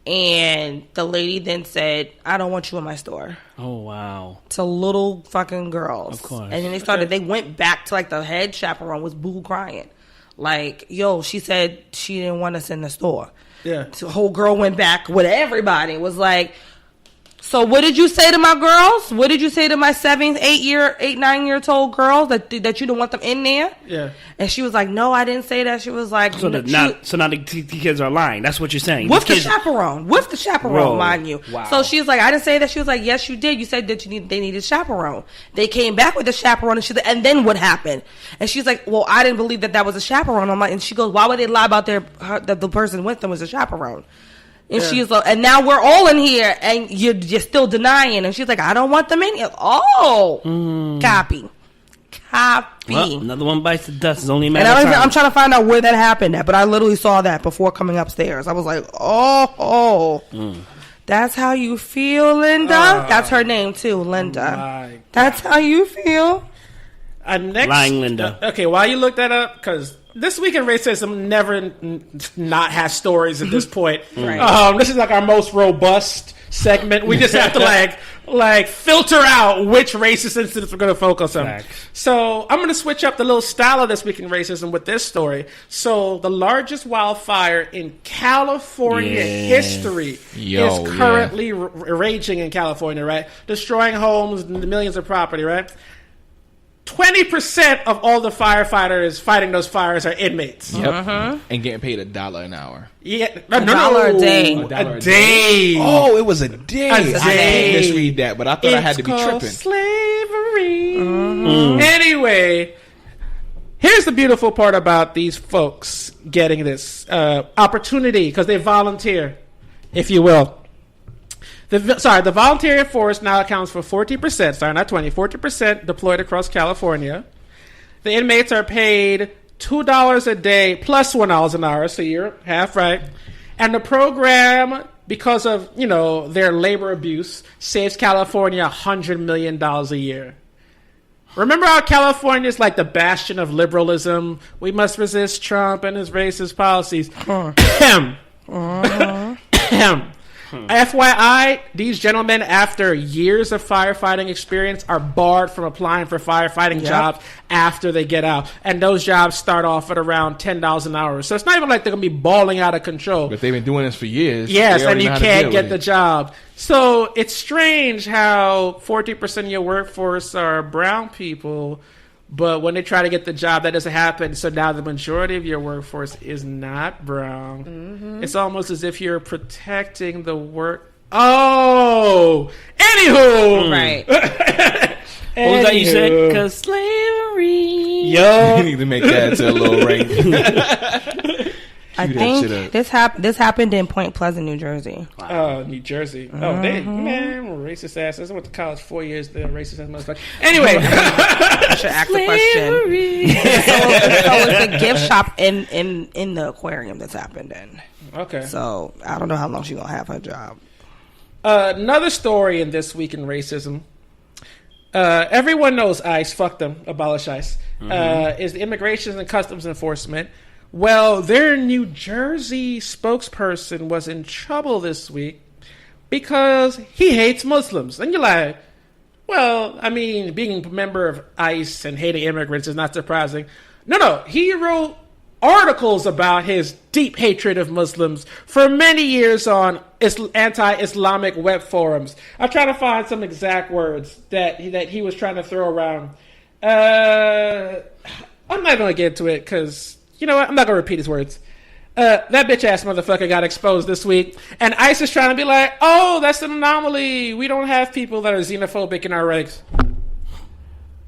And the lady then said, "I don't want you in my store." Oh, wow. To little fucking girls. Of course. And then they went back to like the head chaperone was boo crying. Like, yo, she said she didn't want us in the store. Yeah. So the whole girl went back with everybody. It was like, so what did you say to my girls? What did you say to my 9-year-old girls that you didn't want them in there? Yeah. And she was like, no, I didn't say that. She was like, So now the kids are lying. That's what you're saying. With the chaperone, mind you. Wow. So she was like, I didn't say that. She was like, yes, you did. You said that they needed a chaperone. They came back with a chaperone, and she's like, and then what happened? And she's like, well, I didn't believe that was a chaperone. I'm like, and she goes, why would they lie about that the person with them was a chaperone? And she's like, and now we're all in here, and you're still denying. And she's like, I don't want them in here. Oh, copy. Well, another one bites the dust. It's only a matter And of time. I'm trying to find out where that happened at, but I literally saw that before coming upstairs. I was like, that's how you feel, Linda? That's her name, too, Linda. That's how you feel? Next, lying Linda. Okay, while you look that up, because this week in racism never not has stories at this point. Right. This is like our most robust segment. We just have to like filter out which racist incidents we're going to focus on. Facts. So I'm going to switch up the little style of this week in racism with this story. So the largest wildfire in California history is currently raging in California, right? Destroying homes and millions of property, right? 20% of all the firefighters fighting those fires are inmates. Yep. And getting paid $1 an hour. Yeah, $1 a day. A day. Oh, it was a day. A day. I didn't misread that, but I thought I had to be called tripping. slavery. Anyway, here's the beautiful part about these folks getting this opportunity because they volunteer, if you will. The volunteer force now accounts for 40%, sorry, not 20, 40% deployed across California. The inmates are paid $2 a day plus $1 an hour, so you're half right. And the program, because of, their labor abuse, saves California $100 million a year. Remember how California is like the bastion of liberalism? We must resist Trump and his racist policies. FYI, these gentlemen, after years of firefighting experience, are barred from applying for firefighting jobs after they get out. And those jobs start off at around $10 an hour. So it's not even like they're going to be balling out of control. But they've been doing this for years. Yes, and you can't get the job. So it's strange how 40% of your workforce are brown people, but when they try to get the job, that doesn't happen. So now the majority of your workforce is not brown. Mm-hmm. It's almost as if you're protecting the work. Oh! Anywho! Right. What was that you said? Because slavery. Yo. You need to make that to a little ring. I think this happened in Point Pleasant, New Jersey. Wow. New Jersey. Oh, they racist asses. I went to college 4 years. They're racist ass motherfucker. Anyway, I should ask the question. So it's a gift shop in the aquarium that's happened in. Okay. So I don't know how long she's gonna have her job. Another story in This Week in Racism. Everyone knows ICE. Fuck them. Abolish ICE. Is the Immigration and Customs Enforcement. Well, their New Jersey spokesperson was in trouble this week because he hates Muslims. And you're like, well, I mean, being a member of ICE and hating immigrants is not surprising. No, he wrote articles about his deep hatred of Muslims for many years on anti-Islamic web forums. I'm trying to find some exact words that he was trying to throw around. I'm not going to get into it because... You know what? I'm not going to repeat his words. That bitch-ass motherfucker got exposed this week. And ICE is trying to be like, oh, that's an anomaly. We don't have people that are xenophobic in our ranks.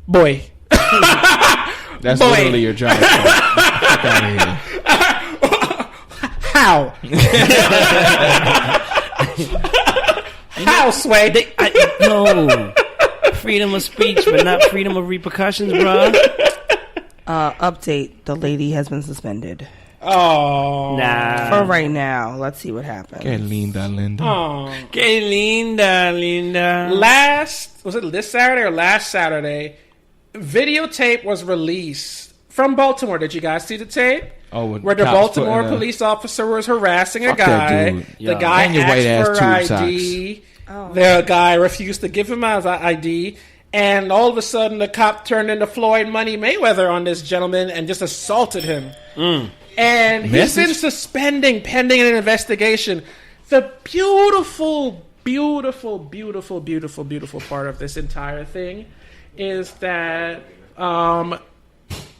Boy. That's literally your job. Fuck out of here. How? How, Sway? No. Freedom of speech, but not freedom of repercussions, bro. Update: the lady has been suspended. Oh, nah. For right now, let's see what happens. Que linda, Linda. Oh, que linda, linda. Was it this Saturday or last Saturday? videotape was released from Baltimore. Did you guys see the tape? Oh, where the Baltimore police officer was harassing a guy. The guy asked for ID. The guy refused to give him his ID. And all of a sudden, the cop turned into Floyd Money Mayweather on this gentleman and just assaulted him. And he's been suspending pending an investigation. The beautiful, beautiful, beautiful, beautiful, beautiful part of this entire thing is that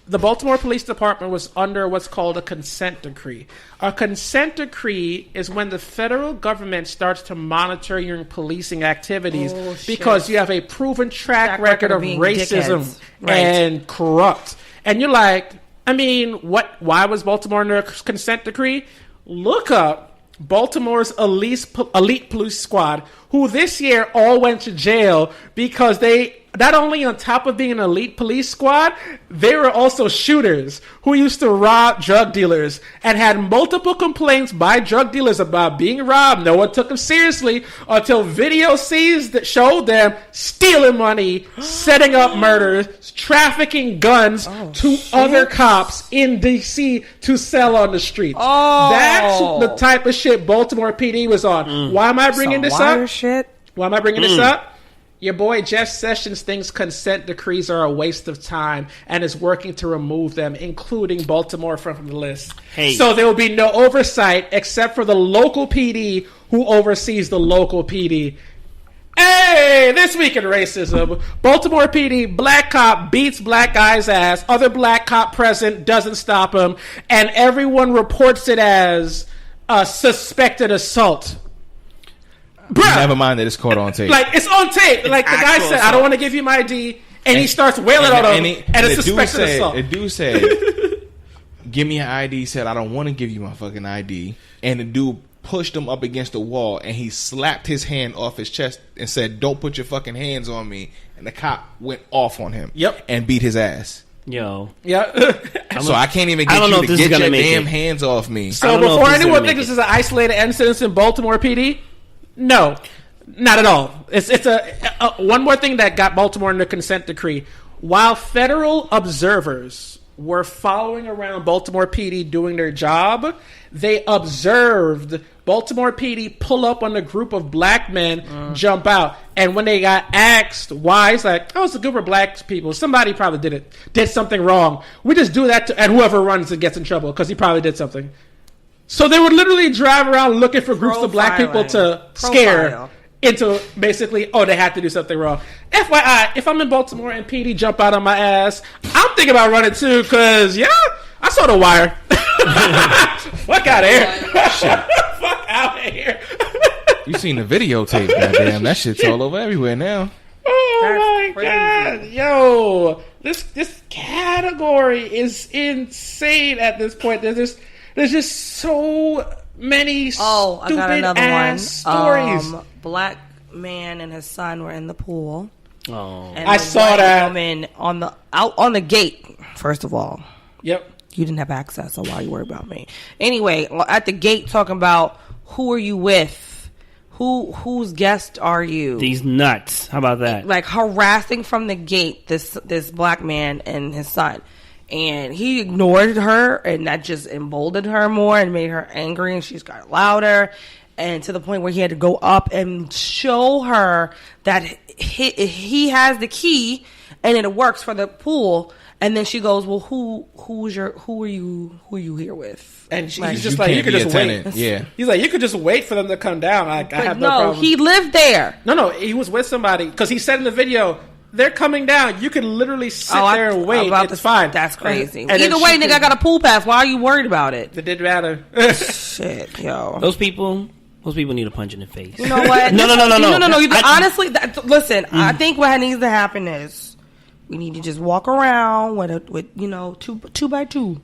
the Baltimore Police Department was under what's called a consent decree. A consent decree is when the federal government starts to monitor your policing activities because you have a proven track record of racism and corrupt. And you're like, I mean, why was Baltimore under a consent decree? Look up Baltimore's elite police squad, who this year all went to jail because they, not only on top of being an elite police squad, they were also shooters who used to rob drug dealers and had multiple complaints by drug dealers about being robbed. No one took them seriously until video showed them stealing money, setting up murders, trafficking guns to other cops in D.C. to sell on the streets. That's the type of shit Baltimore PD was on. Why am I bringing this up? Why am I bringing this up? Your boy Jeff Sessions thinks consent decrees are a waste of time and is working to remove them, including Baltimore from the list. So there will be no oversight except for the local PD who oversees the local PD. Hey, this week in racism, Baltimore PD, black cop beats black guy's ass, other black cop present doesn't stop him, and everyone reports it as a suspected assault. Bruh. Never mind that it's caught on tape. Like, it's on tape. Like, the guy said, I don't want to give you my ID. And he starts wailing on him. And it's suspected assault. The dude said, give me your ID. He said, I don't want to give you my fucking ID. And the dude pushed him up against the wall. And he slapped his hand off his chest and said, don't put your fucking hands on me. And the cop went off on him. And beat his ass. Yo. Yeah. So I can't even get you to get your damn hands off me. So before anyone thinks this is an isolated incident in Baltimore PD, no, not at all. It's a one more thing that got Baltimore in the consent decree. While federal observers were following around Baltimore PD doing their job, they observed Baltimore PD pull up on a group of black men, jump out. And when they got asked why, it's like, oh, it's a group of black people. Somebody probably did something wrong. We just do that and whoever runs and gets in trouble because he probably did something. So they would literally drive around looking for groups of black people to scare into basically, they had to do something wrong. FYI, if I'm in Baltimore and PD jump out on my ass, I'm thinking about running too because, I saw The Wire. Fuck out of here. Fuck out of here. You seen the videotape, goddamn. That shit's all over everywhere now. Oh my God. Yo, this category is insane at this point. There's just so many stupid ass stories. Black man and his son were in the pool. And I saw that woman out on the gate. First of all, yep, you didn't have access, so why are you worried about me? Anyway, at the gate, talking about who are you with? Whose guest are you? These nuts. How about that? Like harassing from the gate this black man and his son. And he ignored her, and that just emboldened her more and made her angry, and she's got louder, and to the point where he had to go up and show her that he has the key, and it works for the pool. And then she goes, "Well, who are you here with?" And he's just like, "You could just wait." Yeah, he's like, "You could just wait for them to come down." I have no problem. He lived there. No, he was with somebody because he said in the video, they're coming down. You can literally sit there and wait. It's fine. That's crazy. And either way, nigga, I got a pool pass. Why are you worried about it? It didn't matter. Shit, yo. Those people need a punch in the face. You know what? No. Honestly, listen. I think what needs to happen is we need to just walk around with two by two.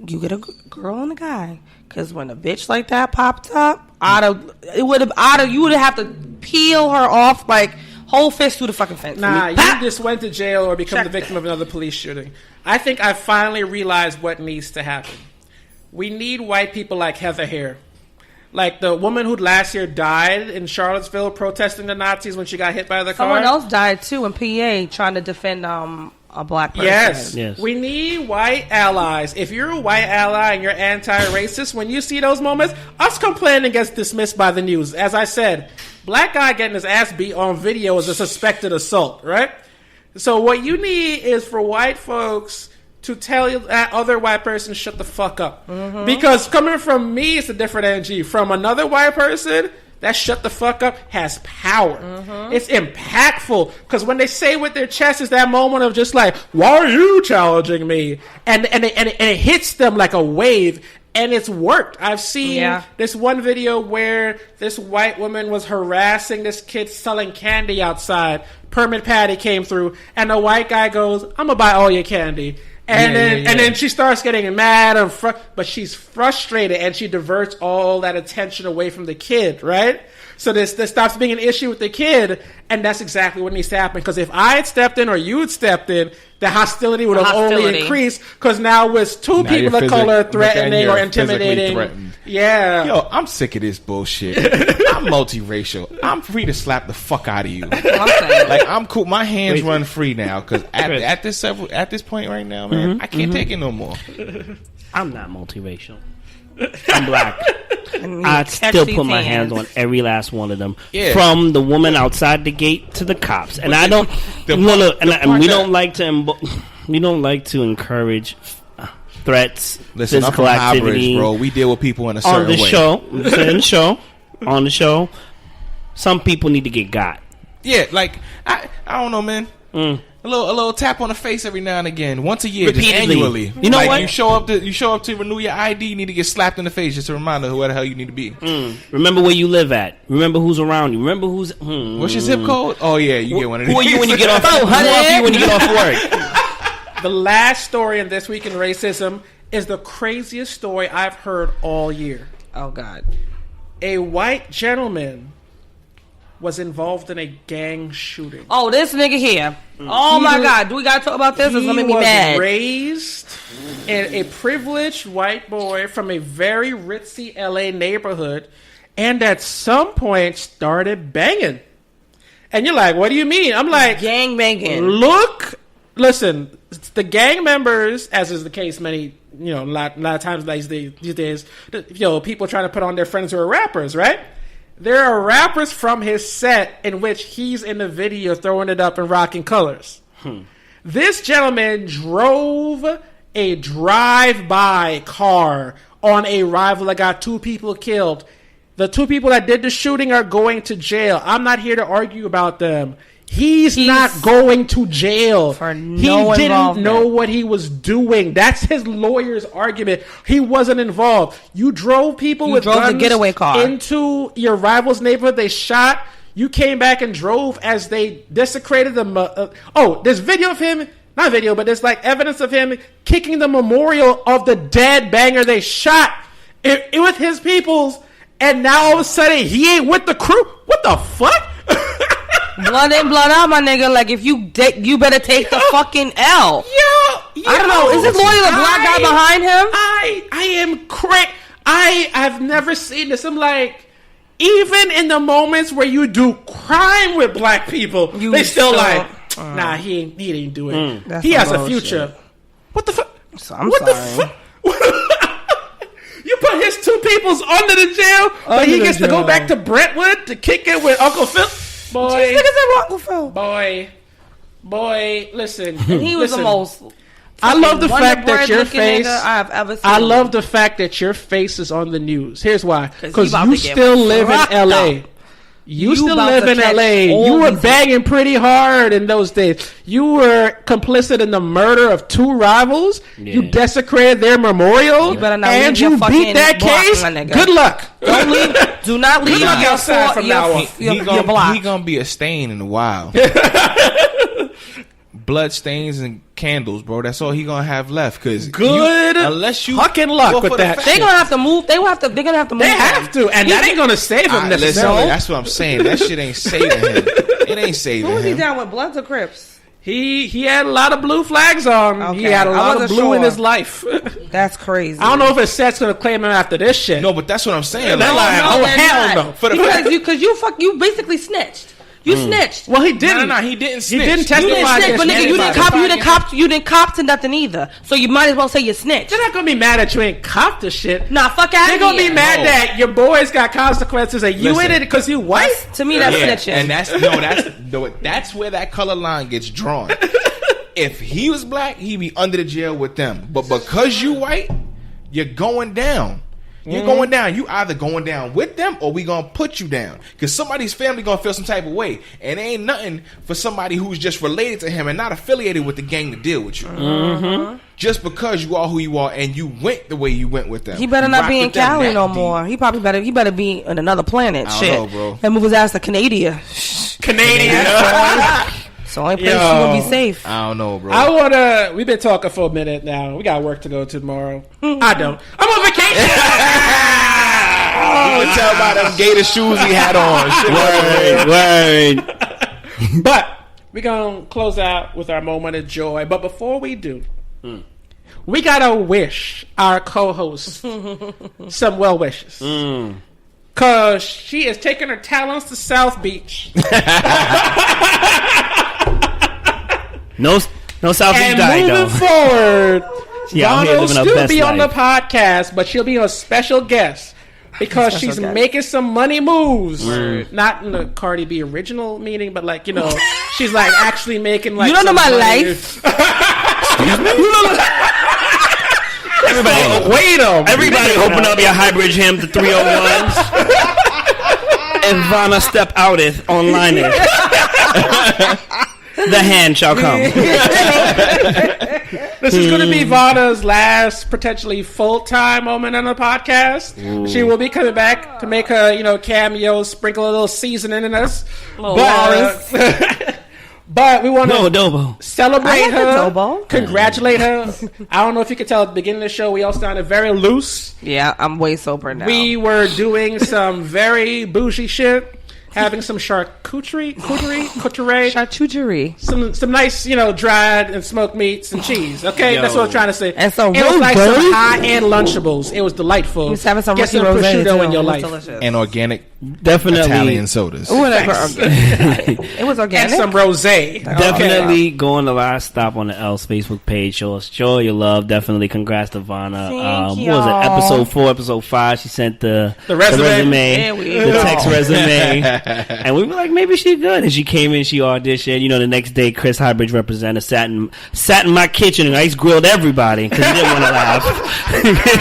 You get a girl and a guy, because when a bitch like that popped up, you would have to peel her off like. Whole fist through the fucking fence. Nah, you just went to jail or become the victim of another police shooting. I think I finally realized what needs to happen. We need white people like Heather here. Like the woman who last year died in Charlottesville protesting the Nazis when she got hit by the car. Someone else died too in PA trying to defend a black person. Yes. We need white allies. If you're a white ally and you're anti-racist, when you see those moments, us complaining gets dismissed by the news. As I said, black guy getting his ass beat on video is a suspected assault, right? So what you need is for white folks to tell that other white person, shut the fuck up. Mm-hmm. Because coming from me, it's a different energy. From another white person, that shut the fuck up has power. Mm-hmm. It's impactful. Because when they say with their chest is that moment of just like, why are you challenging me? And it hits them like a wave. And it's worked. I've seen this one video where this white woman was harassing this kid selling candy outside. Permit Patty came through. And the white guy goes, I'm going to buy all your candy. And then she starts getting mad, but she's frustrated, and she diverts all that attention away from the kid, right? So this stops being an issue with the kid, and that's exactly what needs to happen. Because if I had stepped in or you had stepped in, the hostility would have only increased. Because now it's two people of color threatening or intimidating. Yeah. Yo, I'm sick of this bullshit. I'm multiracial. I'm free to slap the fuck out of you. Like, I'm cool. My hands run free now. Because at this point right now, man, I can't take it no more. I'm not multiracial. I'm black. I still put my hands on every last one of them, from the woman outside the gate to the cops. And I don't look. And we don't like to encourage threats, listen, physical I'm from activity, bro. We deal with people in a certain way. On the show, some people need to get got. Yeah, like I don't know, man. A little tap on the face every now and again, once a year, just annually. You know like what? You show up to renew your ID. You need to get slapped in the face, just a reminder who the hell you need to be. Remember where you live at. Remember who's around you. Remember who's. What's your zip code? Oh yeah, you get one of these. Who are you when you get off? Who are you when you get off work? The last story in This Week in Racism is the craziest story I've heard all year. Oh God! A white gentleman was involved in a gang shooting. Oh, this nigga here. Oh my God. Do we gotta talk about this? It's gonna make me mad. He was raised in a privileged white boy from a very ritzy LA neighborhood, and at some point started banging. And you're like, what do you mean? I'm like, gang banging. Listen, the gang members, as is the case a lot of times these days, people trying to put on their friends who are rappers, right? There are rappers from his set in which he's in the video throwing it up and rocking colors. This gentleman drove a drive-by car on a rival that got 2 people killed. The 2 people that did the shooting are going to jail. I'm not here to argue about them. He's not going to jail. He didn't know what he was doing. That's his lawyer's argument. He wasn't involved. You drove people with guns the getaway car into your rival's neighborhood. They shot. You came back and drove as they desecrated them. There's video of him. Not video, but there's like evidence of him kicking the memorial of the dead banger they shot it with his peoples. And now all of a sudden he ain't with the crew. What the fuck? Blood in, blood out, my nigga. Like, if you better take the fucking L. I don't know. Is this lawyer the black guy behind him? I am cracked. I've never seen this. I'm like, even in the moments where you do crime with black people, they still nah, he didn't do it. He has a future. What the fuck? What the fuck? You put his 2 peoples under the jail, but he gets to go back to Brentwood to kick it with Uncle Phil. Boy, listen. And he was the most. I love the fact that your face. I've ever seen. I love the fact that your face is on the news. Here's why: because you still live in LA. You still live in LA. You were banging pretty hard in those days. You were complicit in the murder of 2 rivals. Yeah. You desecrated their memorial, and you beat that case. Good luck. Do not leave outside from now on. He gonna be a stain in a while. Blood stains and candles, bro. That's all he gonna have left. Cause unless you fucking luck with that, they're gonna have to move. They're gonna have to move. They have to, and that ain't gonna save him necessarily. That's what I'm saying. That shit ain't saving him. It ain't saving him. Who was he down with, Bloods or Crips? He had a lot of blue flags on. Okay. He had a lot of blue in his life. That's crazy. I don't know if his set's gonna claim him after this shit. No, but that's what I'm saying. They're like, hell no. Because you basically snitched. You snitched. Well, he didn't. No, he didn't snitch. He didn't testify. You didn't snitch, but nigga, anybody. you didn't cop to nothing either. So you might as well say you snitched. They're not gonna be mad that you ain't copped the shit. Nah, fuck out of here. They're gonna be mad that your boys got consequences and you in it because you white. To me, that's snitching. And that's where that color line gets drawn. If he was black, he'd be under the jail with them. But because you white, you're going down. You're going down. You either going down with them or we gonna put you down. Because somebody's family gonna feel some type of way. And it ain't nothing for somebody who's just related to him and not affiliated with the gang to deal with you. Just because you are who you are and you went the way you went with them. He better not be in Cali no more. He better be on another planet. I don't know, bro. And move his ass to Canada. It's the only place you will be safe. I don't know, bro. We've been talking for a minute now. We got work to go to tomorrow. I don't. I'm on vacation. You can tell by them gator shoes he had on. Word. But we're going to close out with our moment of joy. But before we do, we got to wish our co-host some well wishes. Because she is taking her talents to South Beach. No South Beach died, though. Moving forward, Vonna will still be on the life. podcast, but she'll be a special guest because she's making some money moves. Not in the Cardi B original meaning, but like, she's like actually making like. You don't know my money. life. Excuse me? Everybody open up your Highbridge Ham to 301s. And Vonna step outeth online. The hand shall come. This is going to be Vanna's last potentially full-time moment on the podcast. Ooh. She will be coming back to make her, cameo, sprinkle a little seasoning in us. But we want to celebrate her, congratulate her. I don't know if you could tell at the beginning of the show, we all sounded very loose. Yeah, I'm way sober now. We were doing some very bougie shit. Having some charcuterie, some nice, dried and smoked meats and cheese. Okay, that's what I'm trying to say. And some it was like some high-end Lunchables. It was delightful. He was having some Get some prosciutto in your life. Delicious. And organic, definitely Italian sodas. It was organic. And some rosé. Definitely go on the last stop on the L's Facebook page. Show your love. Definitely congrats to Vonna. What was it? Episode 4, episode 5. She sent the resume, the text resume. And we were like, maybe she's good. And she came in, she auditioned. The next day, Chris Highbridge representative sat in my kitchen and ice grilled everybody because he didn't want to laugh.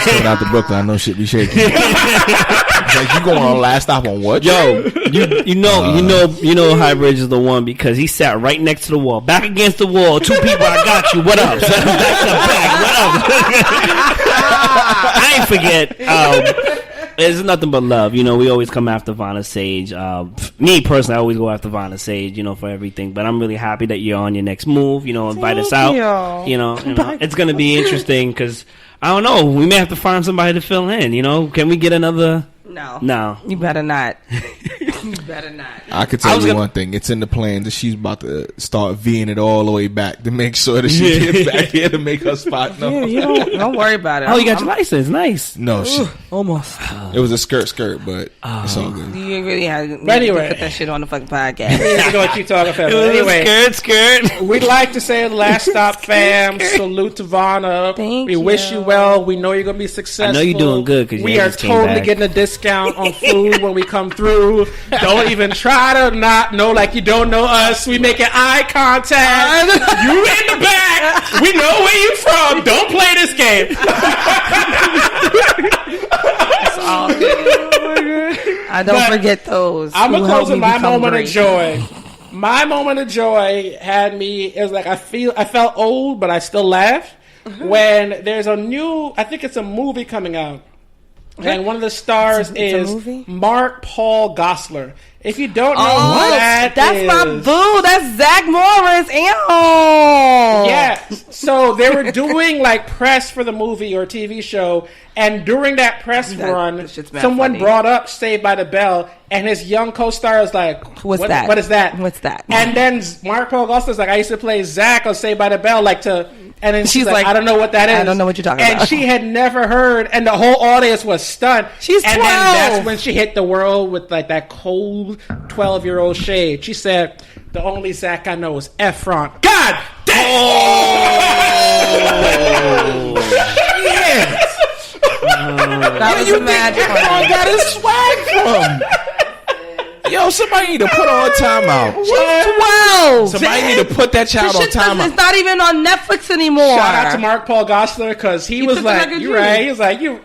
Shout out to Brooklyn. I know shit be shaking. Like, you going on last stop on what? Yo, you know Highbridge is the one because he sat right next to the wall, back against the wall. 2 people, I got you. What up? Back to back. What up? I ain't forget. It's nothing but love. We always come after Vonna Sage. Me personally, I always go after Vonna Sage, for everything. But I'm really happy that you're on your next move. Invite us out. It's going to be interesting because, I don't know, we may have to find somebody to fill in. Can we get another? No. You better not. You better not. I could tell you one thing. It's in the plan that she's about to start V'ing it all the way back to make sure that she gets back here to make her spot. No, don't worry about it. Oh, you got your license. Nice. No, almost. It was a skirt, but it's all good. You really had to put that shit on the fucking podcast. We're going to keep talking about it. Anyway, skirt. We'd like to say last stop, fam. Salute to Vonna. Thank we you. wish you well. We know you're going to be successful. I know you're doing good because we are totally getting a discount on food when we come through. Don't even try to not know like you don't know us. We making eye contact. You in the back. We know where you from. Don't play this game. That's all good. I don't forget those. I'm gonna close with my moment of joy. My moment of joy had me. It was like I felt old, but I still laugh when there's a new. I think it's a movie coming out. And one of the stars is Mark Paul Gosselaar. If you don't know who that's my boo. That's Zach Morris. Ew. Yeah. So they were doing like press for the movie or TV show, and during that press run, someone brought up Saved by the Bell, and his young co-star is like, What's that? What is that? What's that? And then Mark Paul Gosselaar is like, I used to play Zach on Saved by the Bell, like to And then she's like, I don't know what that is. I don't know what you're talking about. And she had never heard, and the whole audience was stunned. She's 12. And then that's when she hit the world with like that cold 12-year-old shade. She said, the only Zach I know is Efron. God damn! Oh, shit! That was you magic. think Efron got his swag from? Yo, somebody need to put on timeout. She's 12. Somebody need to put that child on timeout. It's not even on Netflix anymore. Shout out to Mark Paul Gosselaar because he was like, "You right?" He was like, "You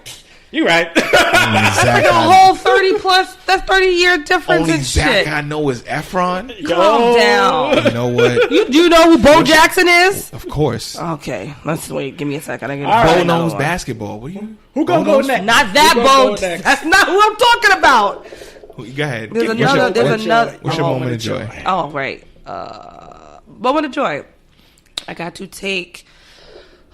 right." That's like a whole 30+. That's 30-year difference. Only and Zach shit. I know is Efron. Calm down. You know what? Do you know who Bo Jackson is? Of course. Okay, let's wait. Give me a second. Bo knows basketball. Who gonna go next? Not that Bo. That's not who I'm talking about. Go ahead. There's another. What's your moment of joy? Oh, right. Moment of joy. I got to take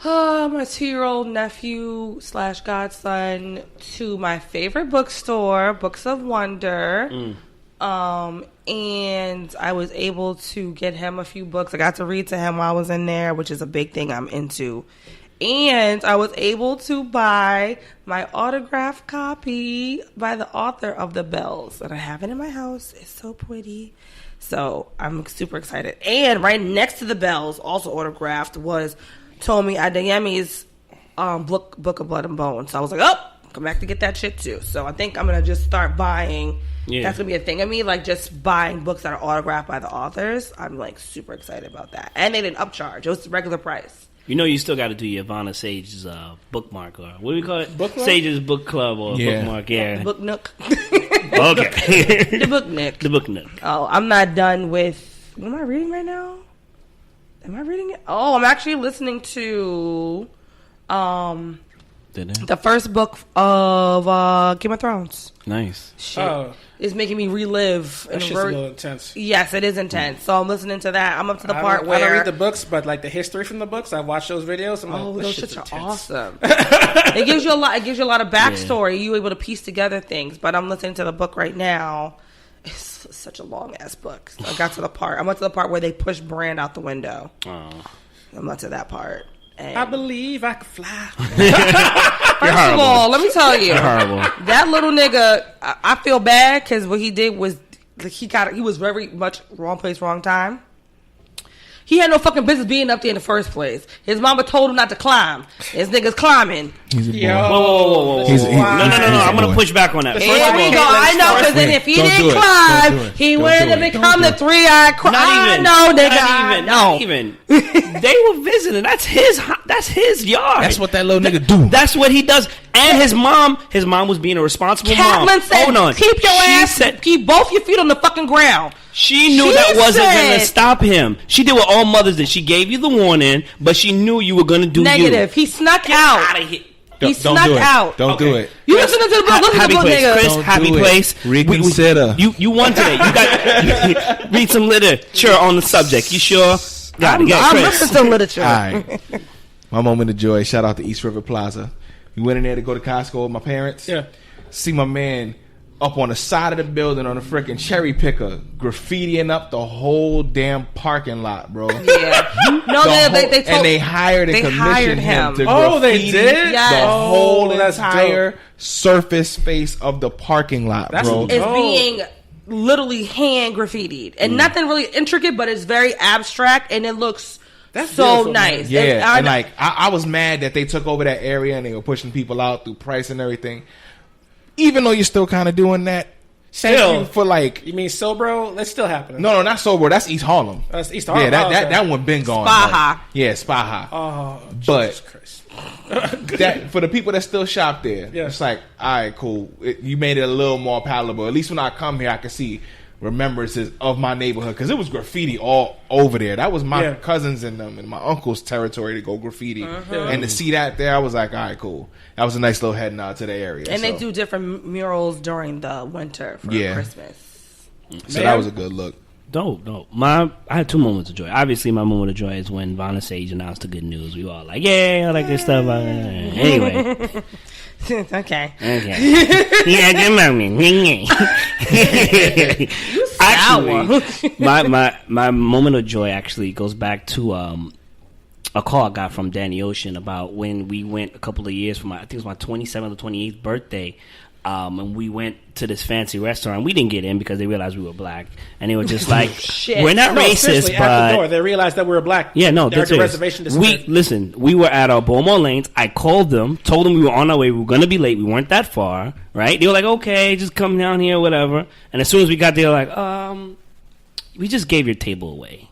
my 2-year-old nephew / godson to my favorite bookstore, Books of Wonder. And I was able to get him a few books. I got to read to him while I was in there, which is a big thing I'm into. And I was able to buy my autographed copy by the author of The Bells. And I have it in my house. It's so pretty. So I'm super excited. And right next to The Bells, also autographed, was Tomi Adeyemi's book of Blood and Bones. So I was like, come back to get that shit too. So I think I'm going to just start buying. Yeah. That's going to be a thing of me, like just buying books that are autographed by the authors. I'm like super excited about that. And they didn't upcharge. It was the regular price. You know, you still got to do your Ivana Sage's bookmark, or what do we call it? Book club? Sage's book club or bookmark, yeah. The book nook. Okay. The book nook. The book nook. Oh, I'm not done with... What am I reading right now? Am I reading it? Oh, I'm actually listening to the first book of Game of Thrones. Nice. Shit. Oh. It's making me relive. That shit's a little intense. Yes, it is intense. So I'm listening to that. I'm up to the part where... I don't read the books, but like the history from the books, I watch those videos. I'm like, those shits are awesome. It gives you a lot. It gives you a lot of backstory. Yeah. You're able to piece together things. But I'm listening to the book right now. It's such a long ass book. So I got to the part. I went to the part where they pushed Bran out the window. Oh. I'm not to that part. And I believe I can fly. First of all, let me tell you, that little nigga, I feel bad because what he did was he was very much wrong place, wrong time. He had no fucking business being up there in the first place. His mama told him not to climb. This nigga's climbing. He's a boy. Whoa. No. I'm going to push back on that. Here we go. I know, because then if he didn't climb, he wouldn't have become the three-eyed crab. Not even. They were visiting. That's his yard. That's what that little nigga do. That's what he does. And his mom was being a responsible mom. Said, hold on. Keep your ass, keep both your feet on the fucking ground. She knew that wasn't going to stop him. She did what all mothers did. She gave you the warning, but she knew you were going to do negative. He snuck out. Of here. He snuck out. Don't do it. You listen to the book. Listen to the book, nigga. Chris, happy place. Reconsider. You won today. You got read some literature on the subject. You sure? I'm listening to literature. All right. My moment of joy. Shout out to East River Plaza. We went in there to go to Costco with my parents. Yeah. See my man up on the side of the building on a freaking cherry picker, graffitiing up the whole damn parking lot, bro. Yeah. No, they hired and commissioned him to graffiti they did? Yes. the whole entire surface space of the parking lot, bro. It's being literally hand graffitied. And nothing really intricate, but it's very abstract, and it looks... That's so nice. Yeah, and like I was mad that they took over that area and they were pushing people out through price and everything. Even though you're still kind of doing that, still for like you mean Sobro? That's still happening. No, not Sobro. That's East Harlem. That's East Harlem. Yeah, that one been gone. Spaha. Yeah, Spaha. Oh, but Jesus Christ. that for the people that still shop there, it's like, all right, cool. You made it a little more palatable. At least when I come here, I can see remembrances of my neighborhood because it was graffiti all over there. That was my cousins and them and my uncle's territory to go graffiti, and to see that there, I was like, all right, cool. That was a nice little head nod to the area. And they do different murals during the winter for Christmas. So that was a good look. Dope. I had two moments of joy. Obviously, my moment of joy is when Vanna Sage announced the good news. We were all like, "Yeah, I like this stuff." Anyway. Okay. Yeah, good morning. Actually, my moment of joy actually goes back to a call I got from Danny Ocean about when we went a couple of years for I think it was my 27th or 28th birthday. And we went to this fancy restaurant. We didn't get in because they realized we were black, and they were just like, "We're not racist." But at the door, they realized that we were black. Yeah, no, that's reservation. We were at our Beaumont Lanes. I called them, told them we were on our way. We were going to be late. We weren't that far, right? They were like, "Okay, just come down here, whatever." And as soon as we got there, like, we just gave your table away.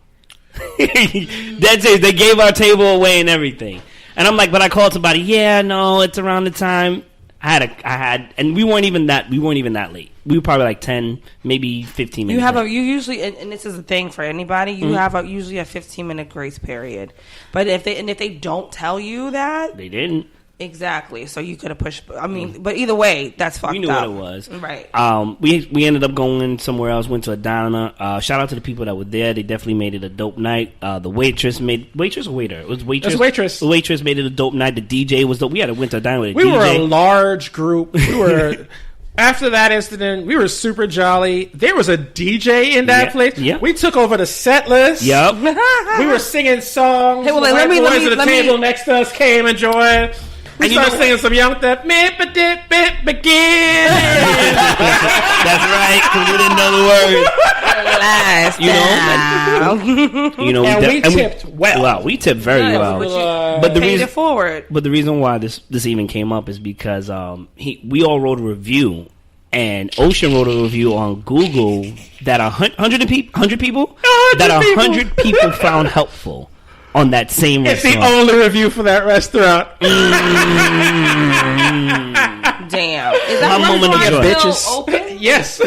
That's it. They gave our table away and everything. And I'm like, but I called somebody. Yeah, no, it's around the time. I had, and we weren't even that late. We were probably like 10, maybe 15 minutes. You usually, and this is the thing for anybody, you have usually a 15-minute grace period. But if they don't tell you that, they didn't. Exactly. So you could have pushed. I mean, but either way, that's fucked up. We knew what it was, right? We ended up going somewhere else. Went to a diner. Shout out to the people that were there. They definitely made it a dope night. The waitress or waiter? It was waitress. It was waitress. The waitress made it a dope night. The DJ was dope. We had to went to a diner with a DJ. We were a large group. We were. After that incident, we were super jolly. There was a DJ in that place. Yep. We took over the set list. Yep. We were singing songs. Hey, well, the white boys at the table next to us came and joined. We started singing some Young Thug. Begin. That's right, because we didn't know the words. And we tipped well. Wow, we tipped very well. But the reason forward. But the reason why this even came up is because we all wrote a review, and Ocean wrote a review on Google that 100 people found helpful. On that same restaurant. It's the only review for that restaurant. Damn. Is that restaurant still open? Yes.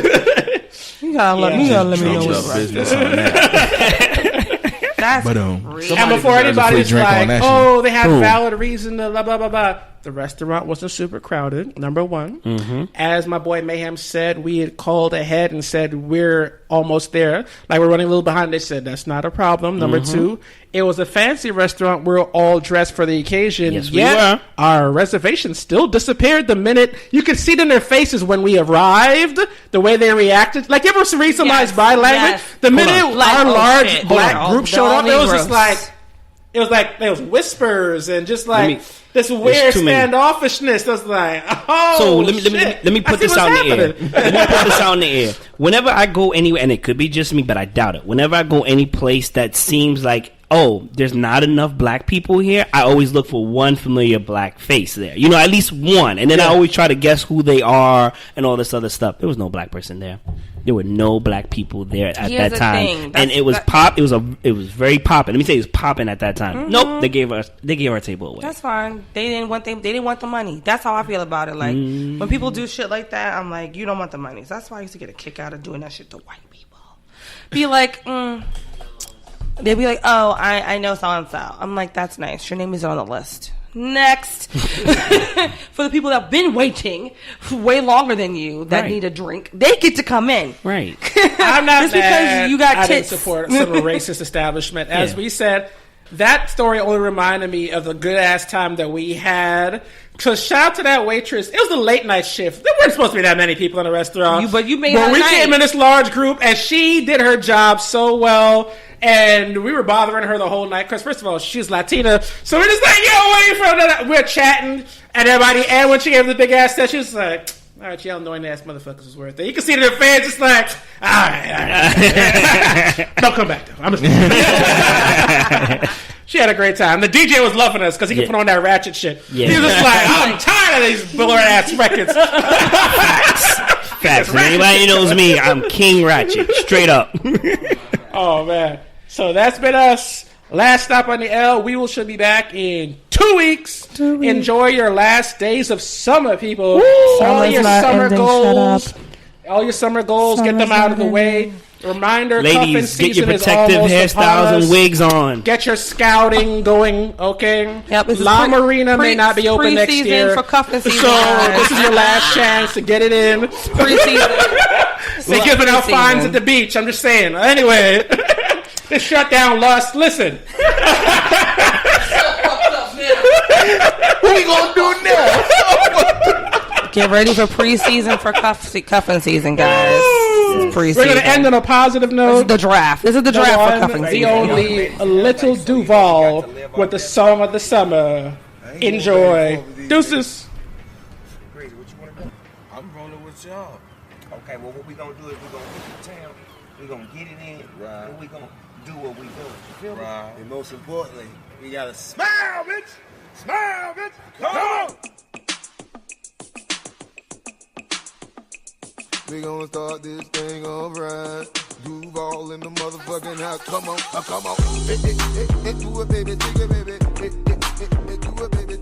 You gotta let me know what's business on that. That's and before anybody's like, oh, they had valid reason to blah, blah, blah, blah. The restaurant wasn't super crowded, number one. Mm-hmm. As my boy Mayhem said, we had called ahead and said, we're almost there. Like, we're running a little behind. They said, that's not a problem. Number two, it was a fancy restaurant. We're all dressed for the occasion. Yes, we were. Our reservation still disappeared the minute. You could see it in their faces when we arrived, the way they reacted. Like, you ever read somebody's body language? Yes. The minute our large black group showed up, it was just like, there was whispers and just like this weird standoffishness. That's like, oh, so let me put this out in the air. Let me put this out in the air. Whenever I go anywhere, and it could be just me, but I doubt it. Whenever I go any place that seems like, oh, there's not enough black people here, I always look for one familiar black face there. You know, at least one. And then I always try to guess who they are and all this other stuff. There was no black person there. There were no black people there at that time. And it was it was very popping. Let me say it was popping at that time. Mm-hmm. Nope, they gave our table away. That's fine. They didn't want the money. That's how I feel about it. Like when people do shit like that, I'm like, you don't want the money. So that's why I used to get a kick out of doing that shit to white people. Be like, they'd be like, oh, I know so-and-so. I'm like, that's nice. Your name is on the list. Next. For the people that have been waiting way longer than you that need a drink, they get to come in. Right. I'm not just because you got I tits. didn't support some racist establishment. As we said, that story only reminded me of the good-ass time that we had. So shout out to that waitress. It was the late night shift. There weren't supposed to be that many people in the restaurant. But you made it we came in this large group, and she did her job so well. And we were bothering her the whole night because, first of all, she's Latina. So we're just like, yo, where you from? We're chatting, and everybody. And when she gave the big ass set, she was like, all right, y'all annoying ass motherfuckers was worth it. You can see it in her face, just like, all right. Don't come back, though. I'm just She had a great time. The DJ was loving us because he could put on that ratchet shit. Yeah. He was just like, I'm tired of these blur ass records. Facts. Anybody knows me, I'm King Ratchet. Straight up. Oh, man. So that's been us. Last stop on the L. We should be back in 2 weeks. Enjoy your last days of summer, people. All your summer goals. All your summer goals. Get them out of the way. Reminder, ladies, get your protective hairstyles and wigs on. Get your scouting going, okay? Yep, La Marina may not be open next year. For cuffing season. So this is your last chance to get it in. Pre-season. They're giving out fines at the beach. I'm just saying. Anyway, this shut down Lust. Listen. What we gonna do now? Get ready for pre-season for cuffing season, guys. is preseason. We're gonna end on a positive note. This is the draft. This is the draft for cuffing The season. only Little Duval with the song of the summer. Enjoy. Deuces. I'm rolling with y'all. Okay, well, what we gonna do is we gonna get the town, we gonna get it in, and we gonna do what we do. You feel me? Right. And most importantly, we gotta smile, bitch! Smile, bitch! Come on! We gonna start this thing alright. Duval in the motherfucking house. Come on, come on. Do it, baby. Do it, baby. Do it, baby.